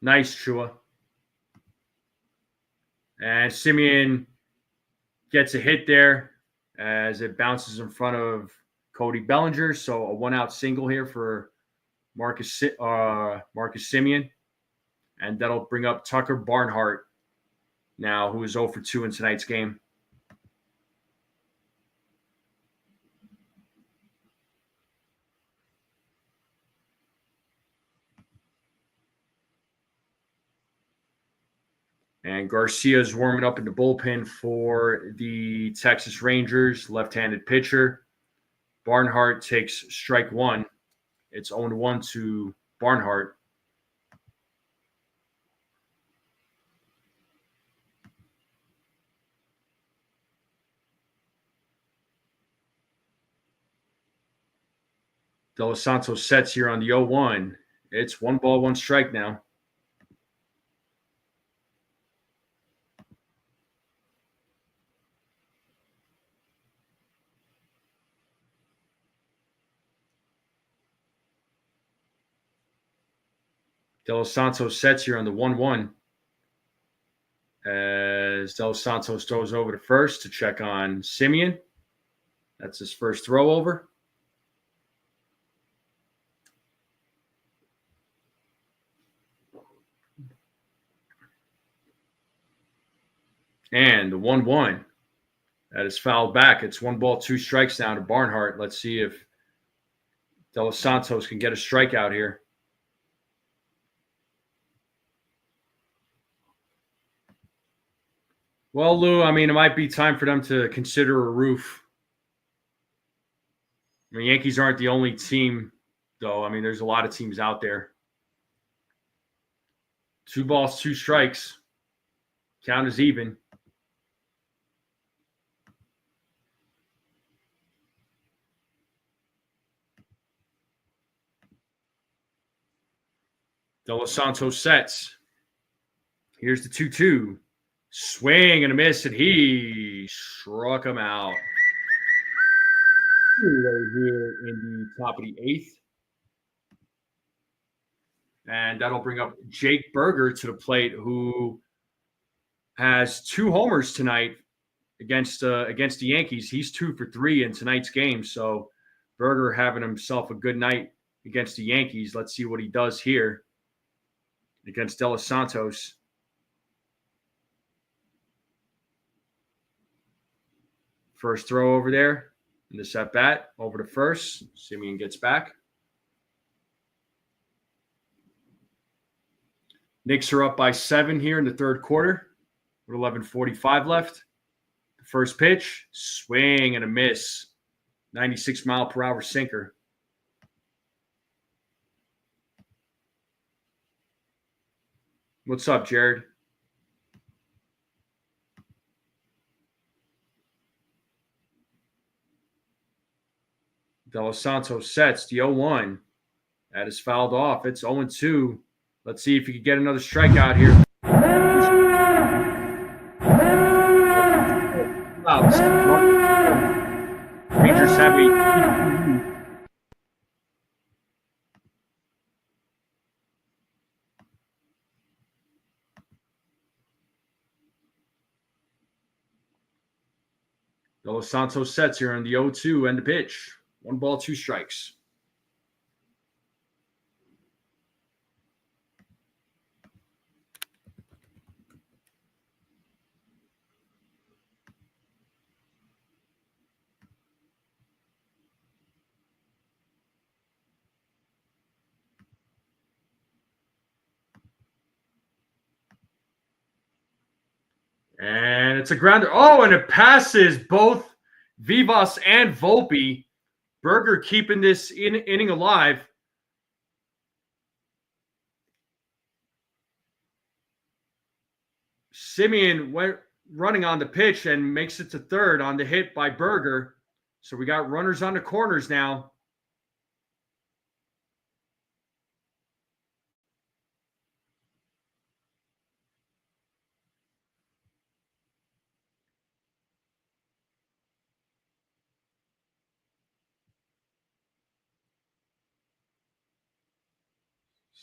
Nice, Chua. And Semien gets a hit there. as it bounces in front of Cody Bellinger. So a 1-out single here for Marcus Semien. And that'll bring up Tucker Barnhart now, who is 0 for 2 in tonight's game. And Garcia is warming up in the bullpen for the Texas Rangers, left-handed pitcher. Barnhart takes strike one. It's 0-1 to Barnhart. De Los Santos sets here on the 0-1. It's 1-1 now. De Los Santos sets here on the 1-1. As De Los Santos throws over to first to check on Semien. That's his first throw over. And the 1-1. That is fouled back. It's 1-2 now to Barnhart. Let's see if De Los Santos can get a strikeout here. Well, Lou, I mean, it might be time for them to consider a roof. I mean, Yankees aren't the only team, though. I mean, there's a lot of teams out there. 2-2. Count is even. De Los Santos sets. Here's the 2-2. Swing and a miss, and he struck him out. Here in the top of the 8th. And that'll bring up Jake Berger to the plate, who has 2 homers tonight against the Yankees. He's 2 for 3 in tonight's game. So Berger having himself a good night against the Yankees. Let's see what he does here against De Los Santos. First throw over there in this at bat, over to first. Semien gets back. Knicks are up by 7 here in the third quarter with 11:45 left. The first pitch, swing and a miss. 96-mile-per-hour sinker. What's up, Jared? De Los Santos sets the 0-1. That is fouled off. It's 0-2. Let's see if he can get another strikeout here. Rangers have a De Los Santos sets here on the 0-2 and the pitch. 1-2. And it's a grounder. Oh, and it passes both Vivas and Volpe. Berger keeping this inning alive. Semien went running on the pitch and makes it to third on the hit by Berger. So we got runners on the corners now.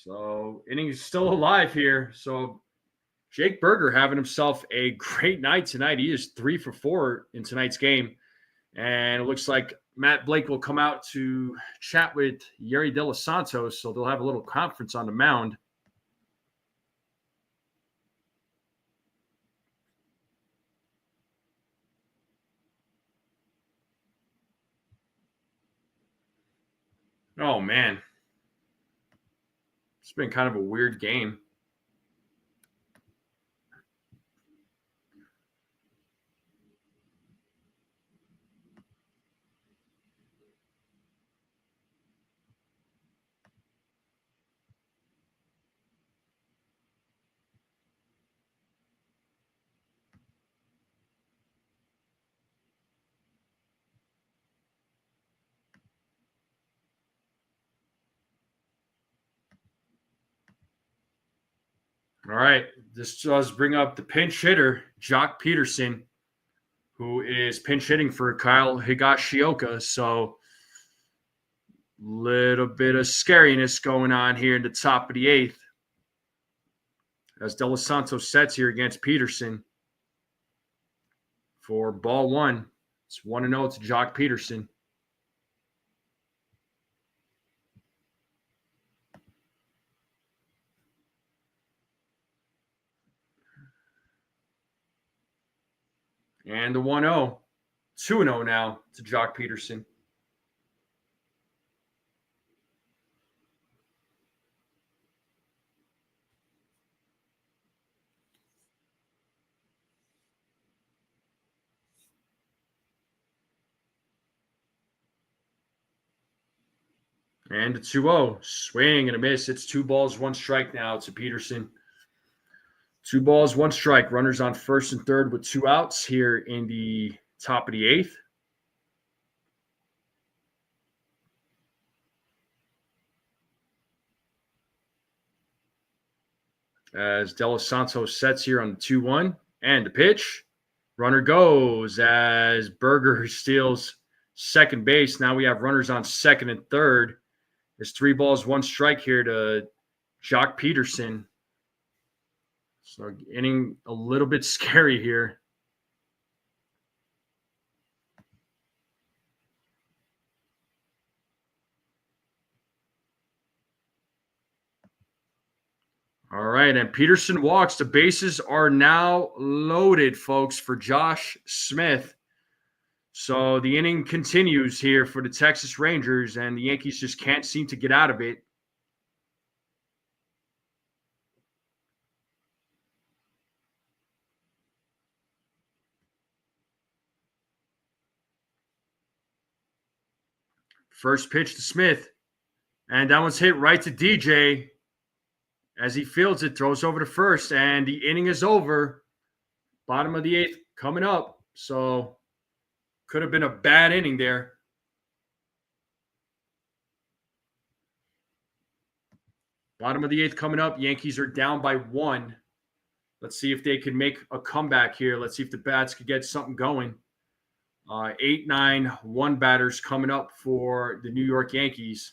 So inning is still alive here. So Jake Berger having himself a great night tonight. He is 3 for 4 in tonight's game. And it looks like Matt Blake will come out to chat with Yari De Los Santos, so they'll have a little conference on the mound. Oh, man. It's been kind of a weird game. All right. This does bring up the pinch hitter, Jock Peterson, who is pinch hitting for Kyle Higashioka. So, little bit of scariness going on here in the top of the eighth. As De Los Santos sets here against Peterson for ball one. It's 1-0 to Jock Peterson. And the 1-0. 2-0 now to Jock Peterson. And the 2-0. Swing and a miss. It's 2 balls, 1 strike now to Peterson. 2 balls, 1 strike. Runners on first and third with 2 outs here in the top of the eighth. As De Los Santos sets here on the 2-1. And the pitch. Runner goes as Berger steals second base. Now we have runners on second and third. There's 3 balls, 1 strike here to Jock Peterson. So inning a little bit scary here. All right, and Peterson walks. The bases are now loaded, folks, for Josh Smith. So the inning continues here for the Texas Rangers, and the Yankees just can't seem to get out of it. First pitch to Smith, and that one's hit right to DJ. As he fields it, throws over to first, and the inning is over. Bottom of the eighth coming up. So could have been a bad inning there. Bottom of the eighth coming up. Yankees are down by 1. Let's see if they can make a comeback here. Let's see if the bats could get something going. 8-9-1 batters coming up for the New York Yankees.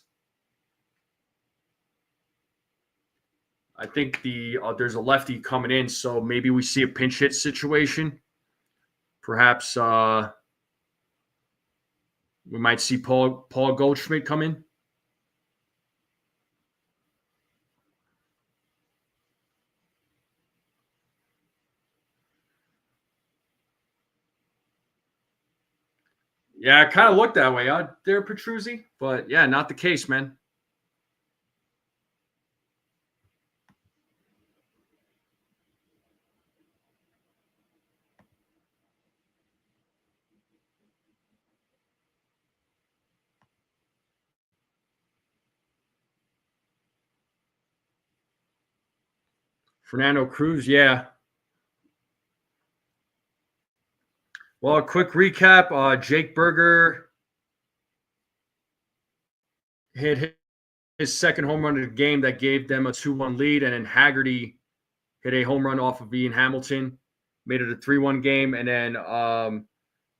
I think there's a lefty coming in, so maybe we see a pinch hit situation. Perhaps we might see Paul Goldschmidt come in. Yeah, it kind of looked that way out there, Petruzzi. But yeah, not the case, man. Fernando Cruz, yeah. Well, a quick recap. Jake Berger hit his second home run of the game that gave them a 2-1 lead, and then Haggerty hit a home run off of Ian Hamilton, made it a 3-1 game, and then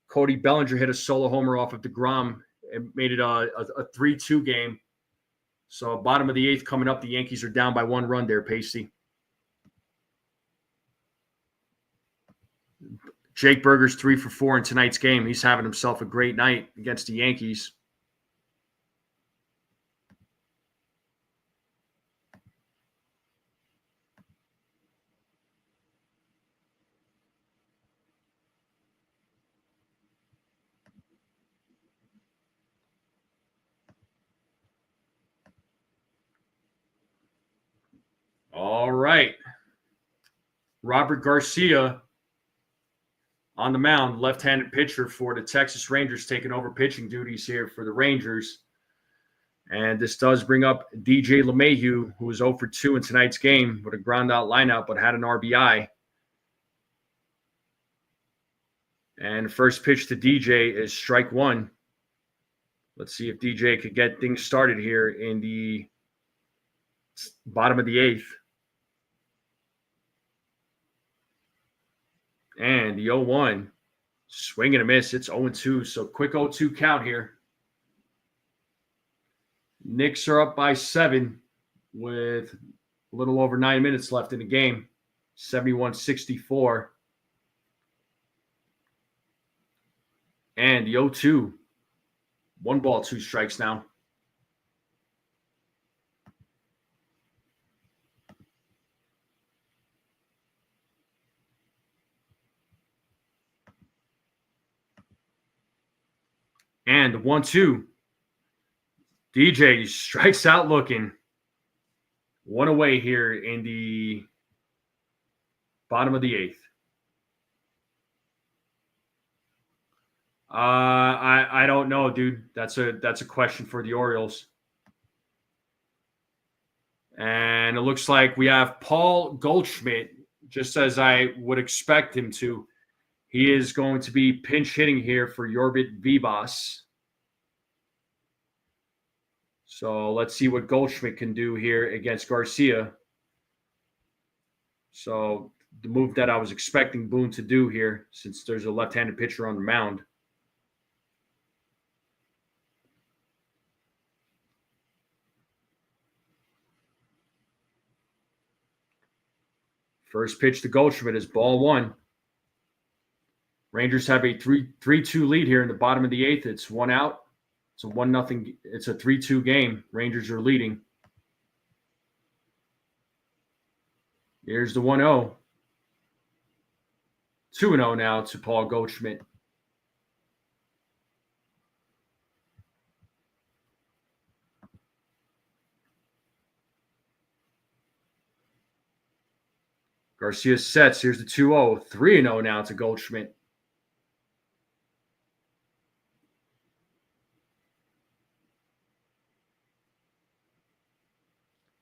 Cody Bellinger hit a solo homer off of DeGrom and made it a 3-2 game. So bottom of the eighth coming up, the Yankees are down by 1 run there, Pacey. Jake Berger's 3 for 4 in tonight's game. He's having himself a great night against the Yankees. All right. Robert Garcia on the mound, left-handed pitcher for the Texas Rangers, taking over pitching duties here for the Rangers. And this does bring up DJ LeMahieu, who was 0 for 2 in tonight's game with a ground-out lineup, but had an RBI. And the first pitch to DJ is strike one. Let's see if DJ could get things started here in the bottom of the eighth. And the 0-1, swing and a miss. It's 0-2, so quick 0-2 count here. Knicks are up by 7 with a little over 9 minutes left in the game, 71-64. And the 0-2, 1 ball, 2 strikes now. And the 1-2. DJ strikes out looking. 1 away here in the bottom of the eighth. I don't know, dude. That's a question for the Orioles. And it looks like we have Paul Goldschmidt, just as I would expect him to. He is going to be pinch hitting here for Yorbit Vivas. So let's see what Goldschmidt can do here against Garcia. So the move that I was expecting Boone to do here, since there's a left-handed pitcher on the mound. First pitch to Goldschmidt is ball 1. Rangers have a 3-2 lead here in the bottom of the eighth. It's 1 out. It's a 1-0. It's a 3-2 game. Rangers are leading. Here's the 1-0. 2-0 now to Paul Goldschmidt. Garcia sets. Here's the 2-0. 3-0 now to Goldschmidt.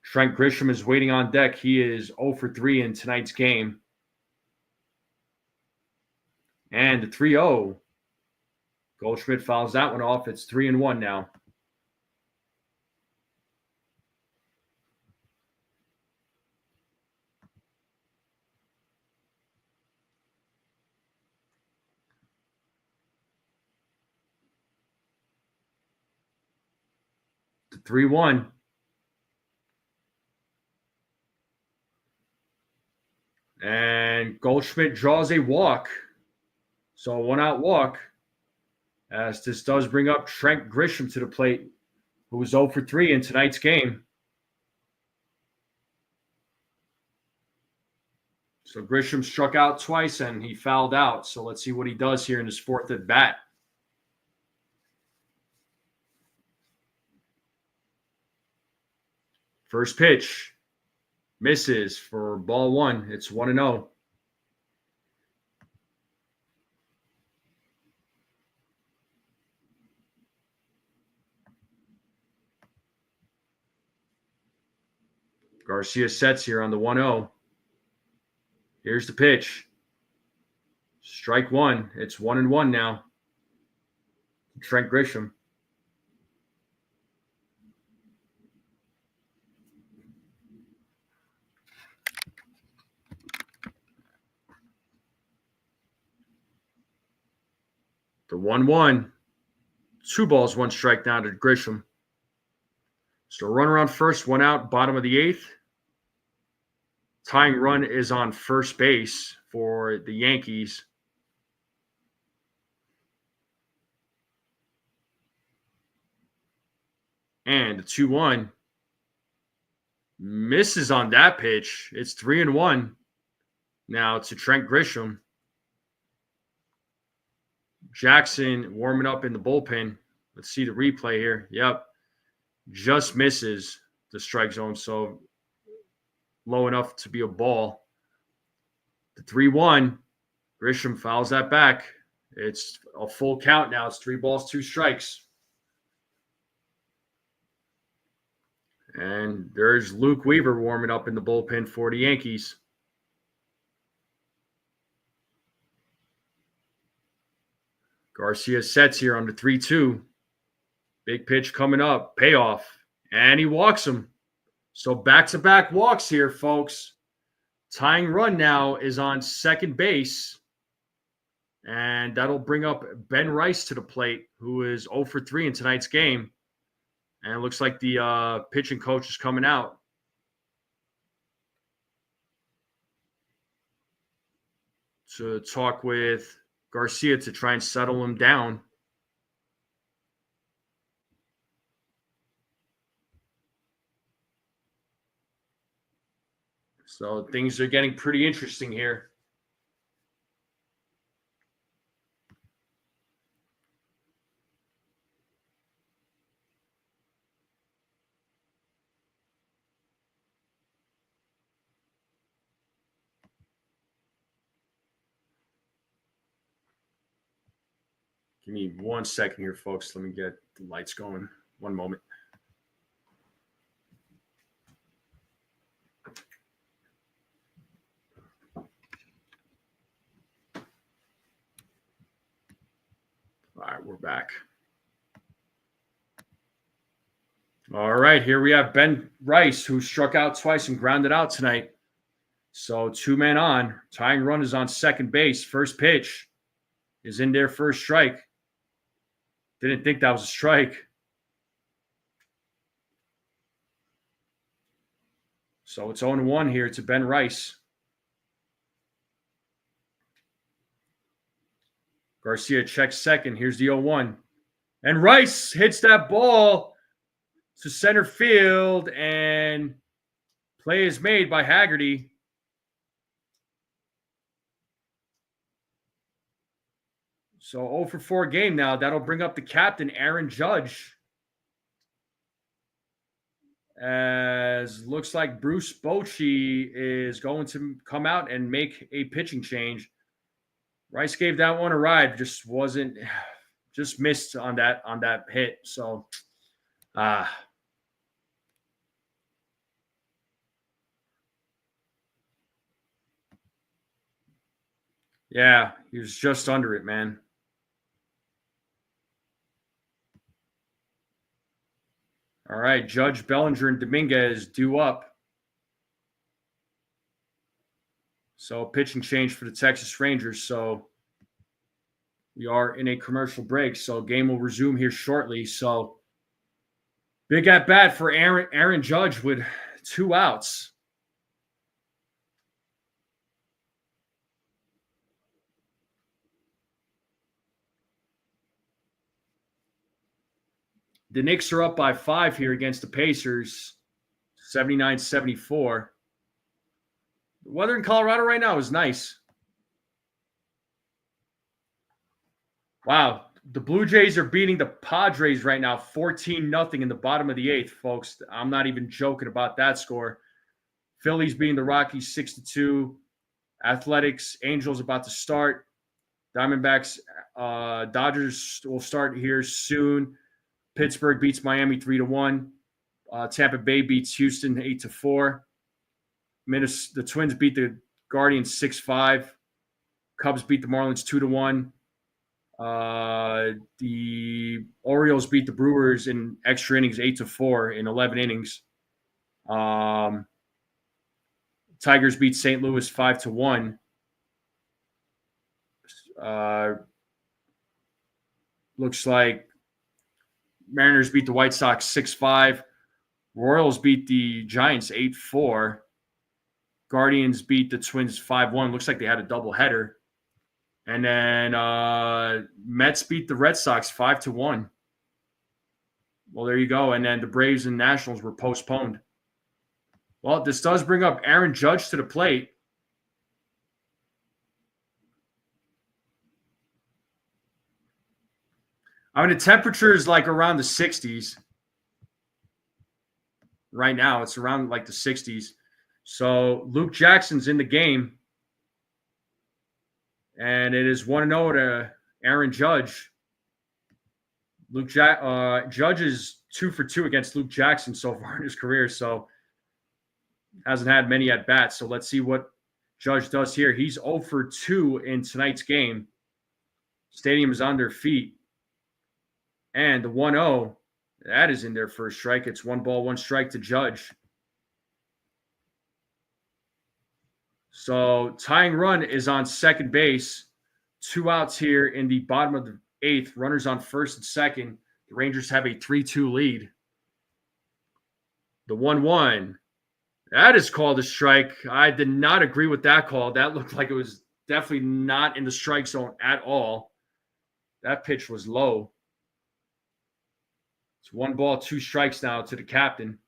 Trent Grisham is waiting on deck. He is 0 for 3 in tonight's game. And the 3-0. Goldschmidt fouls that one off. It's 3-1 now. The 3-1. And Goldschmidt draws a walk. So a 1-out walk. As this does bring up Trent Grisham to the plate, who was 0 for 3 in tonight's game. So Grisham struck out twice and he fouled out. So let's see what he does here in his 4th at bat. First pitch. Misses for ball 1. It's 1-0. Garcia sets here on the 1-0. Here's the pitch. Strike 1. It's 1-1 now. Trent Grisham. The 1-1. 2 balls, 1 strike now to Grisham. So runner on first, 1 out, bottom of the 8th. Tying run is on first base for the Yankees. And the 2-1 misses on that pitch. It's 3-1 now to Trent Grisham. Jackson warming up in the bullpen. Let's see the replay here. Yep. Just misses the strike zone, so low enough to be a ball. The 3-1, Grisham fouls that back. It's a full count now. It's 3 balls, 2 strikes. And there's Luke Weaver warming up in the bullpen for the Yankees. Garcia sets here on the 3-2. Big pitch coming up. Payoff. And he walks him. So back-to-back walks here, folks. Tying run now is on second base. And that'll bring up Ben Rice to the plate, who is 0 for 3 in tonight's game. And it looks like the pitching coach is coming out. To talk with Garcia to try and settle him down. So things are getting pretty interesting here. Give me 1 second here, folks. Let me get the lights going. One moment. All right, we're back. All right, here we have Ben Rice, who struck out twice and grounded out tonight. So 2 men on. Tying run is on second base. First pitch is in there for a strike. Didn't think that was a strike. So it's 0-1 here to Ben Rice. Garcia checks second. Here's the 0-1. And Rice hits that ball to center field, and play is made by Haggerty. So 0 for 4 game now. That'll bring up the captain, Aaron Judge. As looks like Bruce Bochy is going to come out and make a pitching change. Rice gave that one a ride. Just missed on that hit. So yeah, he was just under it, man. All right, Judge, Bellinger, and Dominguez due up. So pitching change for the Texas Rangers. So we are in a commercial break. So game will resume here shortly. So big at bat for Aaron Judge with 2 outs. The Knicks are up by 5 here against the Pacers, 79-74. The weather in Colorado right now is nice. Wow. The Blue Jays are beating the Padres right now, 14-0 in the bottom of the 8th, folks. I'm not even joking about that score. Phillies beating the Rockies 6-2. Athletics, Angels about to start. Diamondbacks, Dodgers will start here soon. Pittsburgh beats Miami 3-1. Tampa Bay beats Houston 8-4. The Twins beat the Guardians 6-5. Cubs beat the Marlins 2-1. The Orioles beat the Brewers in extra innings 8-4 in 11 innings. Tigers beat St. Louis 5-1. Looks like Mariners beat the White Sox 6-5. Royals beat the Giants 8-4. Guardians beat the Twins 5-1. Looks like they had a doubleheader. And then Mets beat the Red Sox 5-1. Well, there you go. And then the Braves and Nationals were postponed. Well, this does bring up Aaron Judge to the plate. I mean, the temperature is like around the 60s. Right now, it's around like the 60s. So Luke Jackson's in the game. And it is 1-0 to Aaron Judge. Judge is 2 for 2 against Luke Jackson so far in his career, so hasn't had many at bats. So let's see what Judge does here. He's 0 for 2 in tonight's game. Stadium is on their feet. And the 1-0, that is in there for a strike. It's 1 ball, 1 strike to Judge. So tying run is on second base. 2 outs here in the bottom of the 8th. Runners on first and second. The Rangers have a 3-2 lead. The 1-1. That is called a strike. I did not agree with that call. That looked like it was definitely not in the strike zone at all. That pitch was low. It's 1 ball, 2 strikes now to the captain.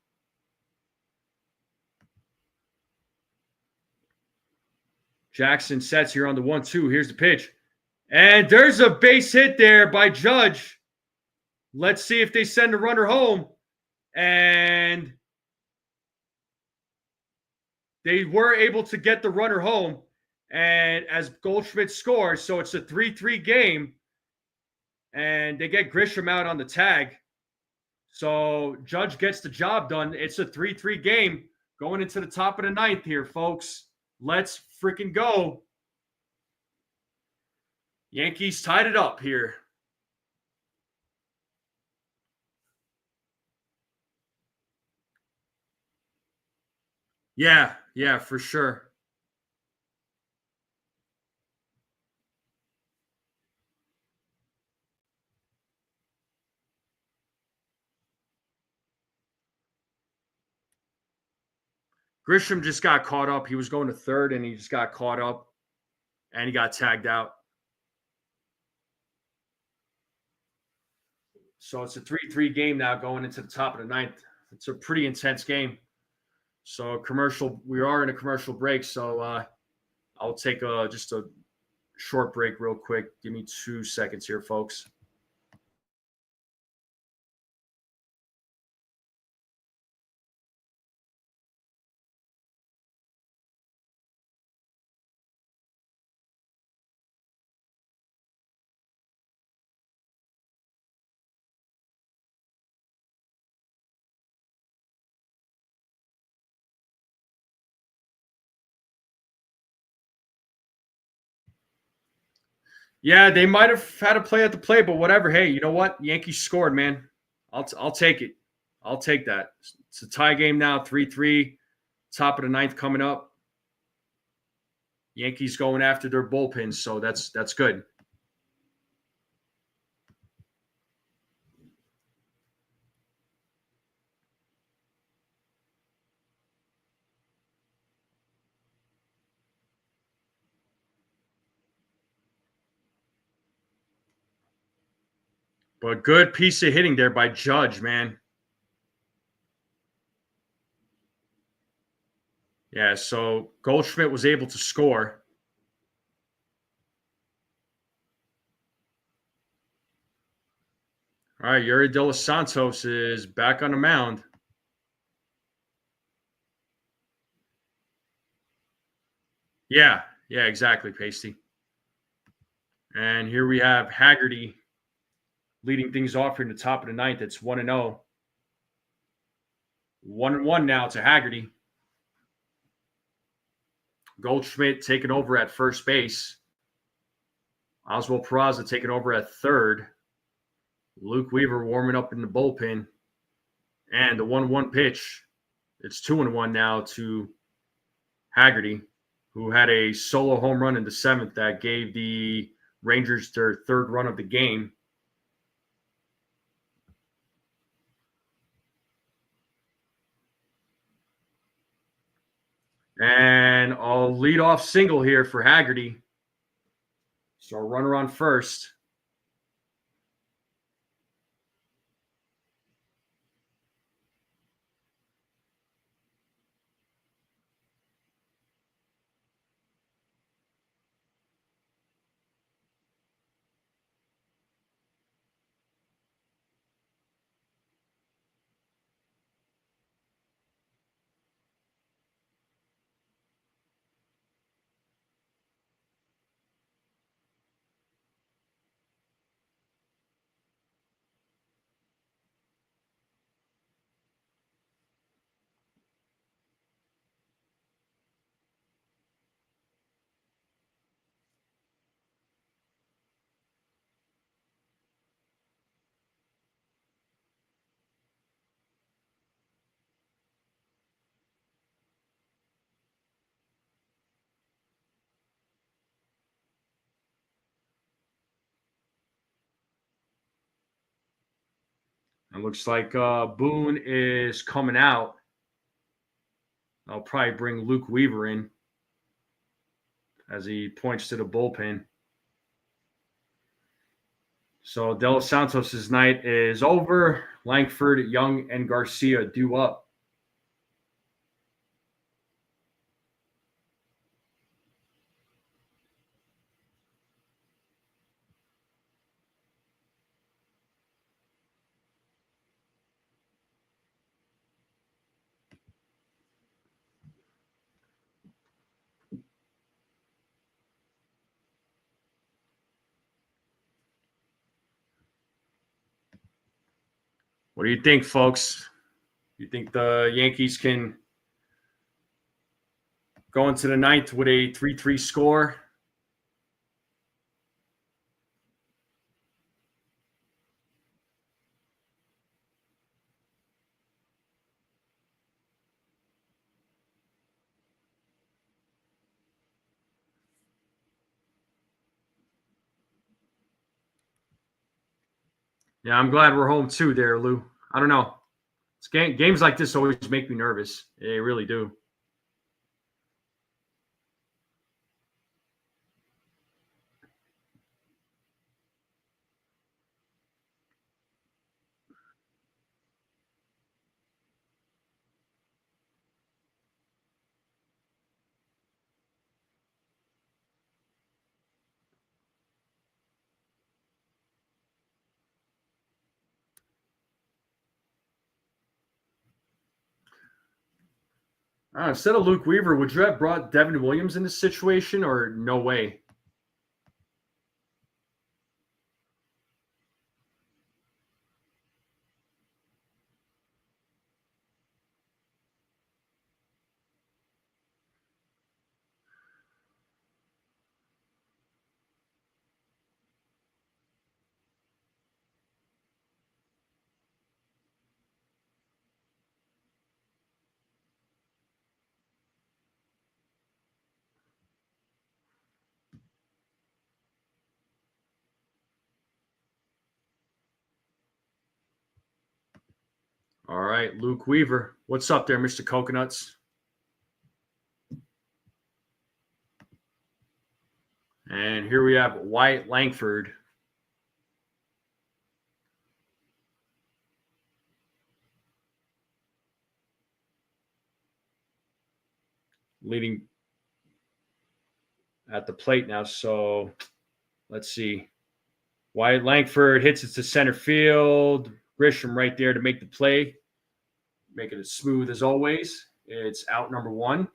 Jackson sets here on the 1-2. Here's the pitch. And there's a base hit there by Judge. Let's see if they send a runner home. And they were able to get the runner home. And as Goldschmidt scores, so it's a 3-3 game. And they get Grisham out on the tag. So Judge gets the job done. It's a 3-3 game going into the top of the 9th here, folks. Let's freaking go. Yankees tied it up here. Yeah, for sure. Grisham just got caught up. He was going to third, and he just got caught up, and he got tagged out. So it's a 3-3 game now going into the top of the 9th. It's a pretty intense game. So we are in a commercial break, so I'll take just a short break real quick. Give me 2 seconds here, folks. Yeah, they might have had a play at the play, but whatever. Hey, you know what? Yankees scored, man. I'll take it. I'll take that. It's a tie game now, 3-3. Top of the 9th coming up. Yankees going after their bullpens, so that's good. But good piece of hitting there by Judge, man. Yeah, so Goldschmidt was able to score. All right, Yuri De Los Santos is back on the mound. Yeah, exactly, Pasty. And here we have Haggerty leading things off here in the top of the 9th. It's 1-0. 1-1 now to Haggerty. Goldschmidt taking over at first base. Oswald Peraza taking over at third. Luke Weaver warming up in the bullpen. And the 1-1 pitch. It's 2-1 now to Haggerty, who had a solo home run in the 7th that gave the Rangers their 3rd run of the game. And a leadoff single here for Haggerty. So a runner on first. It looks like Boone is coming out. I'll probably bring Luke Weaver in as he points to the bullpen. So De Los Santos' night is over. Langford, Young, and Garcia due up. What do you think, folks? You think the Yankees can go into the ninth with a 3-3 score? Yeah, I'm glad we're home too there, Lou. I don't know. Games like this always make me nervous. They really do. Instead of Luke Weaver, would you have brought Devin Williams in this situation or no way? All right, Luke Weaver. What's up there, Mr. Coconuts? And here we have Wyatt Langford. Leading at the plate now. So let's see. Wyatt Langford hits it to center field. Grisham right there to make the play. Making it smooth as always. It's out number one.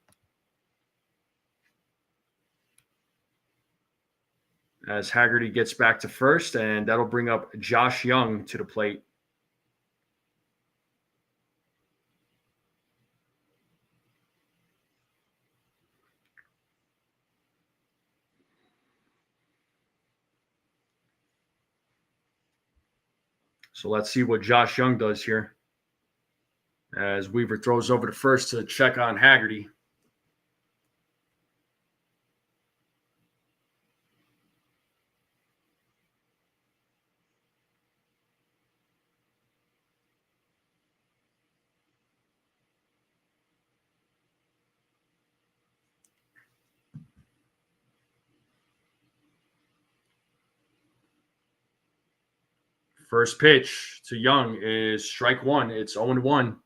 As Haggerty gets back to first, and that'll bring up Josh Young to the plate. So let's see what Josh Young does here. As Weaver throws over to first to check on Haggerty. First pitch to Young is strike one. It's 0-1.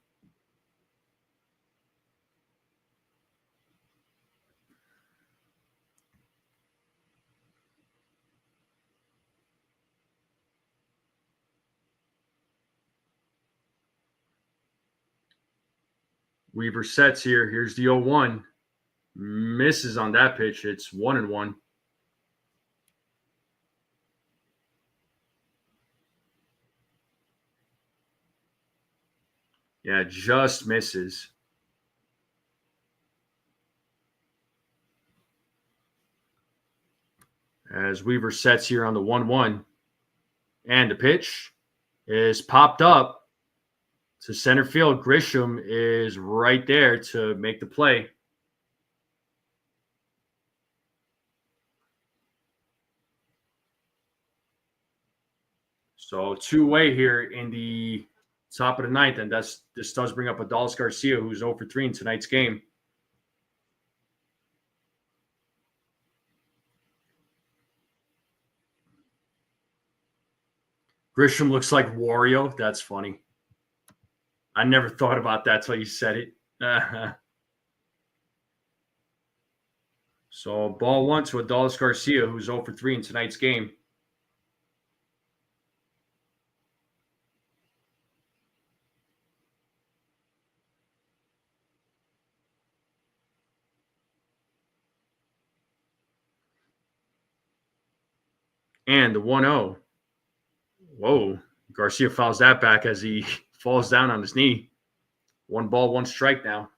Weaver sets here. Here's the 0-1. Misses on that pitch. It's 1-1. Yeah, just misses. As Weaver sets here on the 1-1. And the pitch is popped up to center field. Grisham is right there to make the play. So two-way here in the Top of the ninth, and this does bring up Adolis Garcia, who's 0 for 3 in tonight's game. Grisham looks like Wario. That's funny. I never thought about that till you said it. So ball one to Adolis Garcia, who's 0 for 3 in tonight's game. And the 1-0. Whoa. Garcia fouls that back as he falls down on his knee. 1 ball, 1 strike now.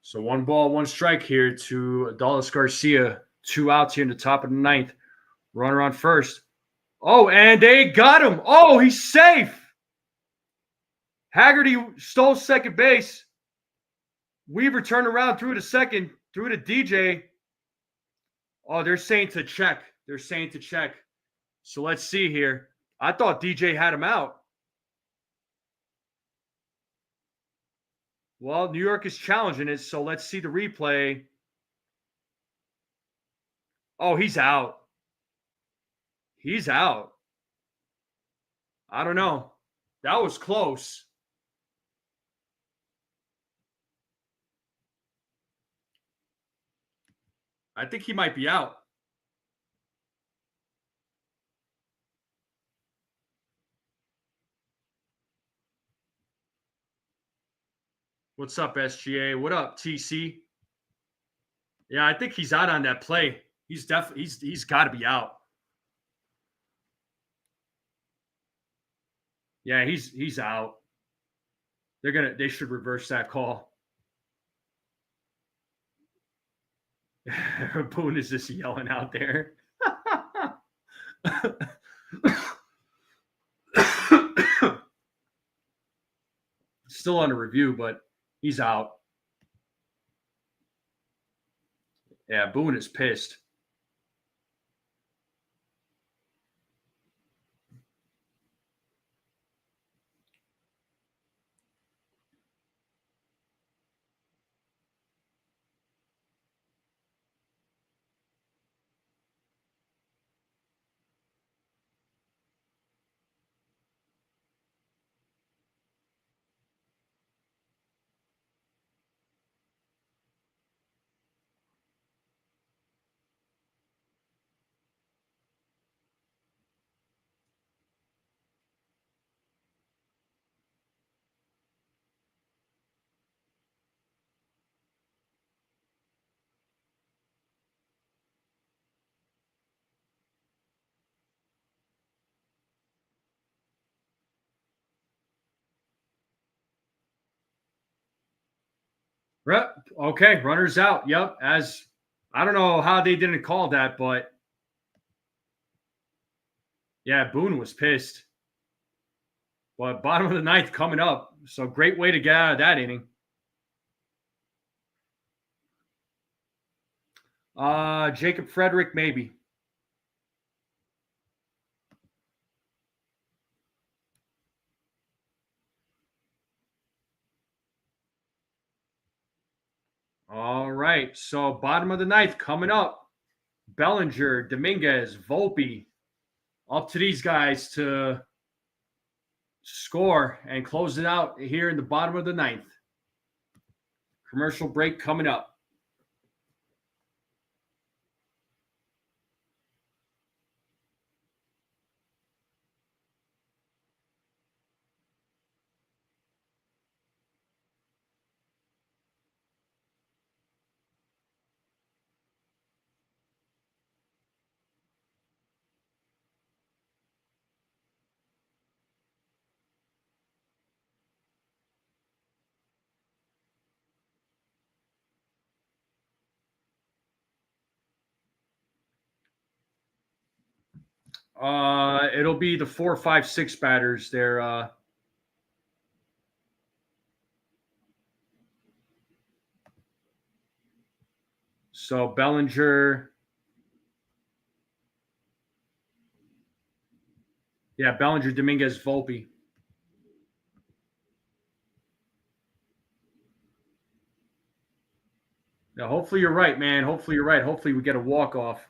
So 1 ball, 1 strike here to Adolis Garcia. 2 outs here in the top of the ninth. Runner on first. Oh, and they got him. Oh, he's safe. Haggerty stole second base. Weaver turned around, threw to second, threw to DJ. Oh, they're saying to check. They're saying to check. So let's see here. I thought DJ had him out. Well, New York is challenging it, so let's see the replay. Oh, he's out. He's out. I don't know. That was close. I think he might be out. What's up, SGA? What up, TC? Yeah, I think he's out on that play. He's definitely he's got to be out. Yeah, he's out. They should reverse that call. Boone is just yelling out there. Still under review, but he's out. Yeah, Boone is pissed. Okay, runners out. Yep. As I don't know how they didn't call that, but yeah, Boone was pissed. But bottom of the ninth coming up. So great way to get out of that inning. Jacob Frederick, maybe. All right. So bottom of the ninth coming up. Bellinger, Dominguez, Volpe. Up to these guys to score and close it out here in the bottom of the ninth. Commercial break coming up. It'll be the 4, 5, 6 batters there. So Bellinger. Yeah, Bellinger, Dominguez, Volpe. Yeah, hopefully you're right, man. Hopefully you're right. Hopefully we get a walk-off.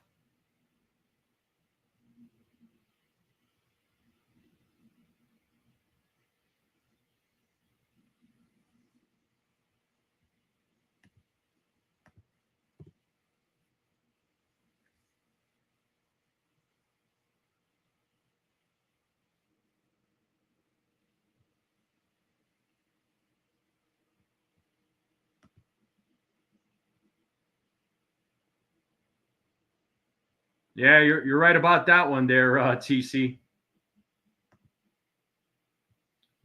Yeah, you're right about that one there, TC.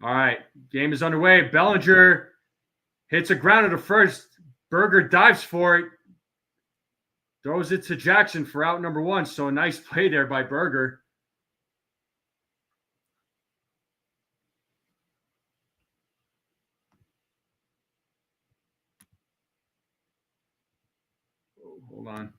All right, game is underway. Bellinger hits a grounder to first. Berger dives for it. Throws it to Jackson for out number 1. So a nice play there by Berger. Oh, hold on.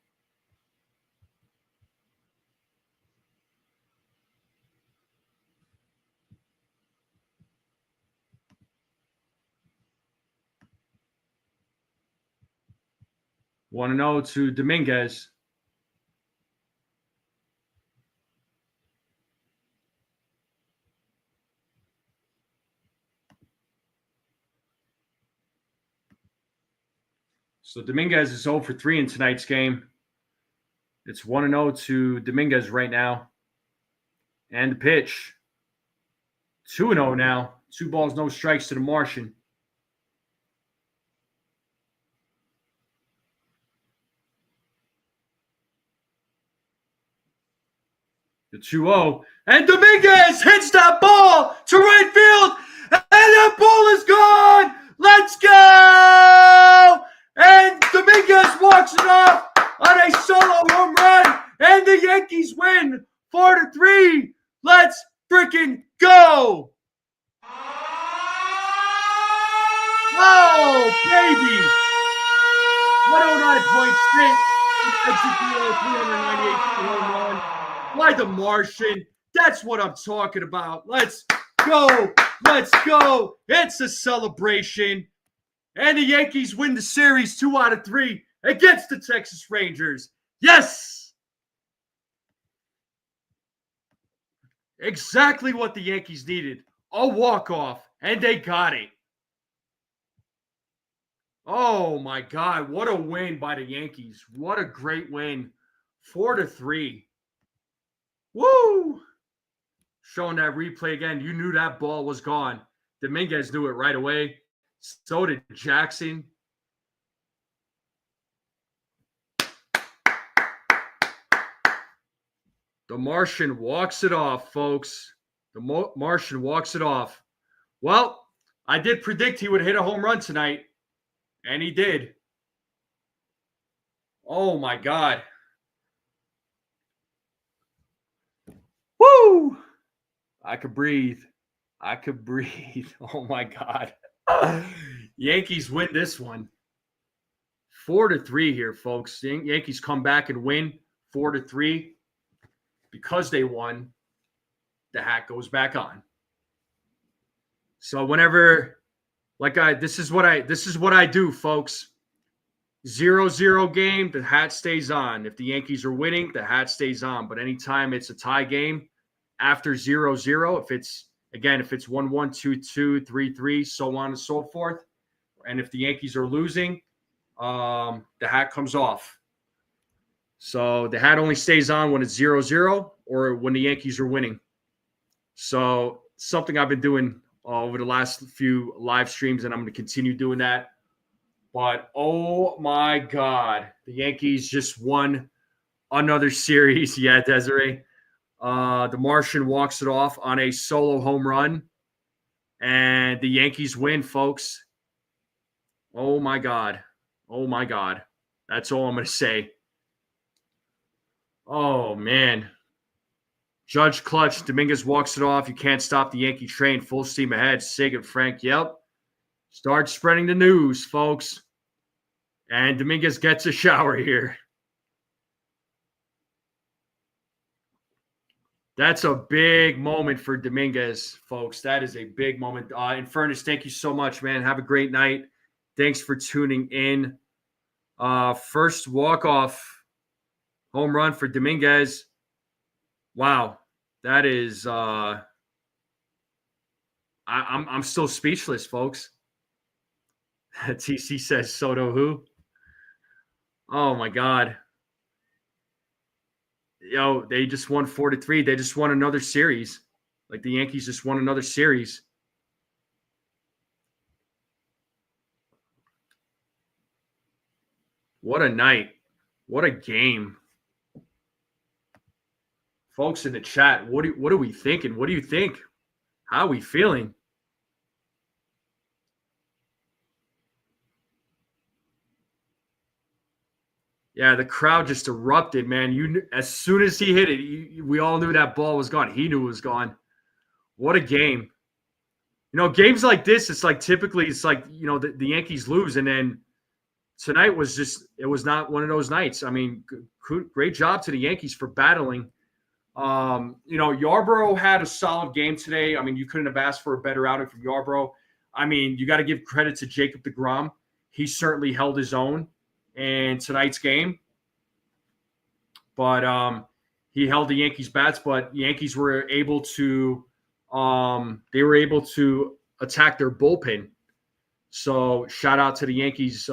Want to know to Dominguez. So Dominguez is 0 for 3 in tonight's game. It's 1-0 to Dominguez right now. And the pitch. 2-0 now. 2 balls, no strikes to the Martian. The 2-0. And Dominguez hits that ball to right field. And that ball is gone. Let's go. And Dominguez walks it off on a solo home run. And the Yankees win 4-3. Let's freaking go. Oh, baby. 109.6. Execute 398 home run. Why the Martian? That's what I'm talking about. Let's go. Let's go. It's a celebration. And the Yankees win the series 2 out of 3 against the Texas Rangers. Yes. Exactly what the Yankees needed. A walk-off. And they got it. Oh, my God. What a win by the Yankees. What a great win. 4-3. Woo! Showing that replay again. You knew that ball was gone. Dominguez knew it right away. So did Jackson. The Martian walks it off, folks. The Martian walks it off. Well, I did predict he would hit a home run tonight, and he did. Oh, my God. Woo! I could breathe. I could breathe. Oh, my God. Yankees win this one. 4-3 here, folks. Yankees come back and win 4-3. Because they won, the hat goes back on. So whenever, this is what I do, folks. 0-0 game, the hat stays on. If the Yankees are winning, the hat stays on. But anytime it's a tie game after 0-0, if it's 1-1, 2-2, 3-3, so on and so forth, and if the Yankees are losing, the hat comes off. So the hat only stays on when it's 0-0 or when the Yankees are winning. So something I've been doing over the last few live streams, and I'm going to continue doing that. But, oh, my God, the Yankees just won another series. Yeah, Desiree. The Martian walks it off on a solo home run, and the Yankees win, folks. Oh, my God. Oh, my God. That's all I'm going to say. Oh, man. Judge clutch. Dominguez walks it off. You can't stop the Yankee train. Full steam ahead. Sig and Frank. Yep. Start spreading the news, folks. And Dominguez gets a shower here. That's a big moment for Dominguez, folks. That is a big moment. Infernus, thank you so much, man. Have a great night. Thanks for tuning in. First walk-off home run for Dominguez. Wow. That is I'm still speechless, folks. TC says Soto who? Oh my God. Yo, they just won 4-3. They just won another series. Like the Yankees just won another series. What a night. What a game. Folks in the chat, what are we thinking? What do you think? How are we feeling? Yeah, the crowd just erupted, man. As soon as he hit it, we all knew that ball was gone. He knew it was gone. What a game. Games like this, it's like typically it's like, the Yankees lose, and then tonight was just, it was not one of those nights. I mean, great job to the Yankees for battling. Yarbrough had a solid game today. I mean, you couldn't have asked for a better outing from Yarbrough. I mean, you got to give credit to Jacob deGrom. He certainly held his own in tonight's game. But he held the Yankees bats, but Yankees were able to attack their bullpen. So shout out to the Yankees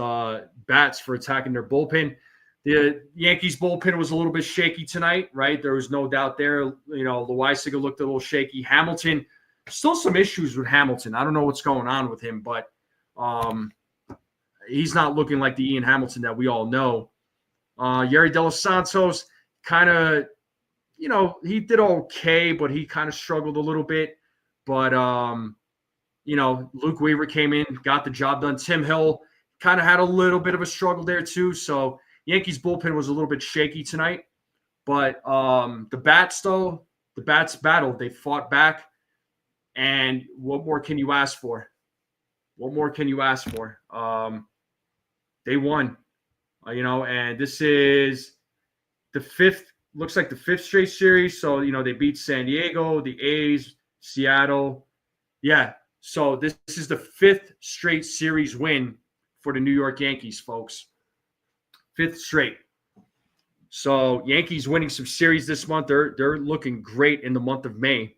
bats for attacking their bullpen. The Yankees bullpen was a little bit shaky tonight, right? There was no doubt there. Loaisiga looked a little shaky. Hamilton, still some issues with Hamilton. I don't know what's going on with him, but he's not looking like the Ian Hamilton that we all know. Yari De Los Santos kind of, he did okay, but he kind of struggled a little bit. But, Luke Weaver came in, got the job done. Tim Hill kind of had a little bit of a struggle there too. So Yankees bullpen was a little bit shaky tonight. But the bats battled. They fought back. And what more can you ask for? What more can you ask for? They won, and this is the fifth straight series. So, they beat San Diego, the A's, Seattle. Yeah. So this is the fifth straight series win for the New York Yankees, folks. Fifth straight. So Yankees winning some series this month. They're looking great in the month of May.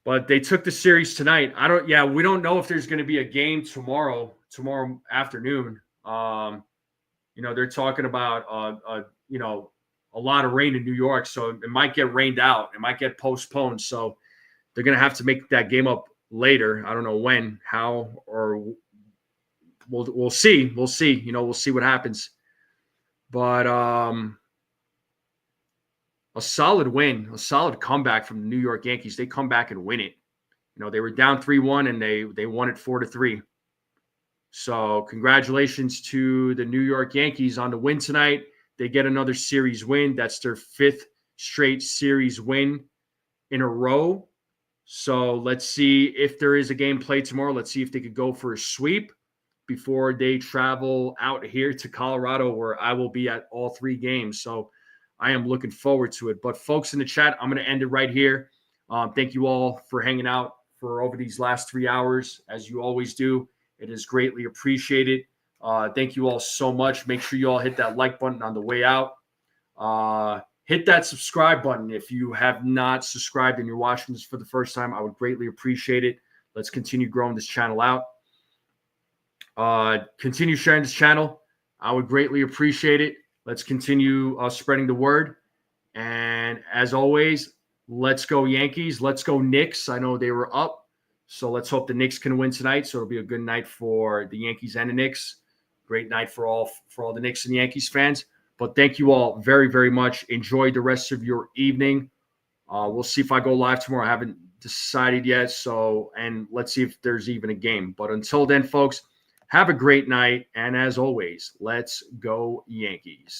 But they took the series tonight. We don't know if there's going to be a game tomorrow afternoon. They're talking about a lot of rain in New York, so it might get rained out. It might get postponed. So they're going to have to make that game up later. I don't know when, how, or we'll see. We'll see. We'll see what happens. But a solid win, a solid comeback from the New York Yankees. They come back and win it. They were down 3-1 and they won it 4-3. So congratulations to the New York Yankees on the win tonight. They get another series win. That's their fifth straight series win in a row. So let's see if there is a game played tomorrow. Let's see if they could go for a sweep before they travel out here to Colorado, where I will be at all three games. So I am looking forward to it. But folks in the chat, I'm going to end it right here. Thank you all for hanging out for over these last 3 hours, as you always do. It is greatly appreciated. Thank you all so much. Make sure you all hit that like button on the way out. Hit that subscribe button if you have not subscribed and you're watching this for the first time. I would greatly appreciate it. Let's continue growing this channel out. Continue sharing this channel. I would greatly appreciate it. Let's continue spreading the word. And as always, let's go Yankees. Let's go Knicks. I know they were up, so let's hope the Knicks can win tonight. So it'll be a good night for the Yankees and the Knicks. Great night for all the Knicks and Yankees fans. But thank you all very, very much. Enjoy the rest of your evening. We'll see if I go live tomorrow. I haven't decided yet. And let's see if there's even a game. But until then, folks, have a great night. And as always, let's go Yankees.